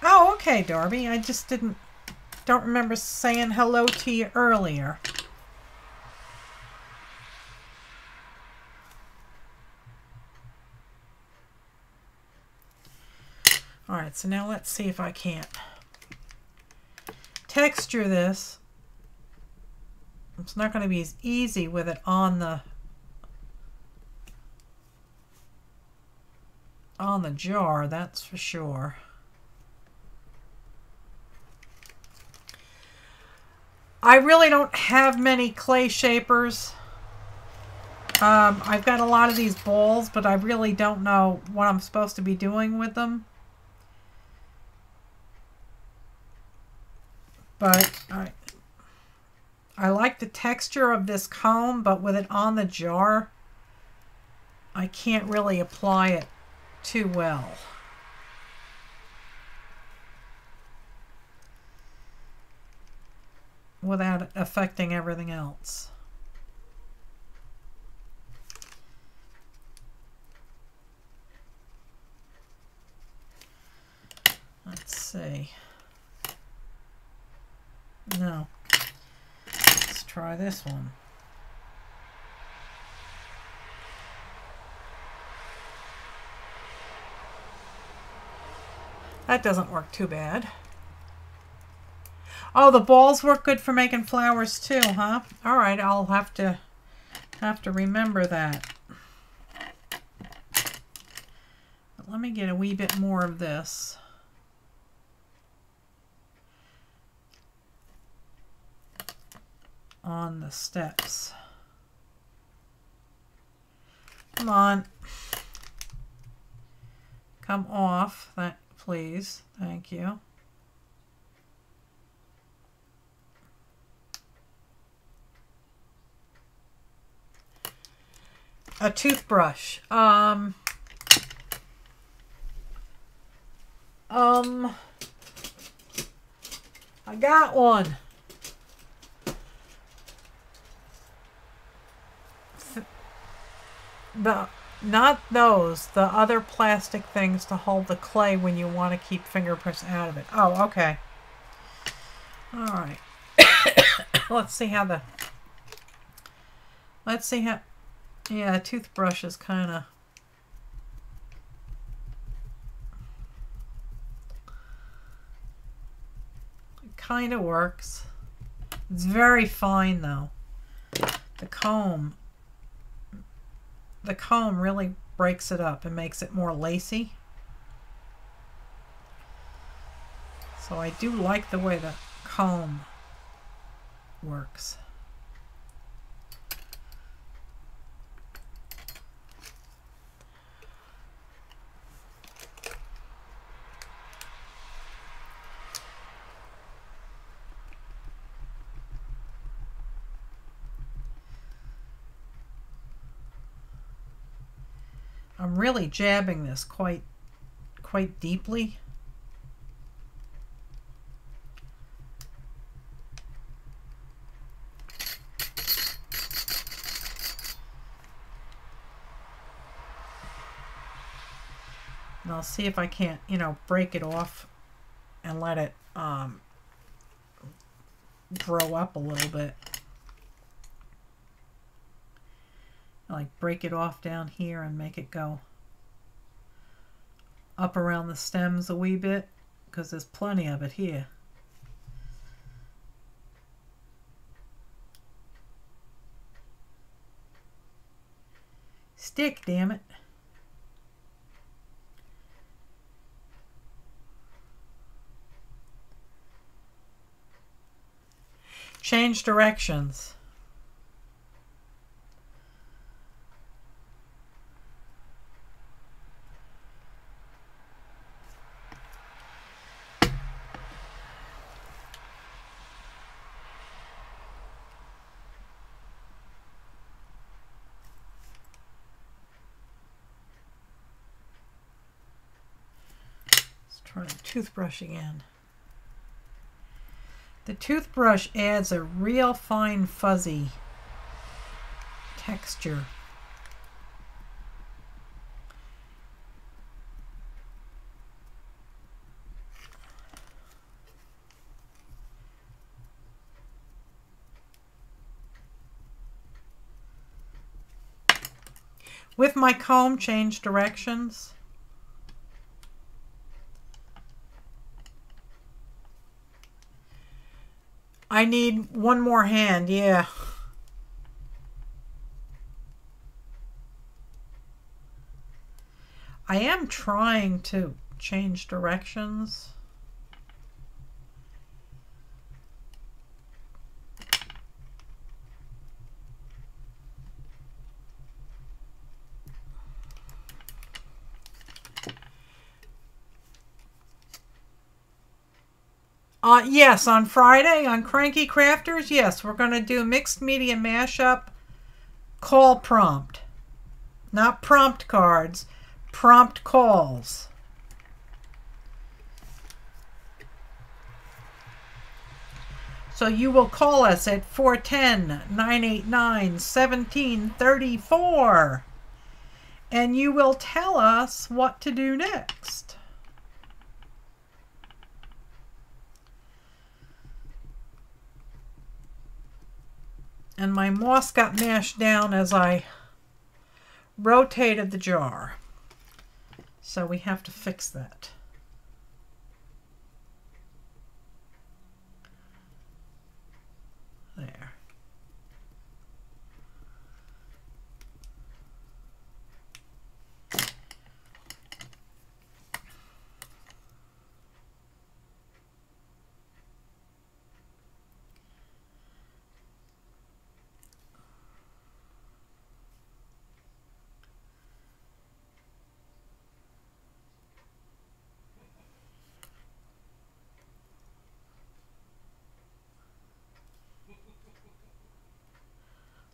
Oh, okay, Darby. I just don't remember saying hello to you earlier. All right, so now let's see if I can't texture this. It's not going to be as easy with it on the jar, that's for sure. I really don't have many clay shapers. I've got a lot of these balls, but I really don't know what I'm supposed to be doing with them. But I like the texture of this comb, but with it on the jar, I can't really apply it too well. Without affecting everything else. Let's see. No. Let's try this one. That doesn't work too bad. Oh, the balls work good for making flowers too, huh? All right, I'll have to remember that. But let me get a wee bit more of this. On the steps. Come on. Come off, please. Thank you. A toothbrush. I got one. Not those. The other plastic things to hold the clay when you want to keep fingerprints out of it. Oh, okay. All right. Let's see how. Yeah, a toothbrush is kind of works. It's very fine though. The comb really breaks it up and makes it more lacy. So I do like the way the comb works. I'm really jabbing this quite deeply. And I'll see if I can't, you know, break it off and let it grow up a little bit. Like break it off down here and make it go up around the stems a wee bit, because there's plenty of it here. Stick, damn it. Change directions. Let's try the toothbrush again. The toothbrush adds a real fine fuzzy texture. With my comb, change directions. I need one more hand, yeah. I am trying to change directions. Yes, on Friday on Cranky Crafters, yes, we're going to do mixed media mashup call prompt. Not prompt cards, prompt calls. So you will call us at 410-989-1734 and you will tell us what to do next. And my moss got mashed down as I rotated the jar. So we have to fix that. There.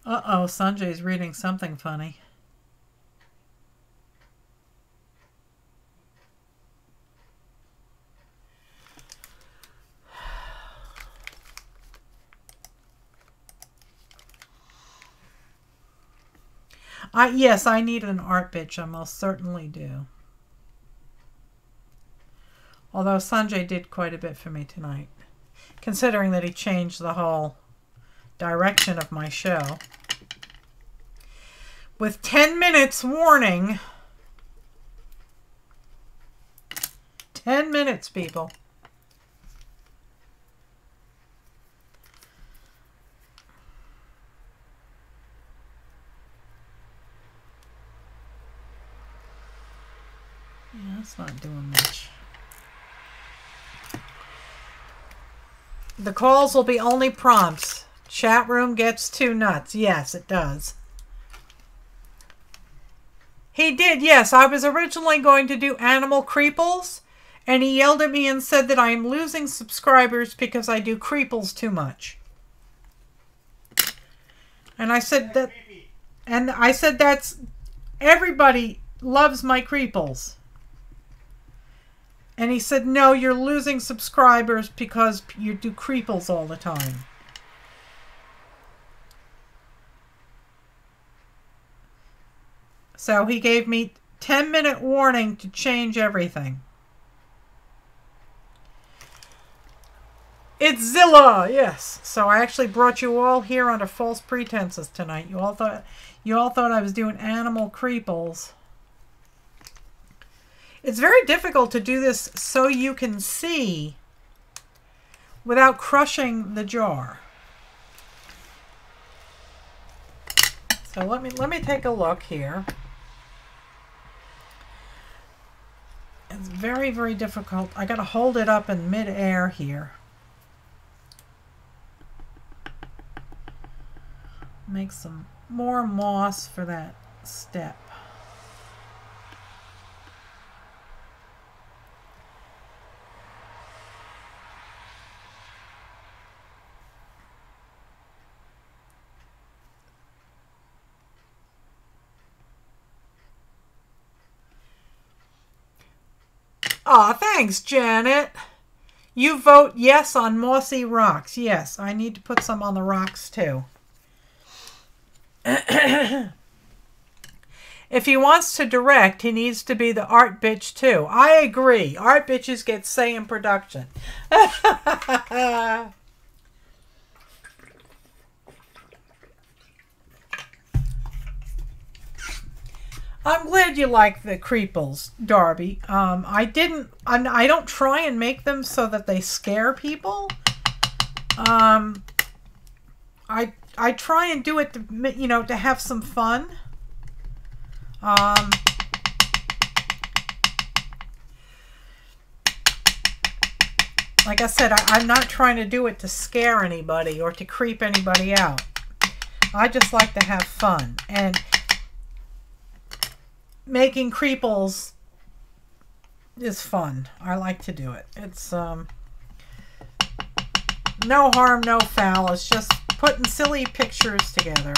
Uh-oh, Sanjay's reading something funny. Yes, I need an art bitch. I most certainly do. Although Sanjay did quite a bit for me tonight, considering that he changed the whole direction of my show. With 10 minutes warning. 10 minutes, people. Yeah, that's not doing much. The calls will be only prompts. Chat room gets too nuts. Yes, it does. He did, yes. I was originally going to do animal creeples, and he yelled at me and said that I am losing subscribers because I do creeples too much. And I said that, and I said that's, everybody loves my creeples. And he said, no, you're losing subscribers because you do creeples all the time. So he gave me 10-minute warning to change everything. It's Zilla, yes. So I actually brought you all here under false pretenses tonight. You all thought I was doing animal creeples. It's very difficult to do this so you can see without crushing the jar. So let me take a look here. It's very, very difficult. I got to hold it up in mid-air here. Make some more moss for that step. Aw, thanks, Janet. You vote yes on mossy rocks. Yes, I need to put some on the rocks too. If he wants to direct, he needs to be the art bitch too. I agree. Art bitches get say in production. I'm glad you like the creeples, Darby. I don't try and make them so that they scare people. I try and do it to, you know, to have some fun. Like I said, I'm not trying to do it to scare anybody or to creep anybody out. I just like to have fun. And making creeples is fun. I like to do it. It's no harm, no foul. It's just putting silly pictures together.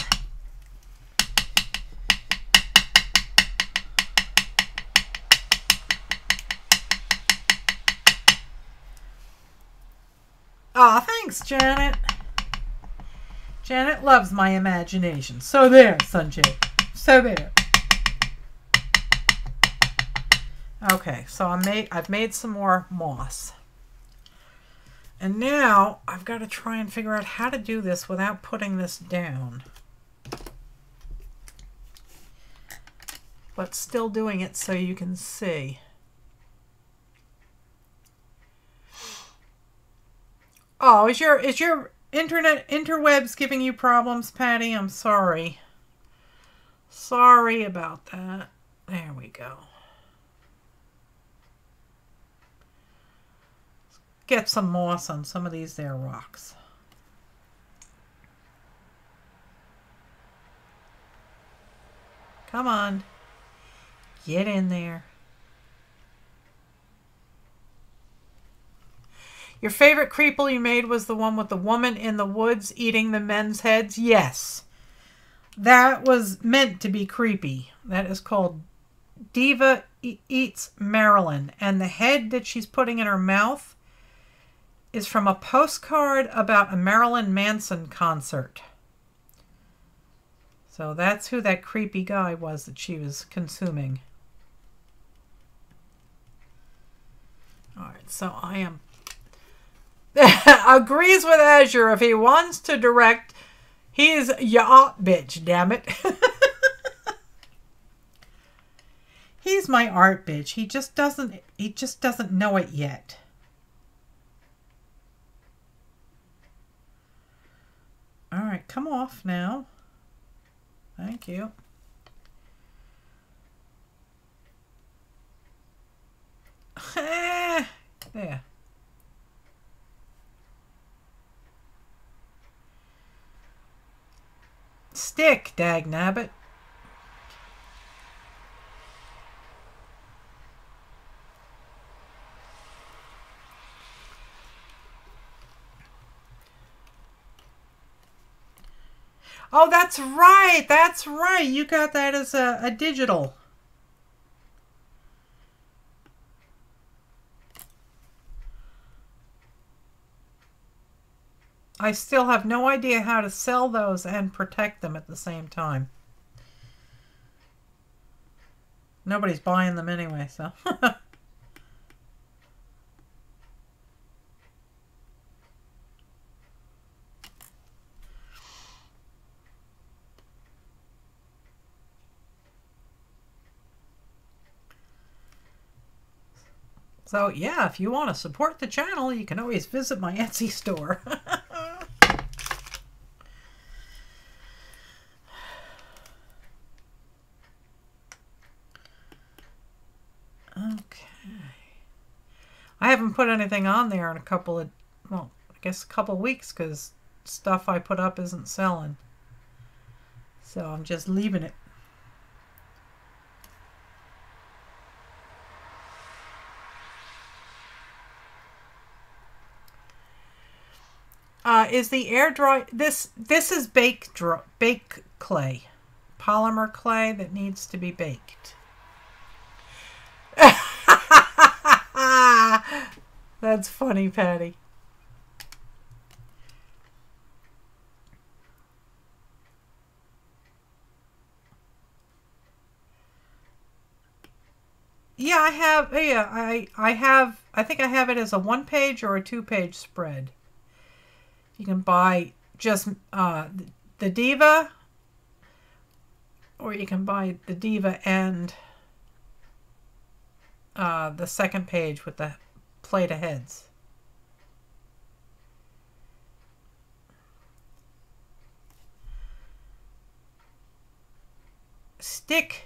Aw, thanks, Janet. Janet loves my imagination. So there, Sanjay. So there. Okay, so I've made some more moss. And now I've got to try and figure out how to do this without putting this down. But still doing it so you can see. Oh, is your interwebs giving you problems, Patty? I'm sorry. Sorry about that. There we go. Get some moss on some of these there rocks. Come on. Get in there. Your favorite creeple you made was the one with the woman in the woods eating the men's heads? Yes. That was meant to be creepy. That is called Diva Eats Marilyn. And the head that she's putting in her mouth is from a postcard about a Marilyn Manson concert. So that's who that creepy guy was that she was consuming. All right, so I am... agrees with Azure. If he wants to direct, he's your art bitch, damn it. He's my art bitch. He just doesn't know it yet. All right, come off now. Thank you. There. Stick, dagnabbit. Oh, that's right. That's right. You got that as a digital. I still have no idea how to sell those and protect them at the same time. Nobody's buying them anyway, so. So yeah, if you want to support the channel, you can always visit my Etsy store. Okay. I haven't put anything on there in a couple of, well, I guess a couple of weeks because stuff I put up isn't selling. So I'm just leaving it. Is the air dry? This is bake clay, polymer clay that needs to be baked. That's funny, Patty. Yeah, I have. Yeah, I have. I think I have it as a 1-page or a 2-page spread. You can buy just the Diva, or you can buy the Diva and the 2nd page with the plate of heads. Stick.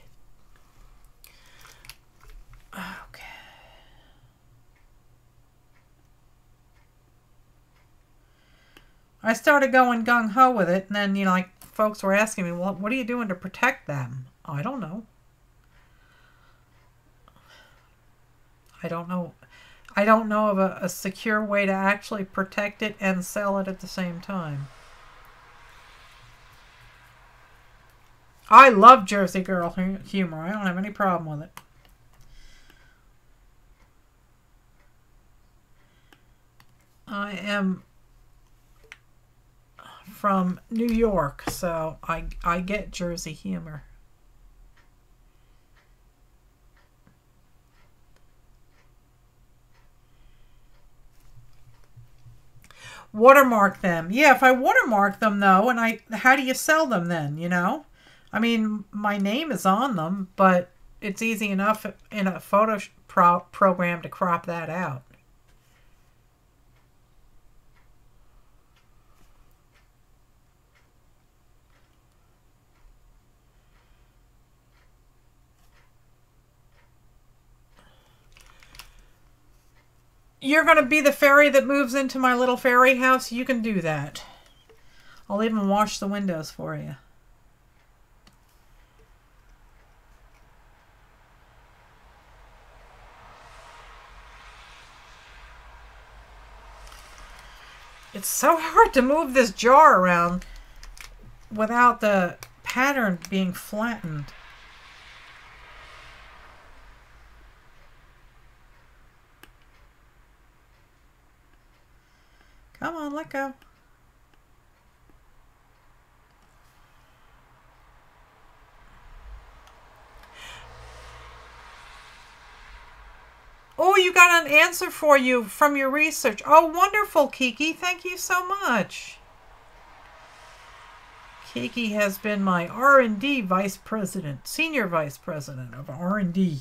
Okay. I started going gung-ho with it, and then, you know, like, folks were asking me, well, what are you doing to protect them? I don't know. I don't know. I don't know of a secure way to actually protect it and sell it at the same time. I love Jersey Girl humor. I don't have any problem with it. I am from New York, so I get Jersey humor. Watermark them. Yeah, if I watermark them though, and how do you sell them then, you know? I mean, my name is on them, but it's easy enough in a photo program to crop that out. You're going to be the fairy that moves into my little fairy house? You can do that. I'll even wash the windows for you. It's so hard to move this jar around without the pattern being flattened. Come on, let go. Oh, you got an answer for you from your research. Oh, wonderful, Kiki. Thank you so much. Kiki has been my R&D vice president, senior vice president of R&D.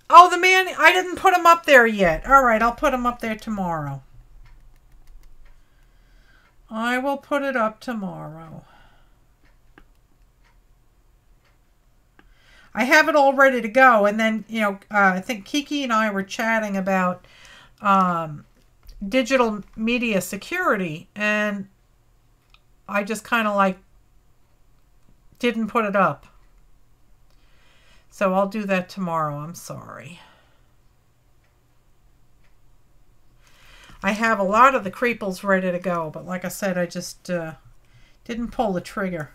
Oh, the man, I didn't put him up there yet. All right, I'll put him up there tomorrow. I will put it up tomorrow. I have it all ready to go. And then, you know, I think Kiki and I were chatting about digital media security. And I just kind of like didn't put it up. So I'll do that tomorrow. I'm sorry. I have a lot of the creeples ready to go, but like I said, I just didn't pull the trigger.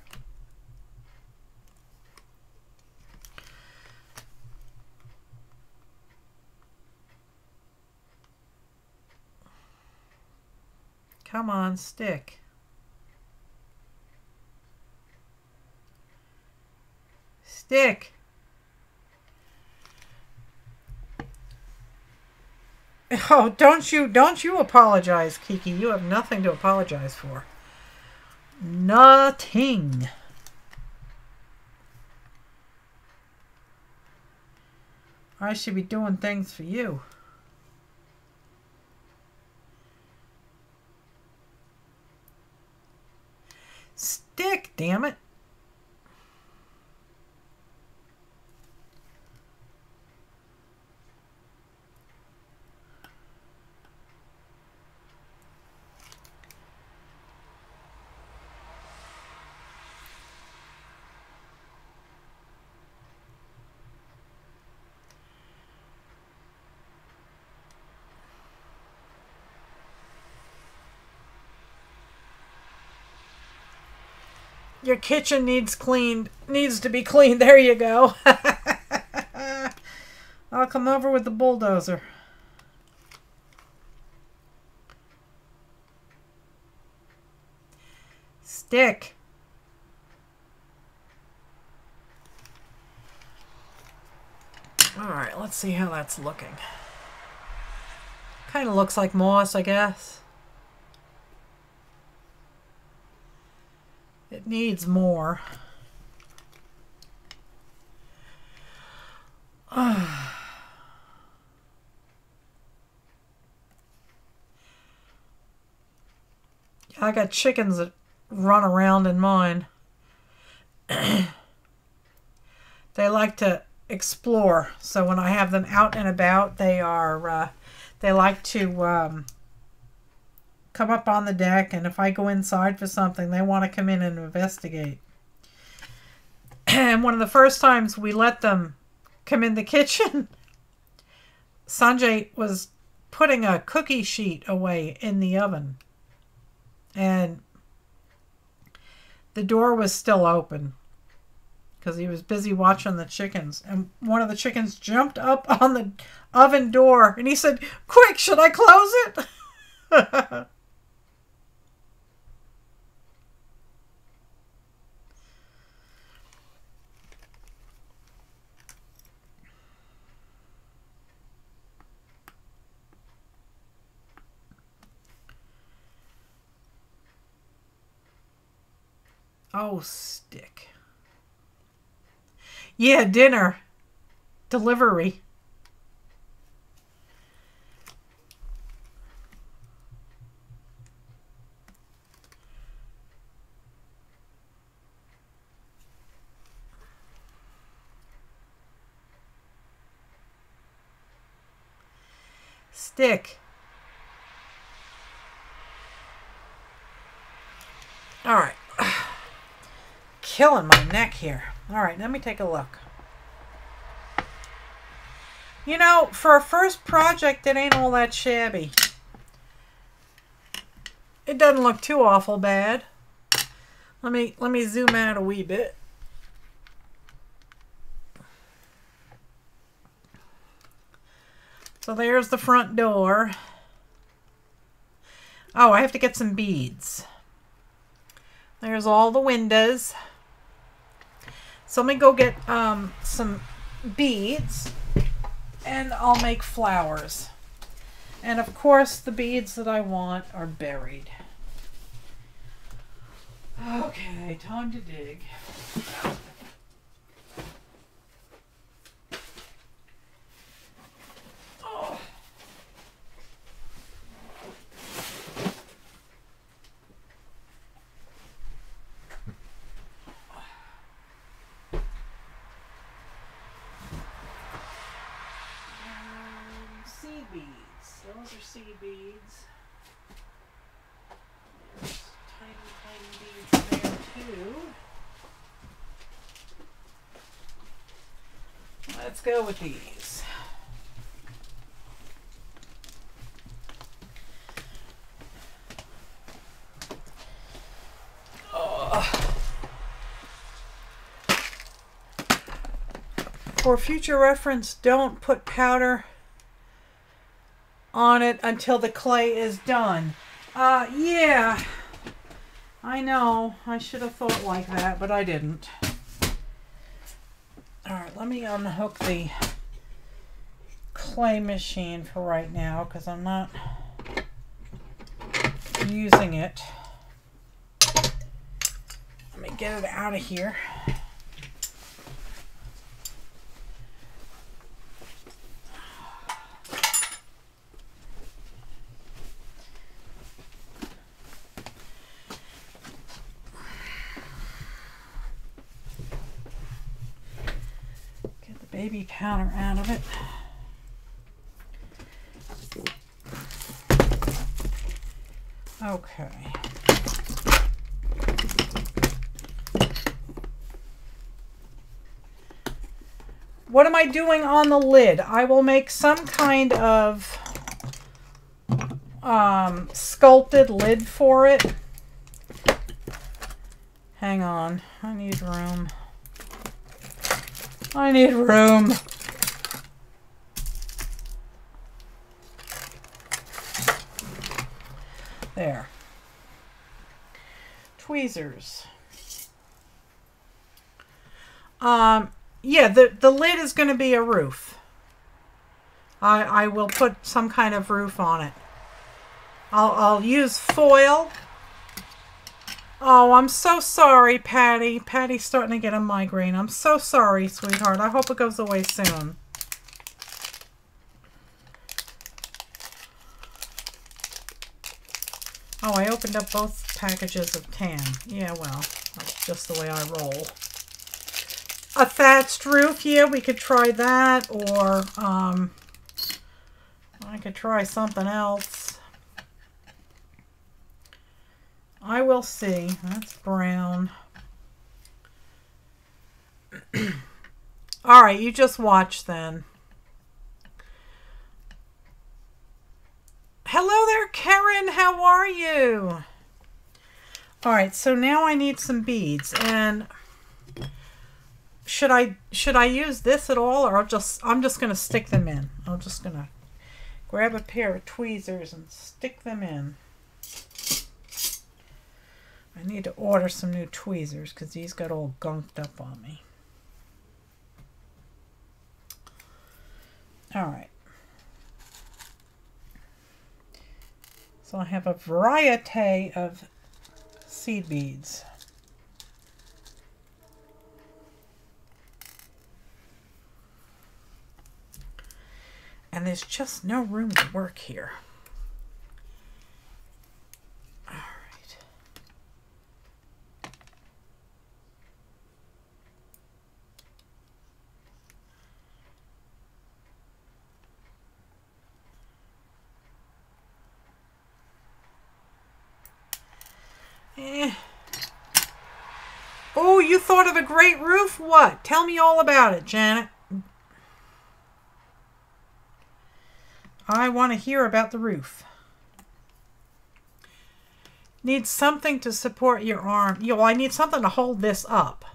Come on, stick. Stick. Oh, don't you apologize, Kiki. You have nothing to apologize for. Nothing. I should be doing things for you. Stick, damn it. Your kitchen needs to be cleaned. There you go. I'll come over with the bulldozer. Stick. All right, let's see how that's looking. Kind of looks like moss, I guess. It needs more. I got chickens that run around in mine. They like to explore, so when I have them out and about, they like to come up on the deck, and if I go inside for something, they want to come in and investigate. And one of the first times we let them come in the kitchen, Sanjay was putting a cookie sheet away in the oven, and the door was still open because he was busy watching the chickens, and one of the chickens jumped up on the oven door, and he said, "Quick, should I close it?" Oh, stick. Yeah, dinner. Delivery. Stick. All right. Killing my neck here. All right, let me take a look. You know, for a first project, it ain't all that shabby. It doesn't look too awful bad. Let me zoom out a wee bit. So there's the front door. Oh, I have to get some beads. There's all the windows. So let me go get some beads, and I'll make flowers. And of course, the beads that I want are buried. Okay, time to dig. Oh. Seed beads. Those are seed beads. There's tiny beads there too. Let's go with these. For future reference, don't put powder on it until the clay is done. Yeah. I know. I should have thought like that, but I didn't. Alright, let me unhook the clay machine for right now because I'm not using it. Let me get it out of here. Get the baby powder out of it. Okay. What am I doing on the lid? I will make some kind of sculpted lid for it. Hang on. I need room. I need room. There. Tweezers. Yeah, the lid is going to be a roof. I will put some kind of roof on it. I'll use foil. Oh, I'm so sorry, Patty. Patty's starting to get a migraine. I'm so sorry, sweetheart. I hope it goes away soon. Oh, I opened up both packages of tan. Yeah, well, that's just the way I roll. A thatched roof, yeah, we could try that, or I could try something else. I will see. That's brown. All right, you just watch then. Hello there, Karen. How are you? All right, so now I need some beads, and should I use this at all, or I'm just gonna stick them in. I'm just gonna grab a pair of tweezers and stick them in. I need to order some new tweezers because these got all gunked up on me. All right. So I have a variety of seed beads. And there's just no room to work here. All right. Oh, you thought of a great roof? What? Tell me all about it, Janet. I want to hear about the roof. Need something to support your arm. Well, I need something to hold this up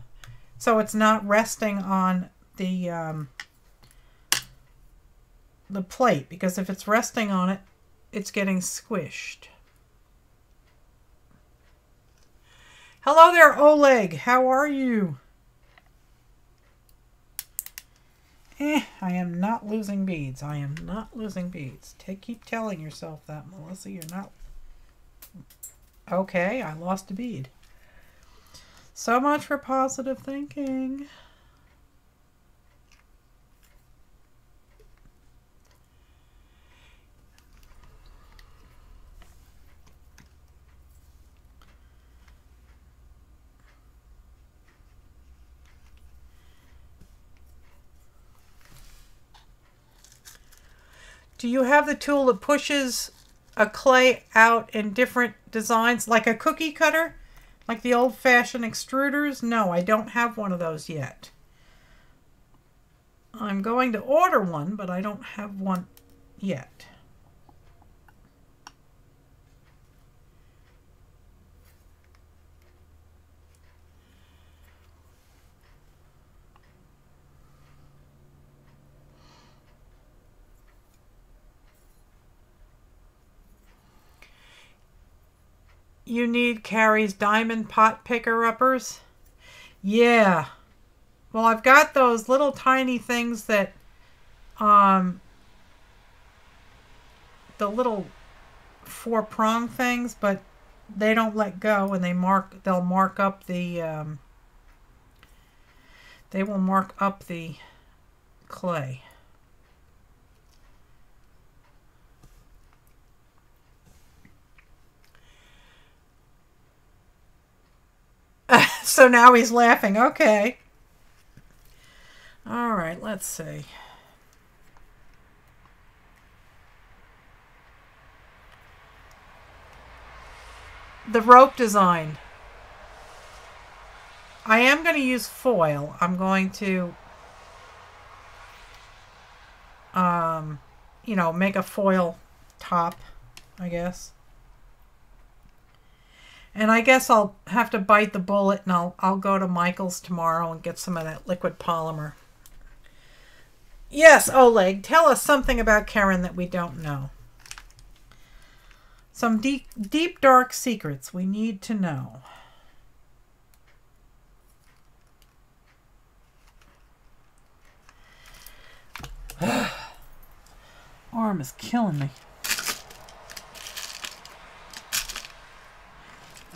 so it's not resting on the plate, because if it's resting on it, it's getting squished. Hello there, Oleg. How are you? I am not losing beads. I am not losing beads. Keep telling yourself that, Melissa. You're not. Okay, I lost a bead. So much for positive thinking. Do you have the tool that pushes a clay out in different designs, like a cookie cutter, like the old-fashioned extruders? No, I don't have one of those yet. I'm going to order one, but I don't have one yet. You need Carrie's diamond pot picker-uppers? Yeah. Well, I've got those little tiny things that, the little 4-prong things, but they don't let go, and they'll mark up the, they will mark up the clay. So now he's laughing. Okay. All right, let's see. The rope design. I am going to use foil. I'm going to, you know, make a foil top, I guess. And I guess I'll have to bite the bullet, and I'll go to Michael's tomorrow and get some of that liquid polymer. Yes, Oleg, tell us something about Karen that we don't know. Some deep, dark secrets we need to know. Arm is killing me.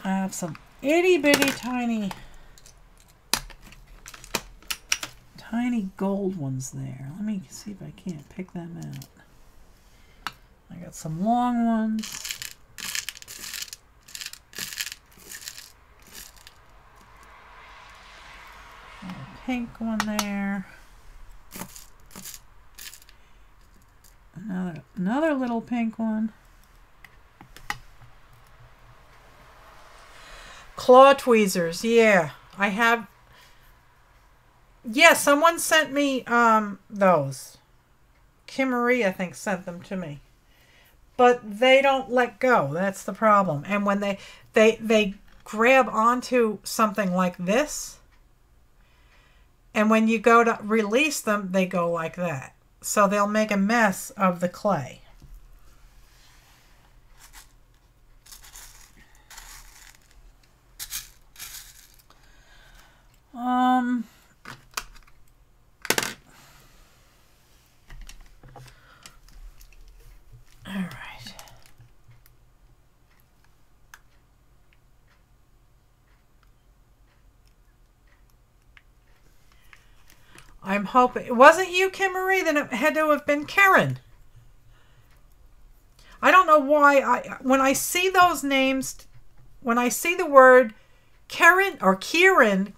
I have some itty bitty tiny gold ones there. Let me see if I can't pick them out. I got some long ones. A pink one there. Another little pink one. Claw tweezers, yeah. I have. Yeah, someone sent me those. Kim Marie, I think, sent them to me. But they don't let go. That's the problem. And when they grab onto something like this, and when you go to release them, they go like that. So they'll make a mess of the clay. All right. I'm hoping it wasn't you, Kim Marie, then it had to have been Karen. I don't know why when I see those names, when I see the word Karen or Kieran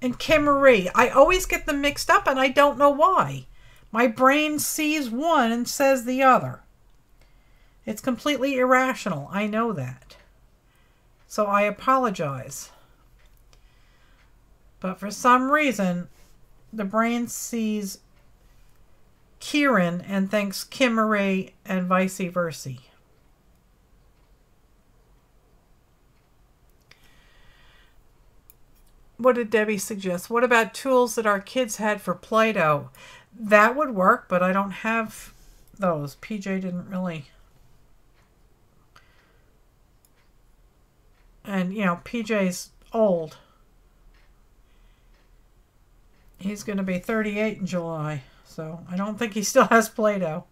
and Kim Marie, I always get them mixed up, and I don't know why. My brain sees one and says the other. It's completely irrational. I know that. So I apologize. But for some reason, the brain sees Kieran and thinks Kim Marie and vice versa. What did Debbie suggest? What about tools that our kids had for Play-Doh? That would work, but I don't have those. PJ didn't really. And, you know, PJ's old. He's going to be 38 in July, so I don't think he still has Play-Doh.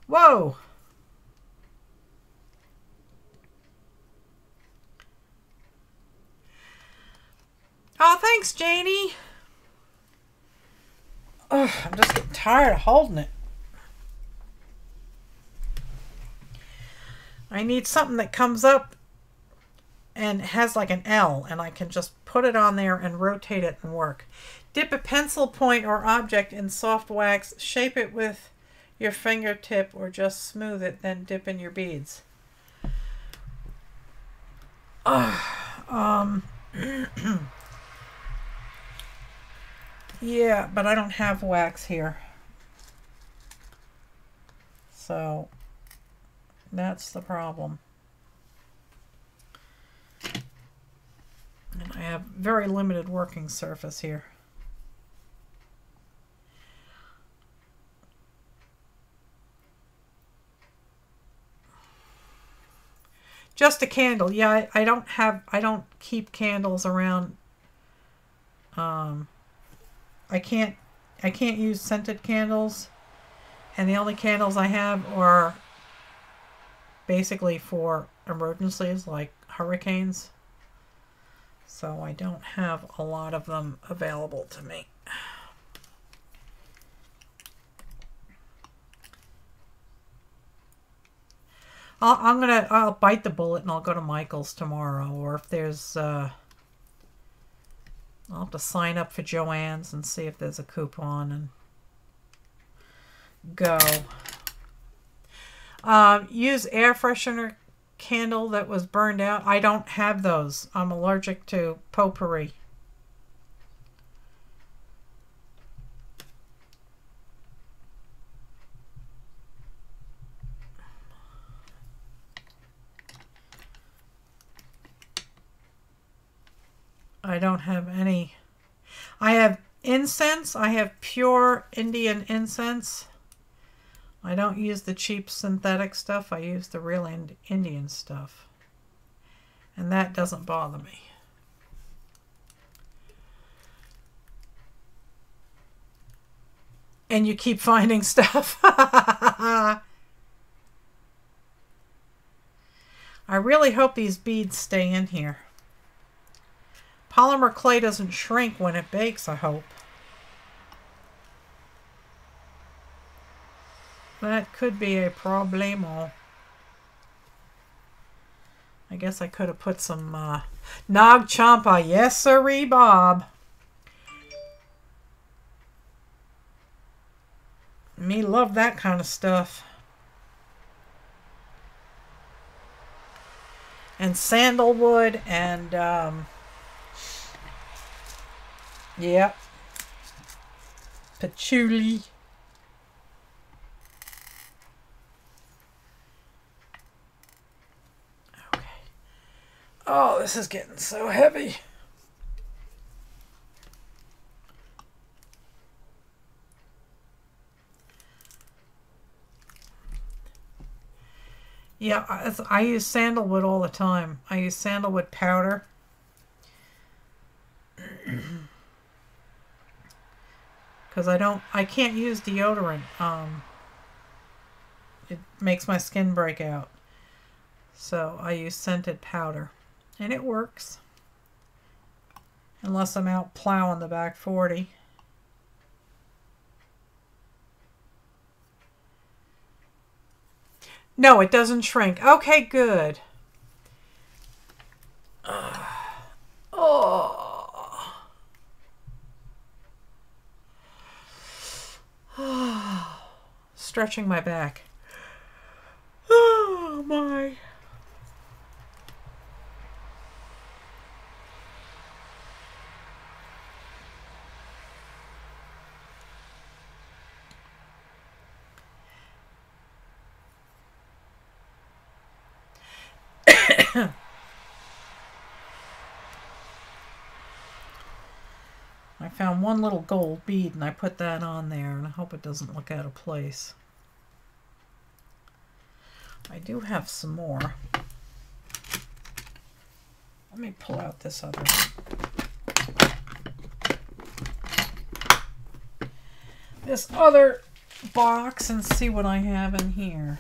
Whoa! Oh, thanks, Janie. Ugh, I'm just getting tired of holding it. I need something that comes up and has like an L, and I can just put it on there and rotate it and work. Dip a pencil point or object in soft wax, shape it with your fingertip, or just smooth it, then dip in your beads. Yeah, but I don't have wax here. So that's the problem. And I have very limited working surface here. Just a candle. Yeah, I don't keep candles around. I can't use scented candles, and the only candles I have are basically for emergencies like hurricanes. So I don't have a lot of them available to me. I'll bite the bullet and I'll go to Michael's tomorrow, or if there's I'll have to sign up for Joann's and see if there's a coupon and go. Use air freshener candle that was burned out. I don't have those. I'm allergic to potpourri. I don't have any. I have incense. I have pure Indian incense. I don't use the cheap synthetic stuff. I use the real Indian stuff. And that doesn't bother me. And you keep finding stuff. I really hope these beads stay in here. Polymer clay doesn't shrink when it bakes, I hope. That could be a problemo. I guess I could have put some Nag Champa. Yes, sirree, Bob. Me love that kind of stuff. And sandalwood and yep, patchouli. Okay. Oh, this is getting so heavy. Yeah, I use sandalwood all the time. I use sandalwood powder. Because I can't use deodorant. It makes my skin break out. So I use scented powder. And it works. Unless I'm out plowing the back 40. No, it doesn't shrink. Okay, good. Stretching my back. Oh, my. I found one little gold bead and I put that on there, and I hope it doesn't look out of place. I do have some more. Let me pull out this other box and see what I have in here.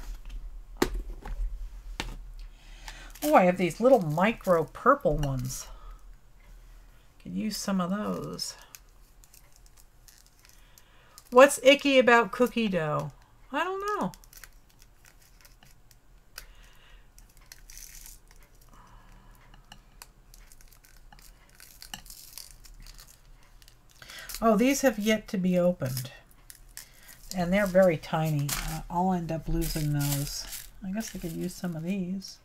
Oh, I have these little micro purple ones. Could use some of those. What's icky about cookie dough? I don't know. Oh, these have yet to be opened. And they're very tiny. I'll end up losing those. I guess I could use some of these.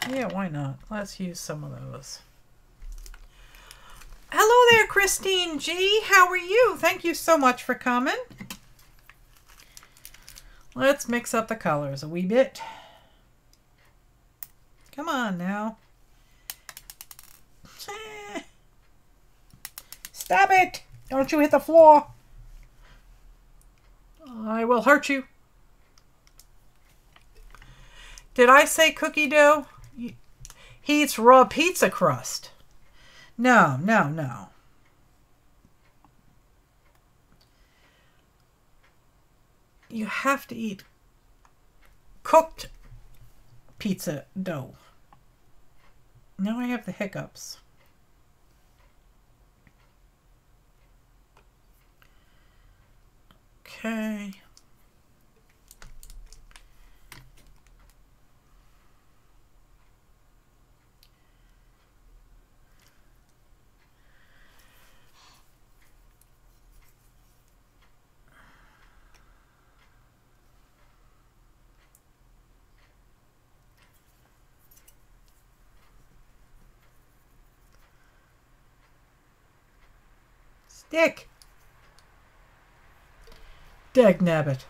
Yeah, why not? Let's use some of those. Hello there, Christine G. How are you? Thank you so much for coming. Let's mix up the colors a wee bit. Come on now. Stop it! Don't you hit the floor. I will hurt you. Did I say cookie dough? He eats raw pizza crust. No, no, no. You have to eat cooked pizza dough. Now I have the hiccups. Okay. Stick. Dagnabbit.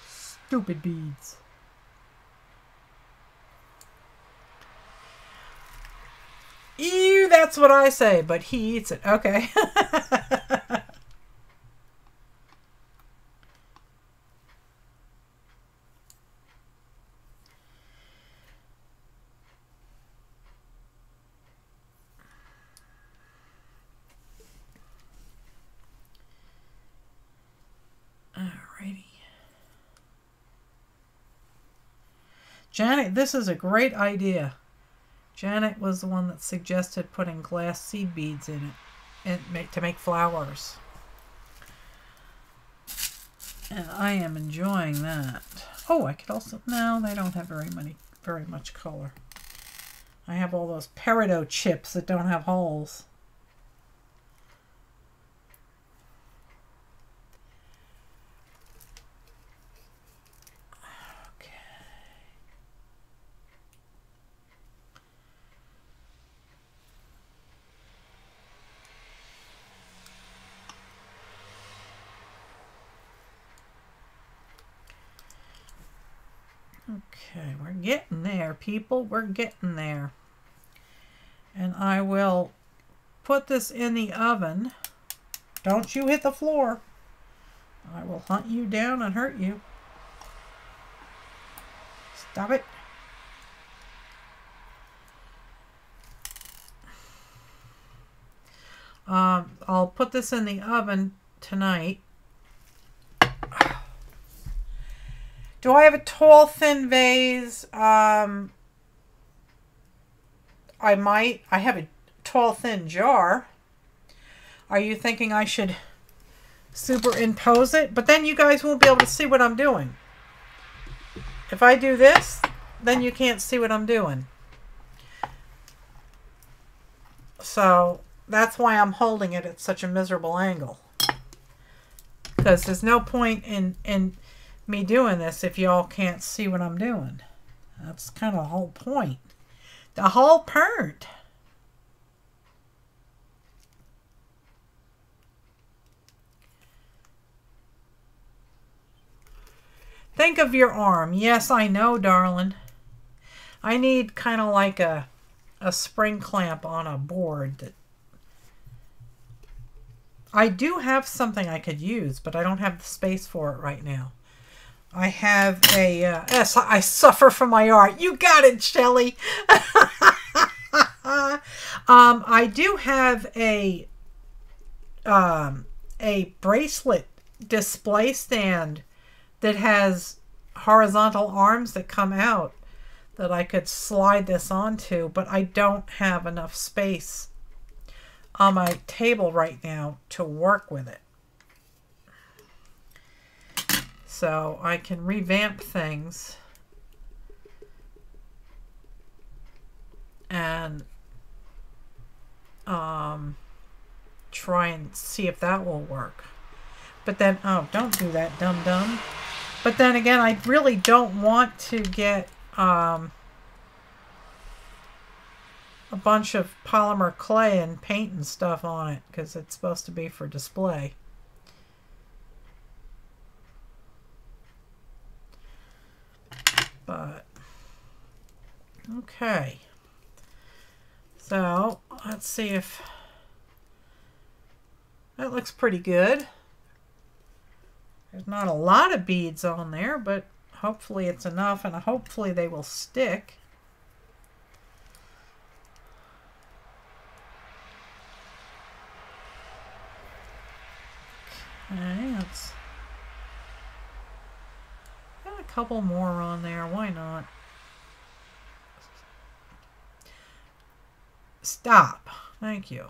Stupid beads. Ew, that's what I say, but he eats it. Okay. Alrighty. Janet, this is a great idea. Janet was the one that suggested putting glass seed beads in it and to make flowers. And I am enjoying that. Oh, I could also... No, they don't have very much color. I have all those peridot chips that don't have holes. Okay, we're getting there, people. We're getting there. And I will put this in the oven. Don't you hit the floor. I will hunt you down and hurt you. Stop it. I'll put this in the oven tonight. Do I have a tall, thin vase? I have a tall, thin jar. Are you thinking I should superimpose it? But then you guys won't be able to see what I'm doing. If I do this, then you can't see what I'm doing. So that's why I'm holding it at such a miserable angle. Because there's no point in me doing this if y'all can't see what I'm doing. That's kind of the whole point. The whole point. Think of your arm. Yes, I know, darling. I need kind of like a spring clamp on a board. That I do have something I could use, but I don't have the space for it right now. I have a... yes, I suffer from my art. You got it, Shelley. I do have a bracelet display stand that has horizontal arms that come out that I could slide this onto, but I don't have enough space on my table right now to work with it. So I can revamp things and try and see if that will work. But then, oh, don't do that, dum-dum. But then again, I really don't want to get a bunch of polymer clay and paint and stuff on it because it's supposed to be for display. But, okay. So, let's see if that looks pretty good. There's not a lot of beads on there, but hopefully it's enough, and hopefully they will stick. Okay, let's got a couple more on there. Why not? Stop. Thank you.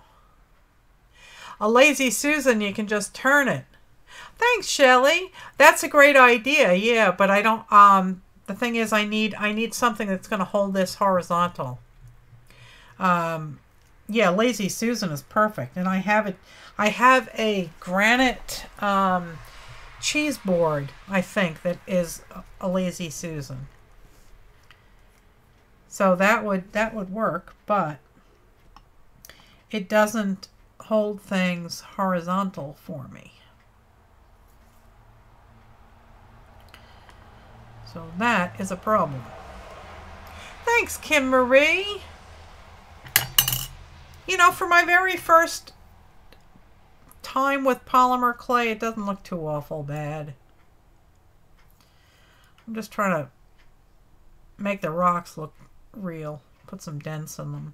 A lazy Susan, you can just turn it. Thanks, Shelley. That's a great idea. Yeah, but I don't the thing is I need something that's going to hold this horizontal. Yeah, lazy Susan is perfect, and I have a granite cheese board, I think, that is a lazy Susan. So that would work, but it doesn't hold things horizontal for me. So that is a problem. Thanks, Kim Marie. You know, for my very first time with polymer clay, it doesn't look too awful bad. I'm just trying to make the rocks look real. Put some dents in them.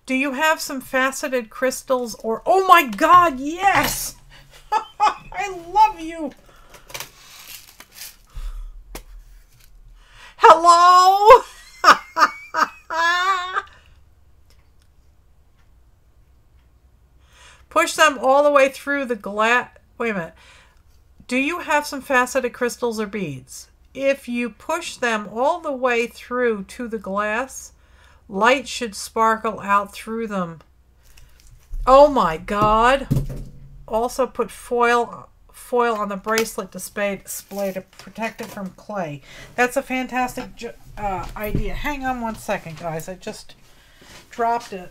Do you have some faceted crystals or... Oh my God, yes! I love you! Hello? Push them all the way through the glass. Wait a minute. Do you have some faceted crystals or beads? If you push them all the way through to the glass, light should sparkle out through them. Oh my God. Also put foil on the bracelet display to protect it from clay. That's a fantastic idea. Hang on one second, guys. I just dropped a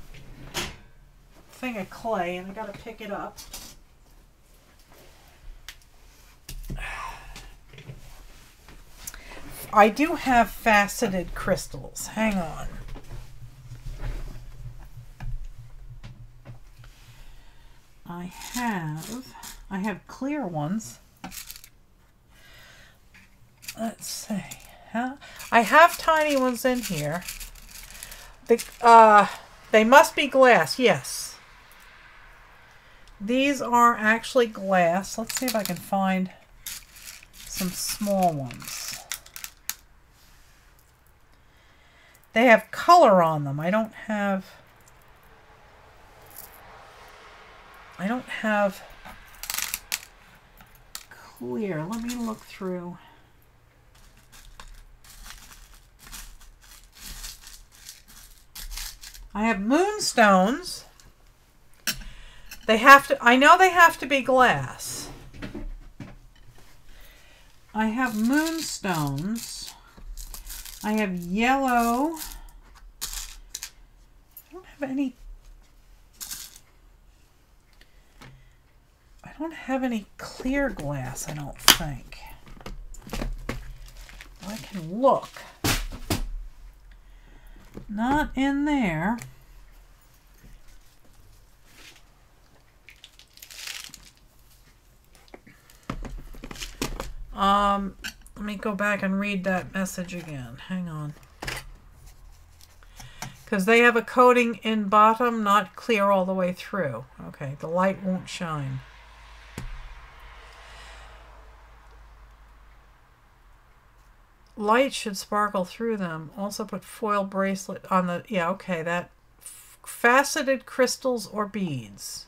thing of clay and I gotta pick it up. I do have faceted crystals. Hang on. I have clear ones. Let's see. I have tiny ones in here. They must be glass, yes. These are actually glass. Let's see if I can find some small ones. They have color on them. I don't have clear. Let me look through. I have moonstones. I know they have to be glass. I have moonstones. I have yellow. I don't have any clear glass, I don't think. I can look. Not in there. Let me go back and read that message again. Hang on. Because they have a coating in bottom, not clear all the way through. Okay, the light won't shine. Light should sparkle through them. Also put foil bracelet on the... Yeah, okay, that... Faceted crystals or beads.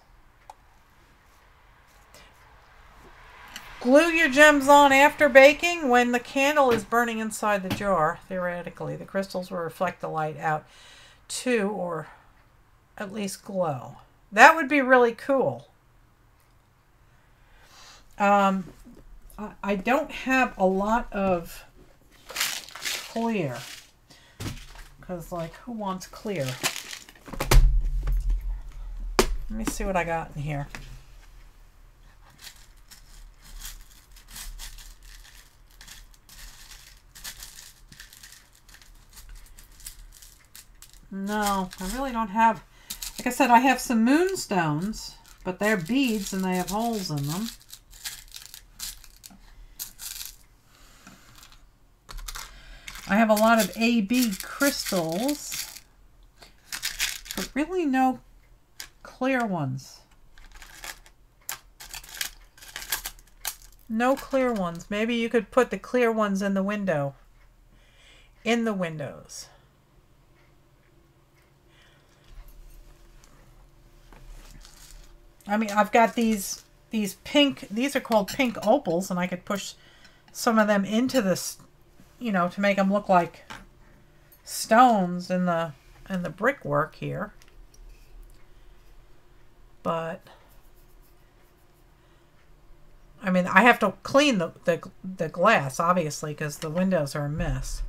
Glue your gems on after baking when the candle is burning inside the jar. Theoretically, the crystals will reflect the light out too, or at least glow. That would be really cool. I don't have a lot of clear, because like, who wants clear? Let me see what I got in here. No, I really don't have... Like I said, I have some moonstones, but they're beads and they have holes in them. I have a lot of AB crystals, but really no clear ones. No clear ones. Maybe you could put the clear ones in the window. In the windows. I mean, I've got these pink, these are called pink opals, and I could push some of them into this, you know, to make them look like stones in the brickwork here. But I mean, I have to clean the glass, obviously, because the windows are a mess.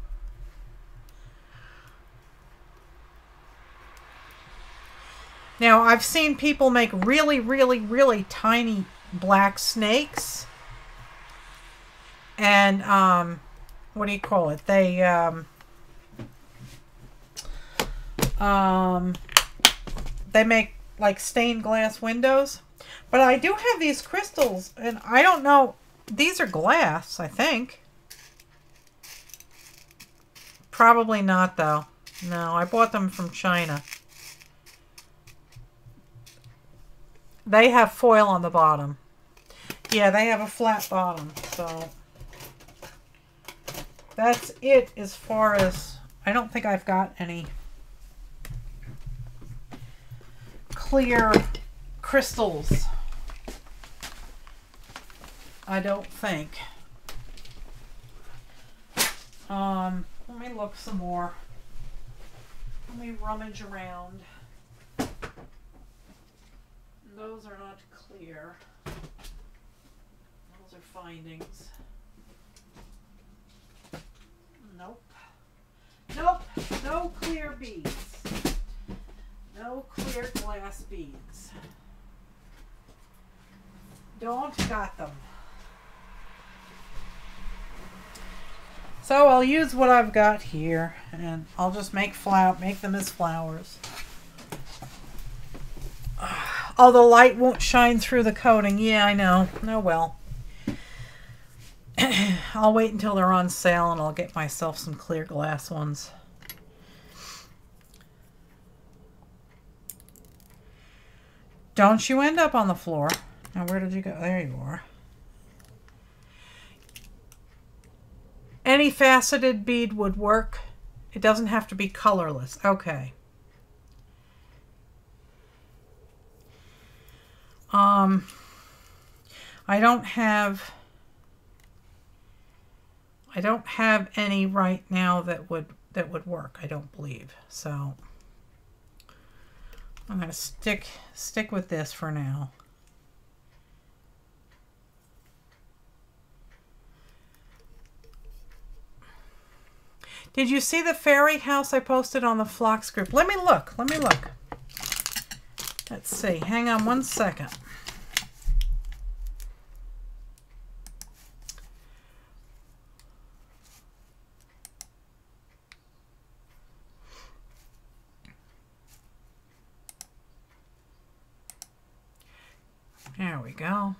Now, I've seen people make really, really, really tiny black snakes. And, what do you call it? They make, like, stained glass windows. But I do have these crystals, and I don't know. These are glass, I think. Probably not, though. No, I bought them from China. They have foil on the bottom. Yeah, they have a flat bottom, so that's it as far as... I don't think I've got any clear crystals. I don't think. Let me look some more. Let me rummage around. Those are not clear. Those are findings. Nope. Nope. No clear beads. No clear glass beads. Don't got them. So I'll use what I've got here, and I'll just make them as flowers. Oh, the light won't shine through the coating. Yeah, I know. Oh, well. I'll wait until they're on sale and I'll get myself some clear glass ones. Don't you end up on the floor. Now, where did you go? There you are. Any faceted bead would work. It doesn't have to be colorless. Okay. I don't have any right now that would work, I don't believe. So I'm going to stick with this for now. Did you see the fairy house I posted on the Phlox group? Let me look. Let's see. Hang on one second. There we go.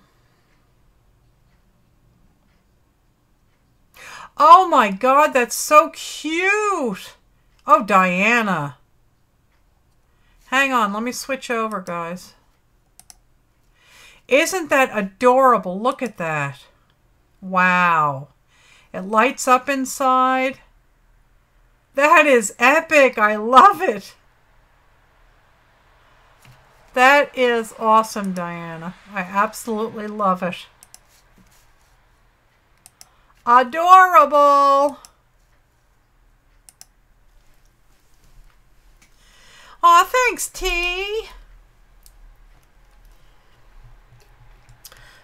Oh my God, that's so cute. Oh, Diana. Hang on, let me switch over, guys. Isn't that adorable? Look at that. Wow. It lights up inside. That is epic. I love it. That is awesome, Diana. I absolutely love it. Adorable. Aw, thanks, T.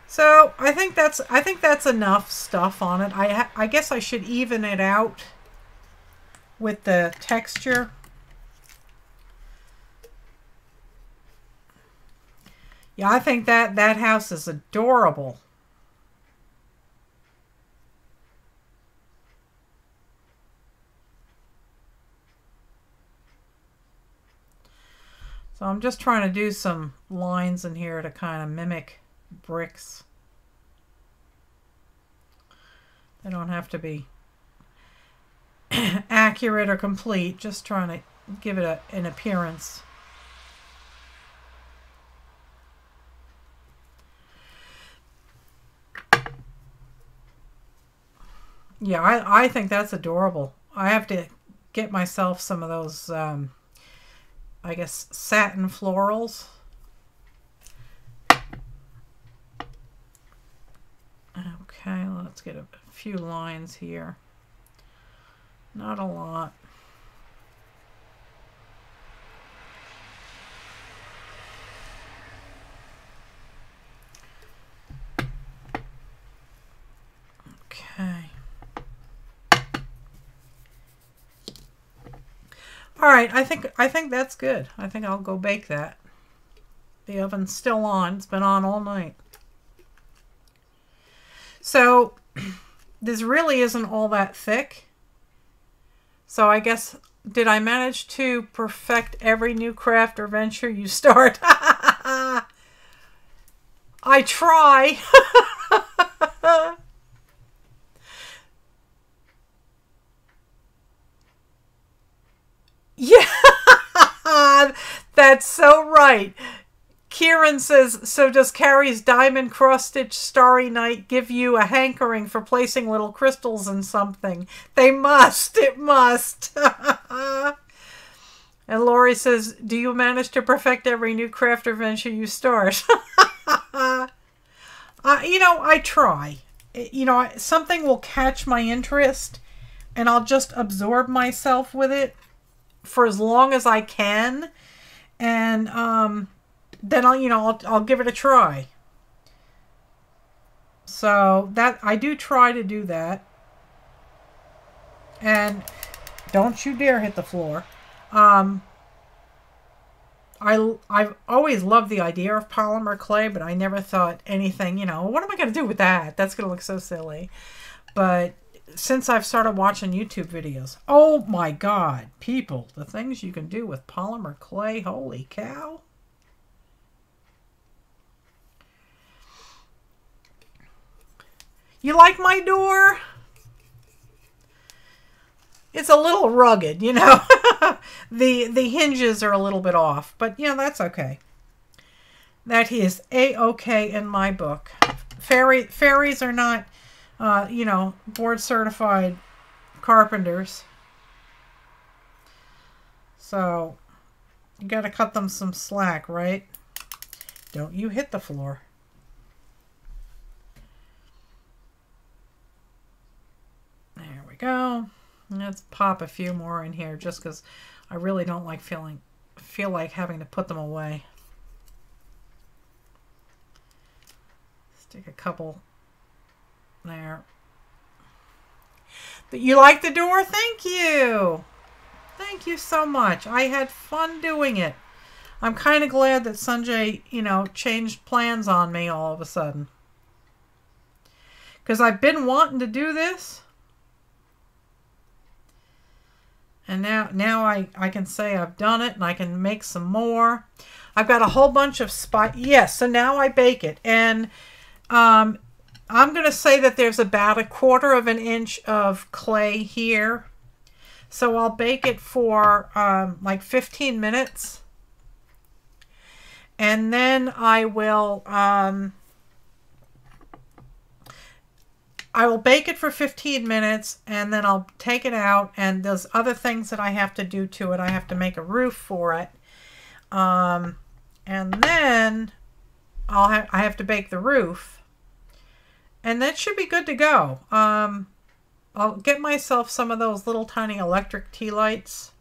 So I think that's enough stuff on it. I guess I should even it out with the texture. Yeah, I think that house is adorable. So I'm just trying to do some lines in here to kind of mimic bricks. They don't have to be accurate or complete, just trying to give it an appearance. Yeah, I think that's adorable. I have to get myself some of those, I guess, satin florals. Okay, let's get a few lines here. Not a lot. Okay. All right, I think that's good. I think I'll go bake that. The oven's still on. It's been on all night. So this really isn't all that thick. So I guess, did I manage to perfect every new craft or venture you start? I try. Yeah, that's so right. Kieran says, so does Carrie's diamond cross-stitch Starry Night give you a hankering for placing little crystals in something? They must. It must. And Lori says, do you manage to perfect every new craft or venture you start? You know, I try. You know, something will catch my interest, and I'll just absorb myself with it for as long as I can, and then I'll give it a try. So that I do try to do that. And don't you dare hit the floor. I've always loved the idea of polymer clay, but I never thought anything, what am I going to do with that? That's going to look so silly. But since I've started watching YouTube videos, oh my God, people, the things you can do with polymer clay, holy cow. You like my door? It's a little rugged, the hinges are a little bit off, but that's okay. That is A-okay in my book. Fairies are not board certified carpenters. So you got to cut them some slack, right? Don't you hit the floor. There we go. Let's pop a few more in here just because I really don't like feel like having to put them away. Stick a couple there. You like the door? Thank you. Thank you so much. I had fun doing it. I'm kind of glad that Sanjay, changed plans on me all of a sudden. Because I've been wanting to do this. And now I can say I've done it, and I can make some more. I've got a whole bunch of yes, so now I bake it. And I'm going to say that there's about 1/4 of an inch of clay here. So I'll bake it for like 15 minutes. And then I will bake it for 15 minutes, and then I'll take it out, and there's other things that I have to do to it. I have to make a roof for it. And then I have to bake the roof. And that should be good to go. I'll get myself some of those little tiny electric tea lights.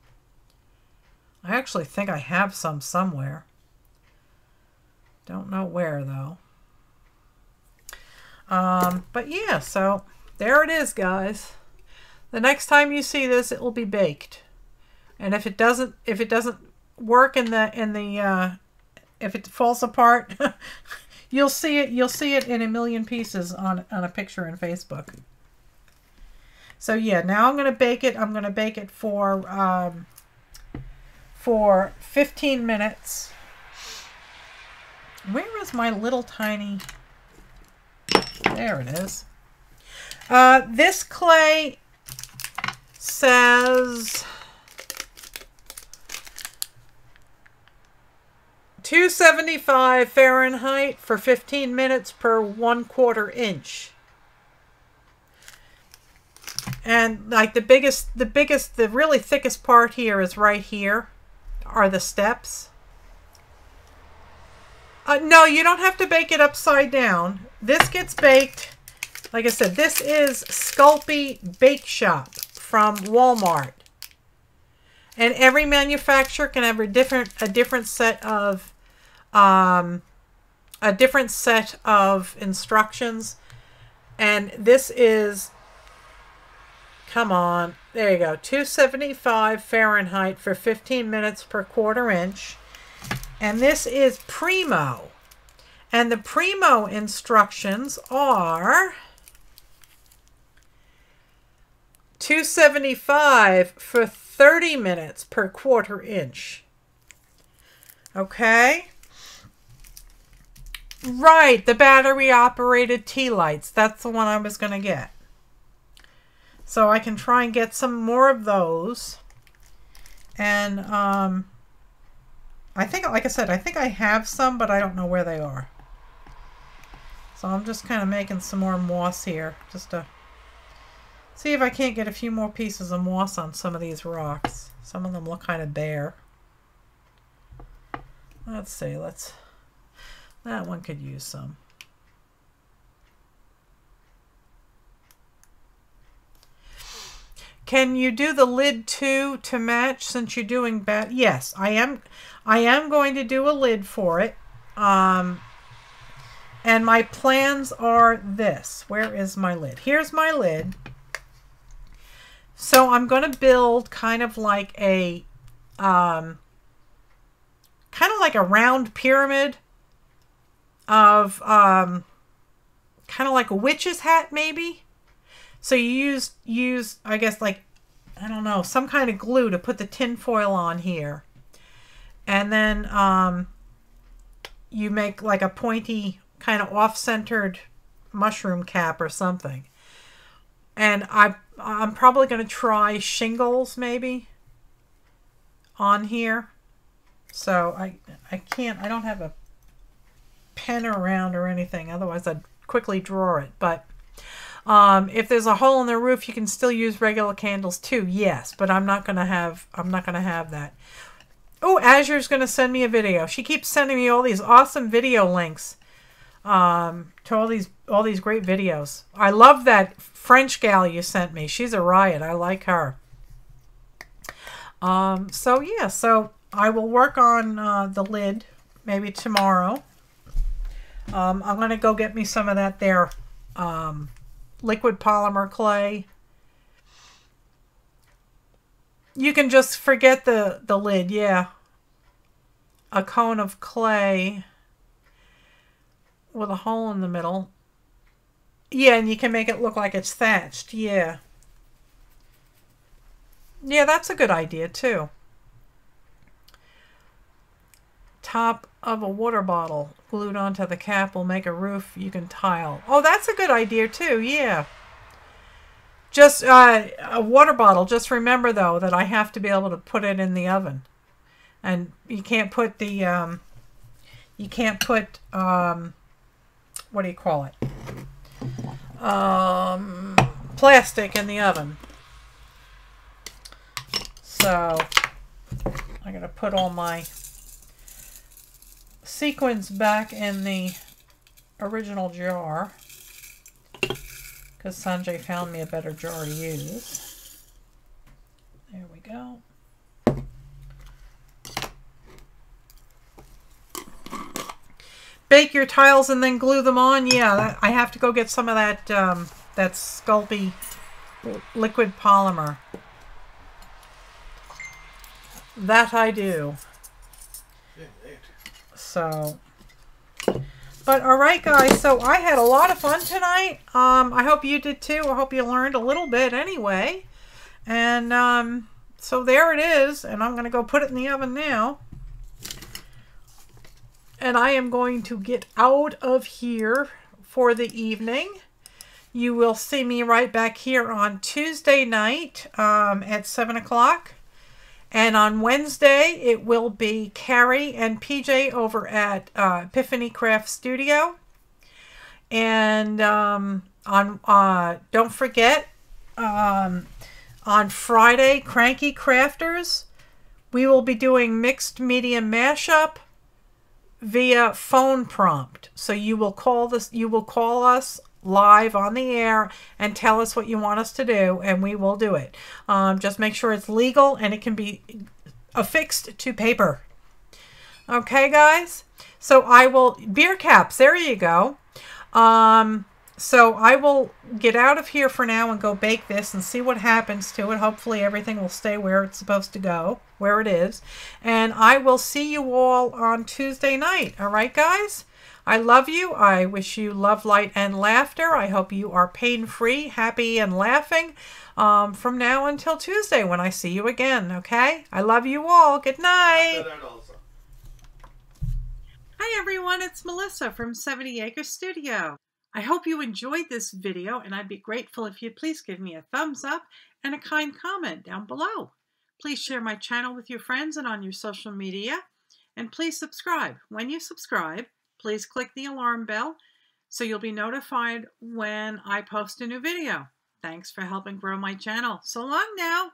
I actually think I have some somewhere. Don't know where, though. But yeah, so there it is, guys. The next time you see this, it will be baked. And if it doesn't work if it falls apart, you'll see it in a million pieces on a picture in Facebook. So yeah, now I'm going to bake it. I'm going to bake it for 15 minutes. Where is my little tiny... There it is. This clay says 275 Fahrenheit for 15 minutes per 1/4 inch. And like the really thickest part here is right here, are the steps. No, you don't have to bake it upside down. This gets baked, like I said, this is Sculpey Bake Shop from Walmart. And every manufacturer can have a different set of instructions. And this is, come on, there you go, 275 Fahrenheit for 15 minutes per 1/4 inch. And this is Primo. And the Primo instructions are 275 for 30 minutes per 1/4 inch. Okay? Right, the battery operated tea lights. That's the one I was going to get. So I can try and get some more of those. And I think, like I said, I think I have some, but I don't know where they are. So I'm just kind of making some more moss here, just to see if I can't get a few more pieces of moss on some of these rocks. Some of them look kind of bare. Let's see, that one could use some. Can you do the lid too to match since you're doing Yes, I am going to do a lid for it. And my plans are this. Where is my lid? Here's my lid. So I'm going to build kind of like a round pyramid of kind of like a witch's hat maybe. So you use I guess like, I don't know, some kind of glue to put the tin foil on here. And then you make like a pointy kind of off-centered mushroom cap or something. And I'm probably going to try shingles maybe on here. So I don't have a pen around or anything, otherwise I'd quickly draw it. But if there's a hole in the roof, you can still use regular candles too. Yes, but I'm not gonna have that. Oh, Azure's gonna send me a video. She keeps sending me all these awesome video links to all these great videos. I love that French gal you sent me. She's a riot. I like her. So yeah, so I will work on the lid maybe tomorrow. I'm gonna go get me some of that there liquid polymer clay. You can just forget the lid, yeah. A cone of clay with a hole in the middle. Yeah, and you can make it look like it's thatched, yeah. Yeah, that's a good idea too. Top of a water bottle glued onto the cap will make a roof you can tile. Oh, that's a good idea too, yeah. Just a water bottle. Just remember though that I have to be able to put it in the oven. And you can't put what do you call it? Plastic in the oven. So I'm going to put all my sequins back in the original jar because Sanjay found me a better jar to use. There we go. Bake your tiles and then glue them on. Yeah, I have to go get some of that that Sculpey liquid polymer. That I do. So, but all right, guys. So I had a lot of fun tonight. I hope you did too. I hope you learned a little bit anyway. And so there it is. And I'm going to go put it in the oven now. And I am going to get out of here for the evening. You will see me right back here on Tuesday night at 7 o'clock. And on Wednesday, it will be Carrie and PJ over at Epiphany Craft Studio. And don't forget, on Friday, Cranky Crafters, we will be doing mixed media mashup via phone prompt. So you will call us live on the air and tell us what you want us to do, and we will do it. Just make sure it's legal and it can be affixed to paper. Okay, guys? So I will... Beer caps, there you go. So I will get out of here for now and go bake this and see what happens to it. Hopefully everything will stay where it's supposed to go, where it is. And I will see you all on Tuesday night. All right, guys? I love you. I wish you love, light, and laughter. I hope you are pain-free, happy, and laughing from now until Tuesday when I see you again, okay? I love you all. Good night. Hi, everyone. It's Melissa from 70 Acre Studio. I hope you enjoyed this video, and I'd be grateful if you'd please give me a thumbs up and a kind comment down below. Please share my channel with your friends and on your social media, and please subscribe. When you subscribe, please click the alarm bell so you'll be notified when I post a new video. Thanks for helping grow my channel. So long now.